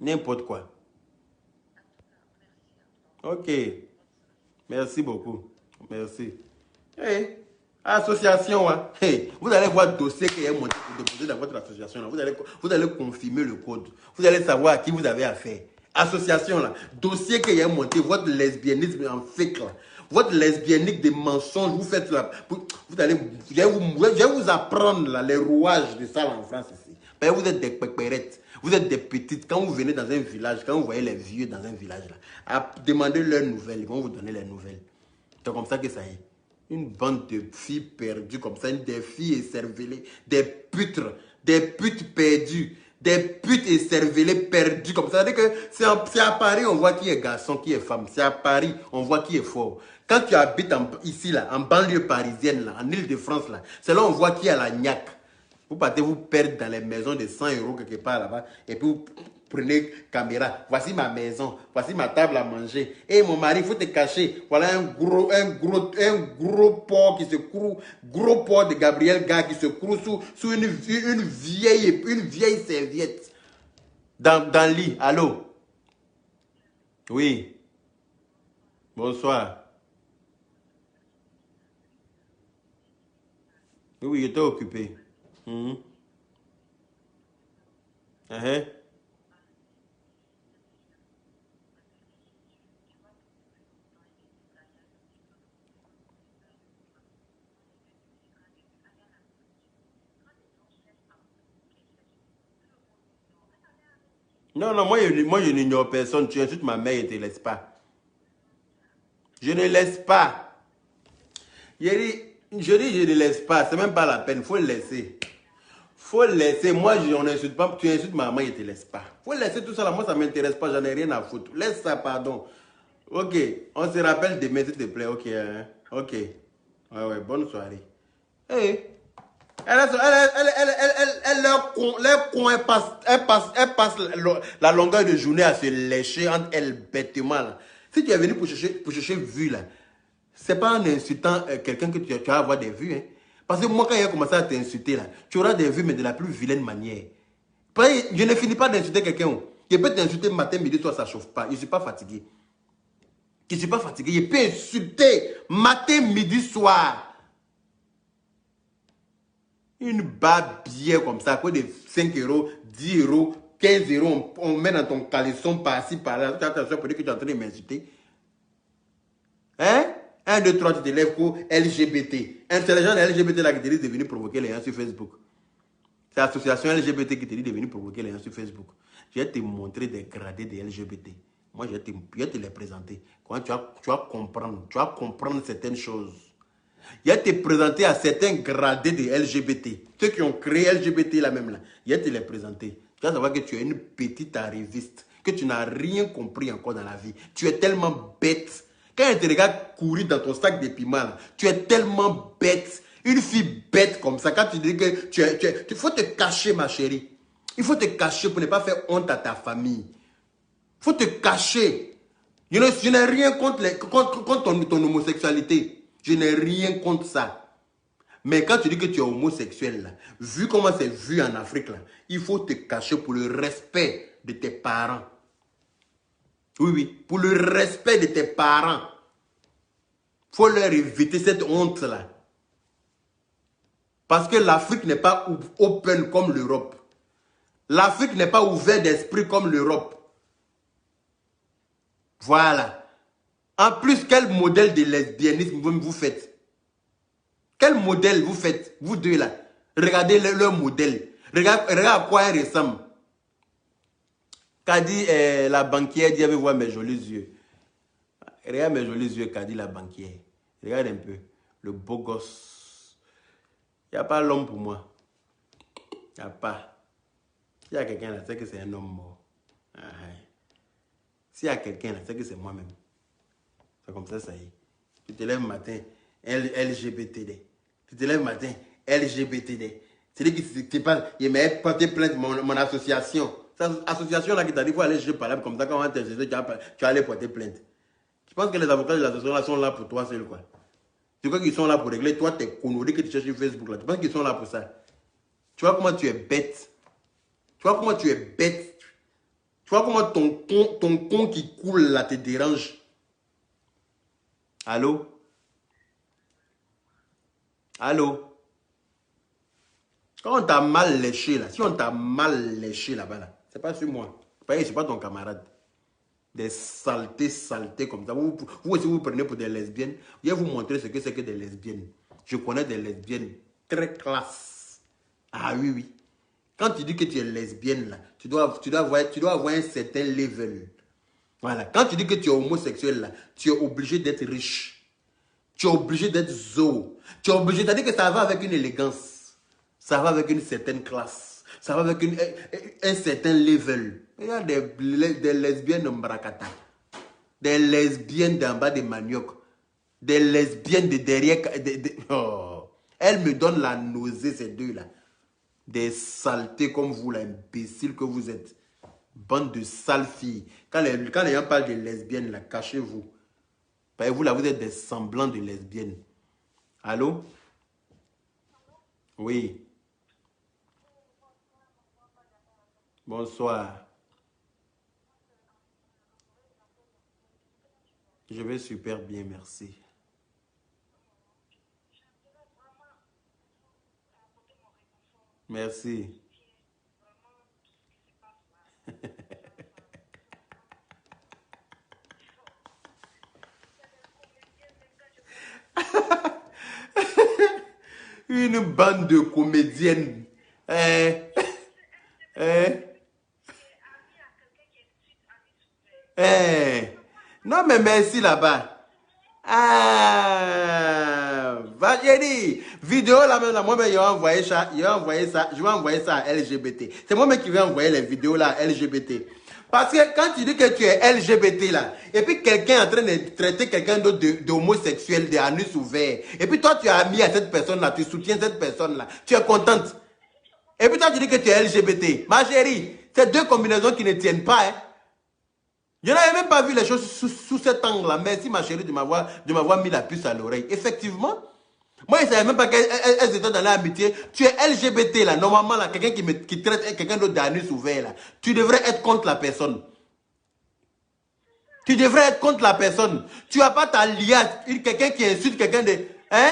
N'importe quoi. Ok. Merci beaucoup. Merci. Hey. Association, hein. Hey. Vous allez voir le dossier qui est monté pour déposer dans votre association. Là. Vous allez confirmer le code. Vous allez savoir à qui vous avez affaire. Association, là. Dossier qui est monté, votre lesbianisme en fake, là. Votre lesbianisme des mensonges, vous faites là. Je vais vous apprendre là, les rouages de ça là, en France ici. Parce que vous êtes des pépérettes. Vous êtes des petites. Quand vous venez dans un village, quand vous voyez les vieux dans un village, là, demandez leurs nouvelles. Ils vont vous donner les nouvelles. C'est comme ça que ça est. Une bande de filles perdues comme ça, des filles écervelées, des putes perdues, des putes écervelées perdues comme ça. C'est-à-dire que c'est à Paris, on voit qui est garçon, qui est femme. C'est à Paris, on voit qui est fort. Quand tu habites ici, là, en banlieue parisienne, là, en Île-de-France, là, c'est là on voit qui a la gnaque. Vous partez vous perdre dans les maisons de 100 € quelque part là-bas, et puis vous prenez caméra. Voici ma maison, voici ma table à manger. Et mon mari, il faut te cacher. Voilà un gros porc qui se croue, gros porc de Gabriel Gars qui se croue sous une vieille serviette. Dans le lit. Allô? Oui. Bonsoir. Oui, j'étais occupé. Mhm. Uh-huh. Non, non, moi je n'ignore personne. Tu insultes ma mère, je ne te laisse pas. Je ne laisse pas. Je dis, je ne laisse pas. C'est même pas la peine. Il faut le laisser. Faut le laisser. Moi, on n'insulte pas. Tu insultes ma maman, je ne te laisse pas. Faut laisser tout ça là. Moi, ça ne m'intéresse pas. J'en ai rien à foutre. Laisse ça, pardon. Ok. On se rappelle demain, s'il te plaît. Ok. Hein? Ok. Ouais, ouais. Bonne soirée. Hey. Leur con, elle passe la longueur de journée à se lécher entre elles bêtement. Là. Si tu es venu pour chercher vue, là, c'est pas en insultant quelqu'un que tu vas avoir des vues. Hein. Parce que moi, quand il a commencé à t'insulter, là, tu auras des vues, mais de la plus vilaine manière. Je ne finis pas d'insulter quelqu'un. Je peux t'insulter matin, midi, soir, ça ne chauffe pas. Je ne suis pas fatigué. Je ne suis pas fatigué. Je peux insulter matin, midi, soir. Une babière comme ça, quoi de 5 €, 10 €, 15 €, on met dans ton caleçon par-ci, par-là. Tu as attention pour dire que tu es en train de m'insulter. Hein? 1, 2, 3, tu te lèves pour LGBT. C'est les gens de LGBT là qui te disent de venir provoquer les gens sur Facebook. C'est l'association LGBT qui te dit de venir provoquer les gens sur Facebook. Je vais te montrer des gradés de LGBT. Moi, je vais te les présenter. Quand tu vas comprendre certaines choses. Il a été présenté à certains gradés de LGBT. Ceux qui ont créé LGBT là même là. Il a été les présenter. Tu vas savoir que tu es une petite arriviste. Que tu n'as rien compris encore dans la vie. Tu es tellement bête. Quand elle te regarde courir dans ton sac de piments là, tu es tellement bête. Une fille bête comme ça. Quand tu dis que il faut te cacher ma chérie. Il faut te cacher pour ne pas faire honte à ta famille. Il faut te cacher. Je n'ai rien contre ton homosexualité. Je n'ai rien contre ça. Mais quand tu dis que tu es homosexuel, là, vu comment c'est vu en Afrique, là, il faut te cacher pour le respect de tes parents. Oui, oui, pour le respect de tes parents. Il faut leur éviter cette honte-là. Parce que l'Afrique n'est pas open comme l'Europe. L'Afrique n'est pas ouverte d'esprit comme l'Europe. Voilà. En plus, quel modèle de lesbianisme vous faites? Quel modèle vous faites, vous deux là? Regardez leur modèle. Regarde à quoi elle ressemble. Qu'a dit la banquière, dit, voir mes jolis yeux. Regarde mes jolis yeux, qu'a dit la banquière. Regarde un peu. Le beau gosse. Il n'y a pas l'homme pour moi. Il n'y a pas. S'il y a quelqu'un là, c'est que c'est un homme mort. S'il y a quelqu'un là, c'est que c'est moi-même. C'est comme ça, ça y est. Tu te lèves le matin, LGBTD. Tu te lèves le matin, LGBTD. C'est-à-dire que tu parles, il m'a porté plainte mon association. Cette association-là qui t'a dit qu'il faut aller chez Palab, comme ça, quand on t'a dit, tu vas aller porter plainte. Tu penses que les avocats de l'association sont là pour toi seul, quoi? Tu crois qu'ils sont là pour régler, toi, tes conneries que tu cherches sur Facebook, là. Tu penses qu'ils sont là pour ça? Tu vois comment tu es bête? Tu vois comment tu es bête? Tu vois comment ton con qui coule là te dérange? Allô? Allô? Quand on t'a mal léché là, si on t'a mal léché là-bas, là, c'est pas sur moi. C'est pas ton camarade. Des saletés comme ça. Vous aussi vous prenez pour des lesbiennes. Je vais vous montrer ce que c'est que des lesbiennes. Je connais des lesbiennes très classe. Ah oui, oui. Quand tu dis que tu es lesbienne là, tu dois avoir un certain level. Voilà. Quand tu dis que tu es homosexuel là, tu es obligé d'être riche. Tu es obligé d'être zo. Tu es obligé, c'est-à-dire que ça va avec une élégance. Ça va avec une certaine classe. Ça va avec un certain level. Il y a des lesbiennes en Mbrakata. Des lesbiennes d'en bas des manioc. Des lesbiennes de derrière. Oh. Elles me donnent la nausée, ces deux-là. Des saletés comme vous, l'imbécile que vous êtes. Bande de sales filles. Quand les gens parlent de lesbiennes, là, cachez-vous. Vous, là, vous êtes des semblants de lesbiennes. Allô? Oui. Bonsoir. Je vais super bien, merci. Merci. Une bande de comédiennes. Non, mais merci là-bas. Ah, j'ai dit, vidéo là même, là, moi-même, je vais envoyer ça, je vais envoyer ça à LGBT. C'est moi-même qui vais envoyer les vidéos là à LGBT. Parce que quand tu dis que tu es LGBT là, et puis quelqu'un est en train de traiter quelqu'un d'autre d'homosexuel, d'anus ouvert, et puis toi tu es ami à cette personne là, tu soutiens cette personne là, tu es contente. Et puis toi tu dis que tu es LGBT. Ma chérie, c'est deux combinaisons qui ne tiennent pas, hein. Je n'avais même pas vu les choses sous cet angle-là. Merci ma chérie de m'avoir mis la puce à l'oreille. Effectivement, moi je ne savais même pas qu'elles étaient dans l'amitié. Tu es LGBT là, normalement là, quelqu'un qui traite quelqu'un d'autre d'anus ouvert là. Tu devrais être contre la personne. Tu devrais être contre la personne. Tu n'as pas ta liasse, quelqu'un qui insulte quelqu'un de... Hein?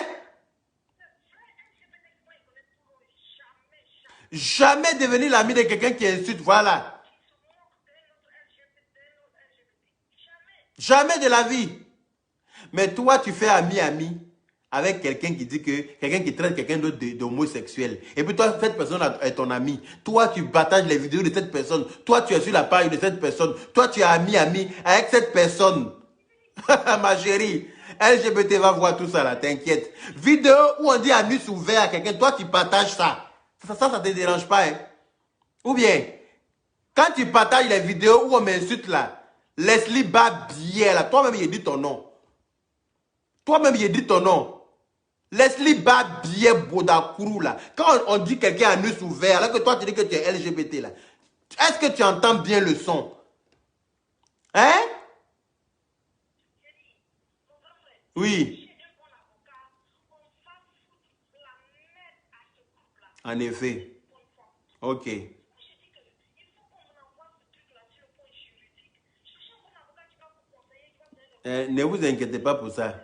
Jamais devenir l'ami de quelqu'un qui insulte, voilà. Jamais de la vie. Mais toi, tu fais ami avec quelqu'un qui dit que, quelqu'un qui traite quelqu'un d'autre d'homosexuel. Et puis toi, cette personne est ton ami. Toi, tu partages les vidéos de cette personne. Toi, tu es sur la page de cette personne. Toi, tu es ami avec cette personne. Ma chérie. LGBT va voir tout ça là, t'inquiète. Vidéo où on dit anus ouvert à quelqu'un, toi tu partages ça. Ça te dérange pas, hein? Ou bien, quand tu partages les vidéos où on m'insulte là, Leslie Babier là, toi-même il dit ton nom. Toi-même il dit ton nom. Leslie Babier Bodakourou là. Quand on dit quelqu'un anus ouvert, alors que toi tu dis que tu es LGBT là, est-ce que tu entends bien le son? Hein? Oui. En effet. Ok. Ne vous inquiétez pas pour ça.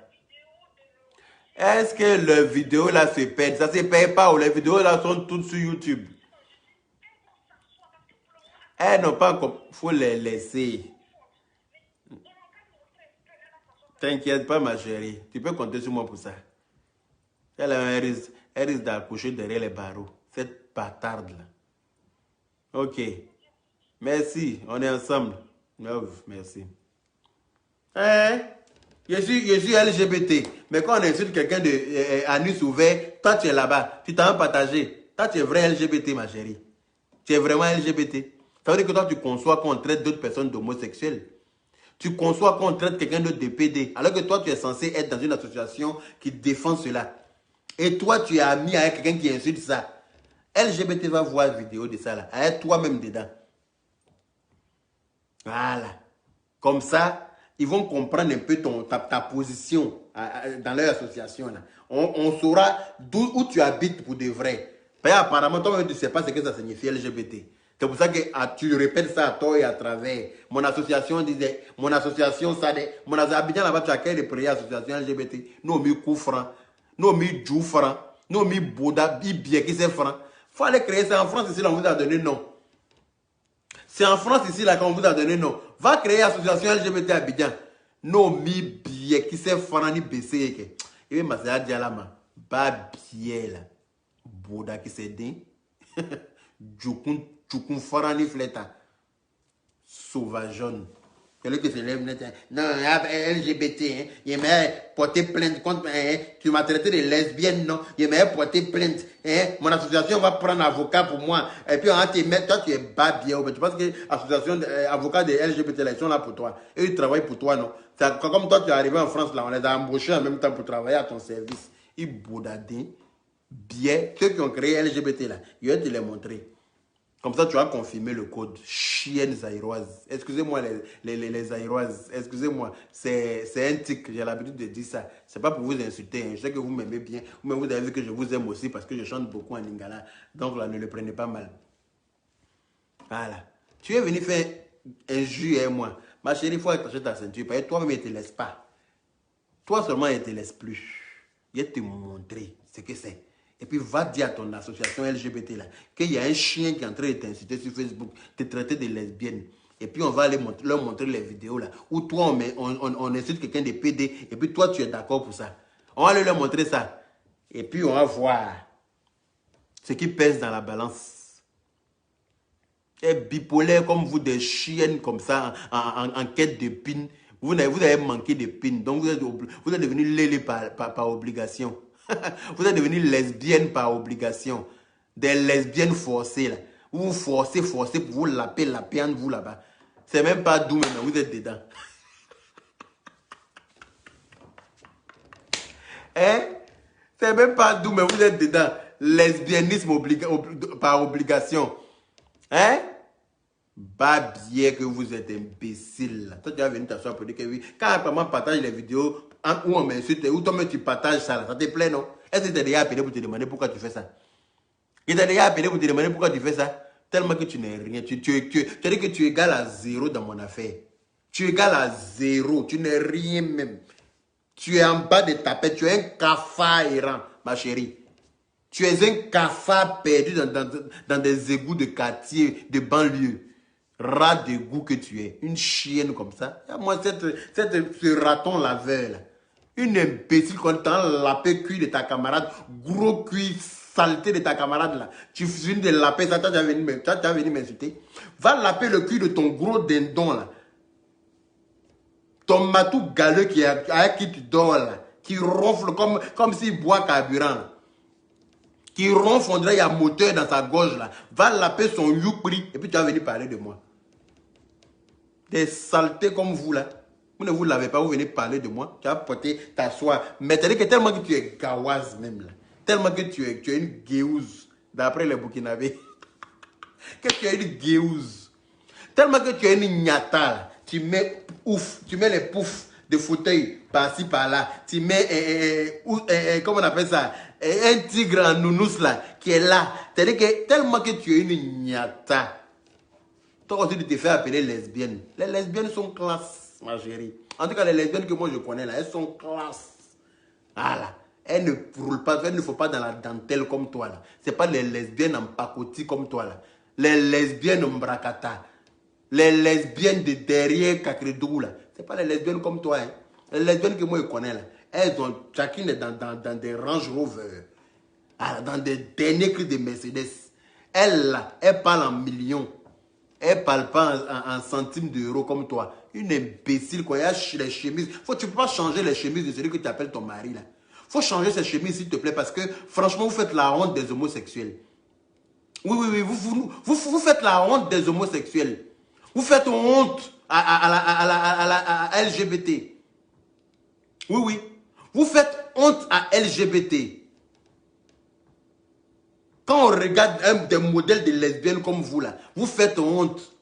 Est-ce que le vidéo là se perd? Ça se perd pas ou les vidéos là sont toutes sur YouTube? Elles n'ont pas encore. Il faut les laisser. T'inquiète pas ma chérie. Tu peux compter sur moi pour ça. Elle risque d'accoucher derrière les barreaux. Cette bâtarde là. Ok. Merci. On est ensemble. Oh, merci. Hein? Je suis LGBT. Mais quand on insulte quelqu'un de anus ouvert, toi tu es là-bas. Tu t'en as partagé. Toi tu es vrai LGBT, ma chérie. Tu es vraiment LGBT. Ça veut dire que toi tu conçois qu'on traite d'autres personnes d'homosexuels. Tu conçois qu'on traite quelqu'un d'autre de PD. Alors que toi tu es censé être dans une association qui défend cela. Et toi tu es ami avec quelqu'un qui insulte ça. LGBT va voir une vidéo de ça là. Avec toi-même dedans. Voilà. Comme ça, ils vont comprendre un peu ta position dans leur association. Là. On saura où tu habites pour de vrai. Apparemment, toi-même, tu ne sais pas ce que ça signifie LGBT. C'est pour ça que tu répètes ça à toi et à travers. Mon association disait, mon association, ça dit, mon association là-bas, tu as qu'à prier association LGBT. Nous, mi Koufran, nous, mi Djoufran, nous, mi Bouda, bien qui c'est franc. Il faut aller créer ça en France, ici, là, on vous a donné non. C'est en France, ici, là, qu'on vous a donné non. Va créer association LGBT à Abidjan. Non, mi bien qui c'est franc, ni baissé. Et bien, c'est à Dialama. Ba bien, là. Bouda qui c'est dit. Djoukun farani fleta. Sauvageon. Celui qui se lève net. Non, LGBT, hein. Il m'a porté plainte contre. Hein. Tu m'as traité de lesbienne, non. Il m'a porté plainte. Hein. Mon association va prendre un avocat pour moi. Et puis on va te mettre. Toi, tu es bas bien. Tu penses que l'association avocats de LGBT, là, ils sont là pour toi. Et ils travaillent pour toi, non. Comme toi, tu es arrivé en France, là, on les a embauchés en même temps pour travailler à ton service. Ils boudadent bien. Ceux qui ont créé LGBT, là, je vais te les montrer. Comme ça, tu vas confirmer le code. Chienne zaïroise. Excusez-moi les zaïroises. Excusez-moi. C'est un tic. J'ai l'habitude de dire ça. C'est pas pour vous insulter. Hein. Je sais que vous m'aimez bien. Mais vous avez vu que je vous aime aussi parce que je chante beaucoup en lingala. Donc là, ne le prenez pas mal. Voilà. Tu es venu faire un jus et moi. Ma chérie, il faut attacher ta ceinture. Parce que toi-même, il ne te laisse pas. Toi seulement, il ne te laisse plus. Il va te montrer ce que c'est. Et puis va dire à ton association LGBT là qu'il y a un chien qui est en train de t'insulter sur Facebook, te traiter de lesbienne. Et puis on va leur montrer les vidéos là où toi on insulte quelqu'un de PD et puis toi tu es d'accord pour ça. On va leur montrer ça. Et puis on va voir ce qui pèse dans la balance. Et bipolaire comme vous, des chiennes comme ça en quête de pin. Vous avez manqué de pin. Donc vous êtes devenu lélé par obligation. Vous êtes devenue lesbienne par obligation. Des lesbiennes forcées là. Vous forcez pour vous laper en vous là-bas. C'est même pas doux maintenant, vous êtes dedans. Hein? C'est même pas doux, mais vous êtes dedans. Lesbianisme par obligation. Hein? Bah bien que vous êtes imbécile. Toi tu vas venir t'asseoir pour dire que oui. Quand maman partage les vidéos où on m'insulte, où toi-même tu partages ça, là, ça te plaît, non? Est-ce que tu t'es déjà appelé pour te demander pourquoi tu fais ça? Il t'a déjà appelé pour te demander pourquoi tu fais ça? Tellement que tu n'es rien. Tu dis que tu es égal à zéro dans mon affaire. Tu es égal à zéro. Tu n'es rien même. Tu es en bas de ta tête. Tu es un cafard errant, ma chérie. Tu es un cafard perdu dans des égouts de quartier, de banlieue. Rat d'égout que tu es. Une chienne comme ça. Moi, ce raton laveur là. Une imbécile quand tu as lapé cuit de ta camarade, gros cuit saleté de ta camarade là. Tu viens de laper ça, tu as venu m'insulter. Va laper le cuit de ton gros dindon là. Ton matou galeux avec qui tu dors là, qui ronfle comme s'il boit carburant là. Qui ronfle, on dirait qu'il y a un moteur dans sa gorge là. Va laper son youpri et puis tu vas venir parler de moi. Des saletés comme vous là. Vous ne vous lavez pas, vous venez parler de moi. Tu vas porter, t'asseoir. Mais tu dis que tellement que tu es gawaz même là. Tellement que tu es une guéouse. D'après les Burkinabés. Que tu es une guéouse. Tellement que tu es une gnata là. Tu mets les poufs de fauteuil par-ci par-là. Tu mets, comment on appelle ça? Un tigre en nounous là, qui est là. C'est-à-dire que tellement que tu es une gnata. Toi aussi, tu te fais appeler lesbienne. Les lesbiennes sont classe, ma chérie. En tout cas, les lesbiennes que moi je connais là, elles sont classe. Voilà. Elles ne roulent pas, elles ne font pas dans la dentelle comme toi là. Ce n'est pas les lesbiennes en pacotille comme toi là. Les lesbiennes en bracata. Les lesbiennes de derrière Kakredou là. Ce n'est pas les lesbiennes comme toi. Hein. Les lesbiennes que moi je connais là. Elles ont chacune dans des Range Rover. Dans des derniers cris de Mercedes. Elles là, elles parlent en millions. Elle ne parle pas en centimes d'euros comme toi. Une imbécile, quoi. Il y a les chemises. Tu ne peux pas changer les chemises de celui que tu appelles ton mari, là. Il faut changer ces chemises, s'il te plaît, parce que, franchement, vous faites la honte des homosexuels. Oui, vous faites la honte des homosexuels. Vous faites honte à la LGBT. Oui. Vous faites honte à LGBT. Quand on regarde des modèles de lesbiennes comme vous, là, vous faites honte.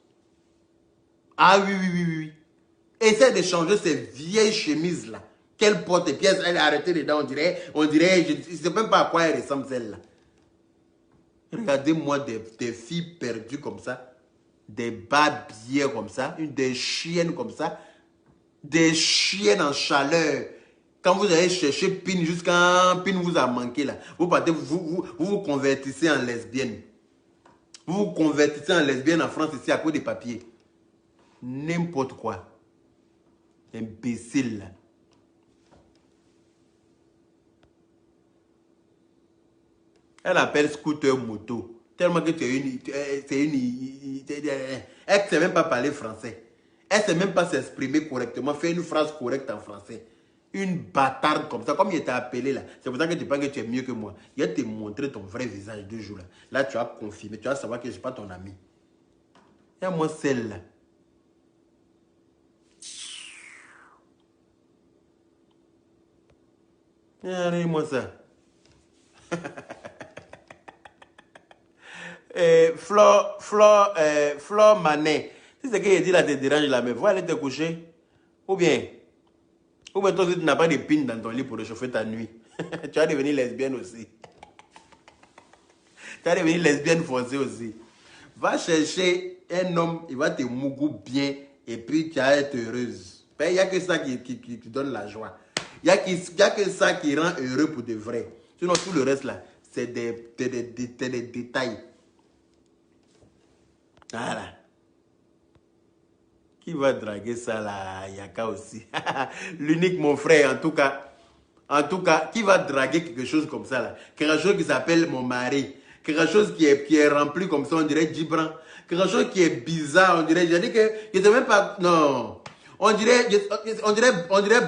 Ah oui. Essaye de changer ces vieilles chemises, là. Qu'elle porte, et puis elle est arrêtée dedans, on dirait, je ne sais même pas à quoi elle ressemble, celle-là. Regardez-moi des filles perdues comme ça, des babières comme ça, des chiennes comme ça, des chiennes en chaleur. Quand vous allez chercher Pin jusqu'à Pin vous a manqué là, vous convertissez en lesbienne. Vous convertissez en lesbienne en France ici à cause des papiers. N'importe quoi. Imbécile là. Elle appelle scooter moto. Tellement que tu es elle ne sait même pas parler français. Elle ne sait même pas s'exprimer correctement. Faire une phrase correcte en français. Une bâtarde comme ça, comme il t'a appelé là. C'est pour ça que tu penses que tu es mieux que moi. Il va te montrer ton vrai visage 2 jours là. Là, tu vas confirmer. Tu vas savoir que je ne suis pas ton ami. Et moi, celle-là. Regardez-moi ça. Flore Manet. Si c'est que je dis là, te dérange là, mais va aller te coucher. Ou bien toi, tu n'as pas de pin dans ton lit pour réchauffer ta nuit. Tu vas devenir lesbienne aussi. Tu vas devenir lesbienne forcée aussi. Va chercher un homme, il va te mougou bien et puis tu vas être heureuse. Il n'y a que ça qui donne la joie. Il n'y a que ça qui rend heureux pour de vrai. Sinon, tout le reste là, c'est des détails. Voilà. Qui va draguer ça là? Yaka aussi. L'unique, mon frère, en tout cas, qui va draguer quelque chose comme ça là? Quelque chose qui s'appelle mon mari. Quelque chose qui est rempli comme ça, on dirait Gibran. Quelque chose qui est bizarre, on dirait. J'ai dit que je ne sais même pas. Non. On dirait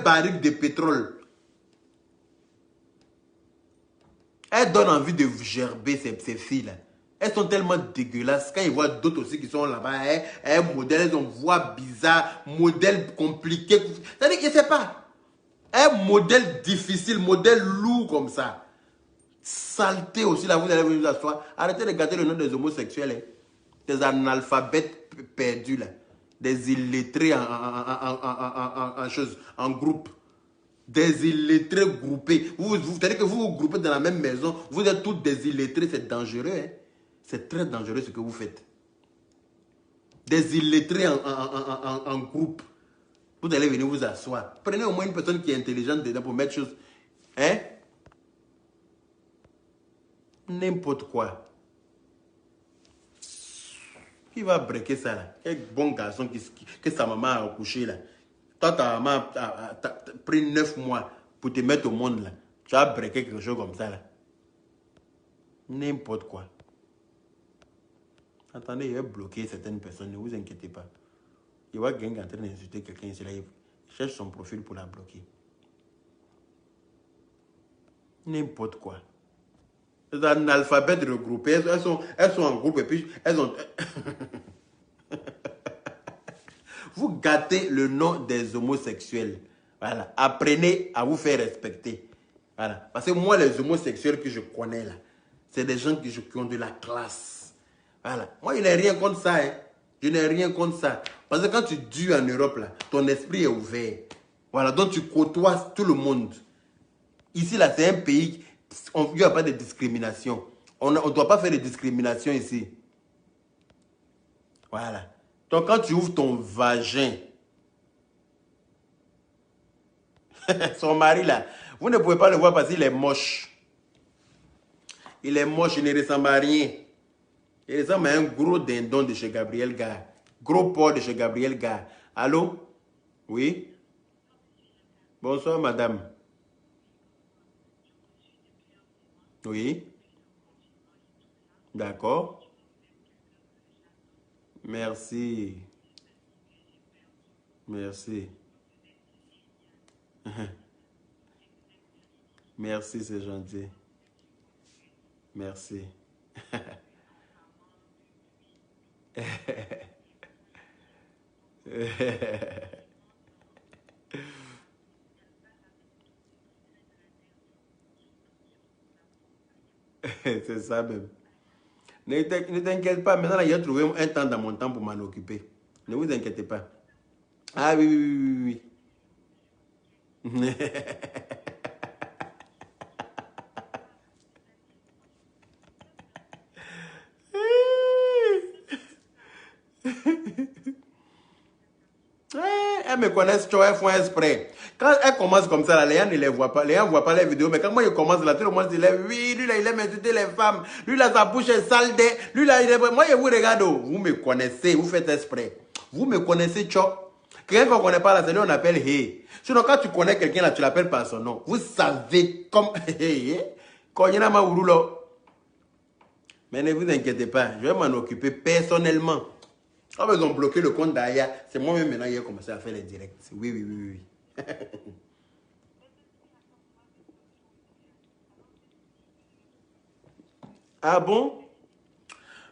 baril de pétrole. Elle donne envie de gerber ces filles là. Elles sont tellement dégueulasses. Quand ils voient d'autres aussi qui sont là-bas, un modèle, elles ont voix bizarre, modèle compliqué. C'est-à-dire que je ne sais pas. Un modèle difficile, modèle lourd comme ça. Saleté aussi, là, vous allez vous asseoir. Arrêtez de gâter le nom des homosexuels. Hein. Des analphabètes perdus, là. Des illettrés en groupe. Des illettrés groupés. C'est-à-dire que vous vous groupez dans la même maison. Vous êtes tous des illettrés, c'est dangereux. Hein. C'est très dangereux ce que vous faites. Des illettrés en groupe. Vous allez venir vous asseoir. Prenez au moins une personne qui est intelligente dedans pour mettre choses. Hein? N'importe quoi. Qui va breaker ça là? Quel bon garçon que sa maman a accouché là. Toi, ta maman a pris 9 mois pour te mettre au monde là. Tu vas breaker quelque chose comme ça là. N'importe quoi. Attendez, il va bloquer certaines personnes, ne vous inquiétez pas. Il va gagner en train d'insulter quelqu'un ici là. cherche son profil pour la bloquer. N'importe quoi. C'est un alphabet regroupé. Elles sont en groupe et puis elles ont... Vous gâtez le nom des homosexuels. Voilà. Apprenez à vous faire respecter. Voilà. Parce que moi, les homosexuels que je connais là, c'est des gens qui ont de la classe. Voilà. Moi, je n'ai rien contre ça. Hein. Je n'ai rien contre ça. Parce que quand tu dures en Europe, là, ton esprit est ouvert. Voilà. Donc, tu côtoies tout le monde. Ici, là, c'est un pays, il n'y a pas de discrimination. On ne doit pas faire de discrimination ici. Voilà. Donc, quand tu ouvres ton vagin, son mari, là, vous ne pouvez pas le voir parce qu'il est moche. Il est moche, il ne ressemble à rien. Il ressemble à un gros dindon de chez Gabriel Gare. Gros porc de chez Gabriel Gare. Allô? Oui? Bonsoir, madame. Oui? D'accord. Merci. Merci. Merci, c'est gentil. Merci. C'est ça même. Ne t'inquiète pas, maintenant il a trouvé un temps dans mon temps pour m'en occuper. Ne vous inquiétez pas. Ah oui, oui, oui, oui. Elles me connaissent, elles font exprès. Quand elles commencent comme ça, là, les gens ne les voient pas. Les gens ne voient pas les vidéos. Mais quand moi, je commence là, tout le monde se lève. Oui, lui là, il aime insulter les femmes. Lui là, sa bouche est sale. Lui là, il est... Moi, je vous regarde. Vous me connaissez, vous faites exprès. Vous me connaissez, tchop. Quelqu'un qu'on ne connaît pas là, c'est lui on appelle hey. Sinon, quand tu connais quelqu'un là, tu l'appelles par son nom. Vous savez comme hey. Quand il y en a ma ouroulo. Mais ne vous inquiétez pas, je vais m'en occuper personnellement. Quand ils ont bloqué le compte d'Aya, c'est moi-même maintenant qui ai commencé à faire les directs. Oui, oui, oui, oui. Ah bon?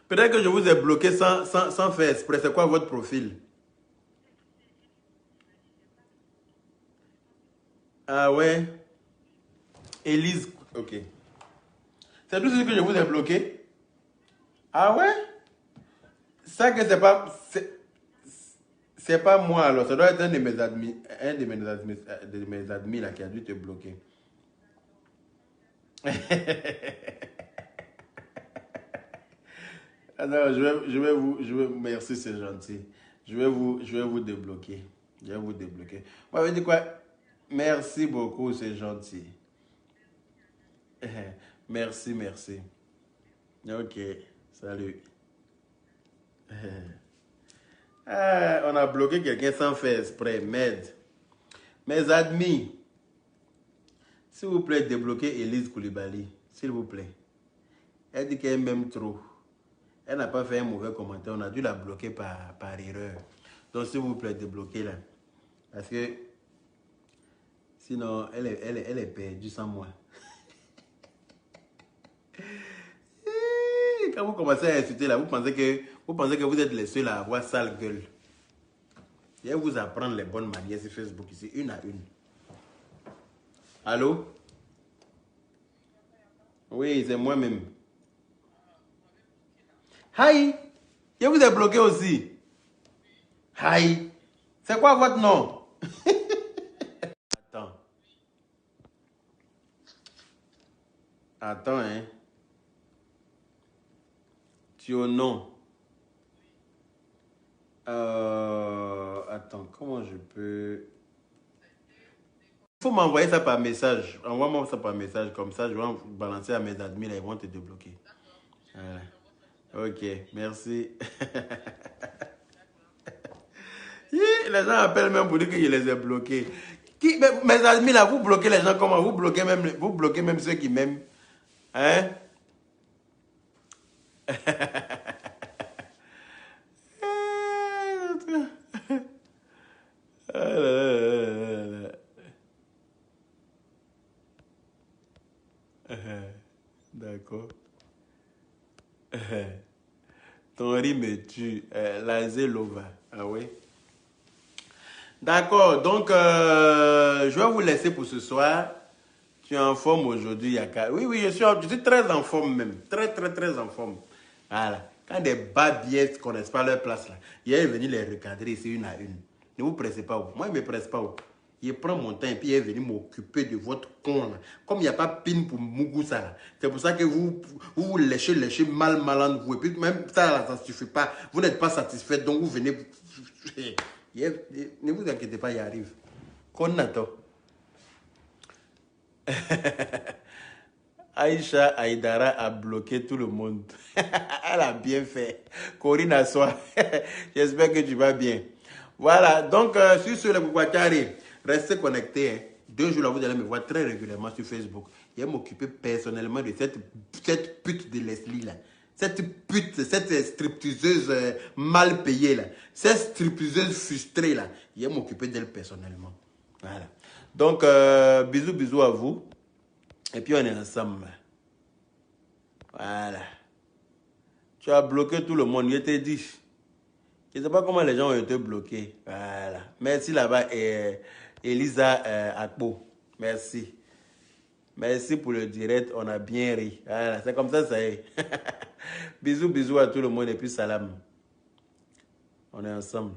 Peut-être que je vous ai bloqué sans faire exprès. C'est quoi votre profil? Ah ouais? Élise. Ok. C'est tout ce que je vous ai bloqué? Ah ouais? Ça que c'est pas... C'est pas moi alors. Ça doit être un de mes admis. Un de mes admis là qui a dû te bloquer. Ah non, merci, c'est gentil. Je vais vous débloquer. Je vais vous débloquer. Moi, je dis quoi? Merci beaucoup, c'est gentil. Merci, merci. Ok, salut. Ah, on a bloqué quelqu'un sans faire exprès. Merde. Mes admis, s'il vous plaît, débloquez Elise Koulibaly. S'il vous plaît. Elle dit qu'elle m'aime trop. Elle n'a pas fait un mauvais commentaire. On a dû la bloquer par erreur. Donc, s'il vous plaît, débloquez-la. Parce que sinon, elle est perdue sans moi. Quand vous commencez à insulter là, vous pensez que vous êtes les seuls à avoir sale gueule. Je vais vous apprendre les bonnes manières sur Facebook ici, une à une. Allô? Oui, c'est moi-même. Hi! Je vous ai bloqué aussi. Hi! C'est quoi votre nom? Attends. Attends, hein. Tu au nom. Attends, comment je peux... Il faut m'envoyer ça par message. Envoie-moi ça par message. Comme ça, je vais en balancer à mes admis. Là, ils vont te débloquer. Voilà. Ok, merci. Les gens appellent même pour dire que je les ai bloqués. Mes amis là, vous bloquez les gens comment? Vous bloquez même ceux qui m'aiment. Hein? Ah là là là. Henri me tue. La Zelova. Ah oui. D'accord, donc je vais vous laisser pour ce soir. Tu es en forme aujourd'hui, Yaka. Oui, oui, je suis très en forme même. Très, très, très en forme. Voilà. Quand des babies ne connaissent pas leur place, là, il est venu les recadrer ici une à une. Ne vous pressez pas. Moi, il ne me presse pas. Il prend mon temps et puis il est venu m'occuper de votre con. Là. Comme il n'y a pas pin pour Mugusa, là. C'est pour ça que vous léchez mal entre vous. Et puis même ça, là, ça ne suffit pas. Vous n'êtes pas satisfait, donc vous venez. Ne vous inquiétez pas, il arrive. Konato. Aïcha Aïdara a bloqué tout le monde. Elle a bien fait. Corinne Assois, j'espère que tu vas bien. Voilà, donc sur ce, le Boukwatari, restez connectés. Hein. 2 jours là, vous allez me voir très régulièrement sur Facebook. Je vais m'occuper personnellement de cette pute de Leslie là. Cette pute, cette stripteaseuse mal payée là. Cette stripteaseuse frustrée là. Je vais m'occuper d'elle personnellement. Voilà. Donc, bisous, bisous à vous. Et puis on est ensemble. Voilà. Tu as bloqué tout le monde, je t'ai dit. Je ne sais pas comment les gens ont été bloqués. Voilà. Merci là-bas, Elisa Akpo. Merci. Merci pour le direct, on a bien ri. Voilà, c'est comme ça est. Bisous, bisous à tout le monde et puis salam. On est ensemble.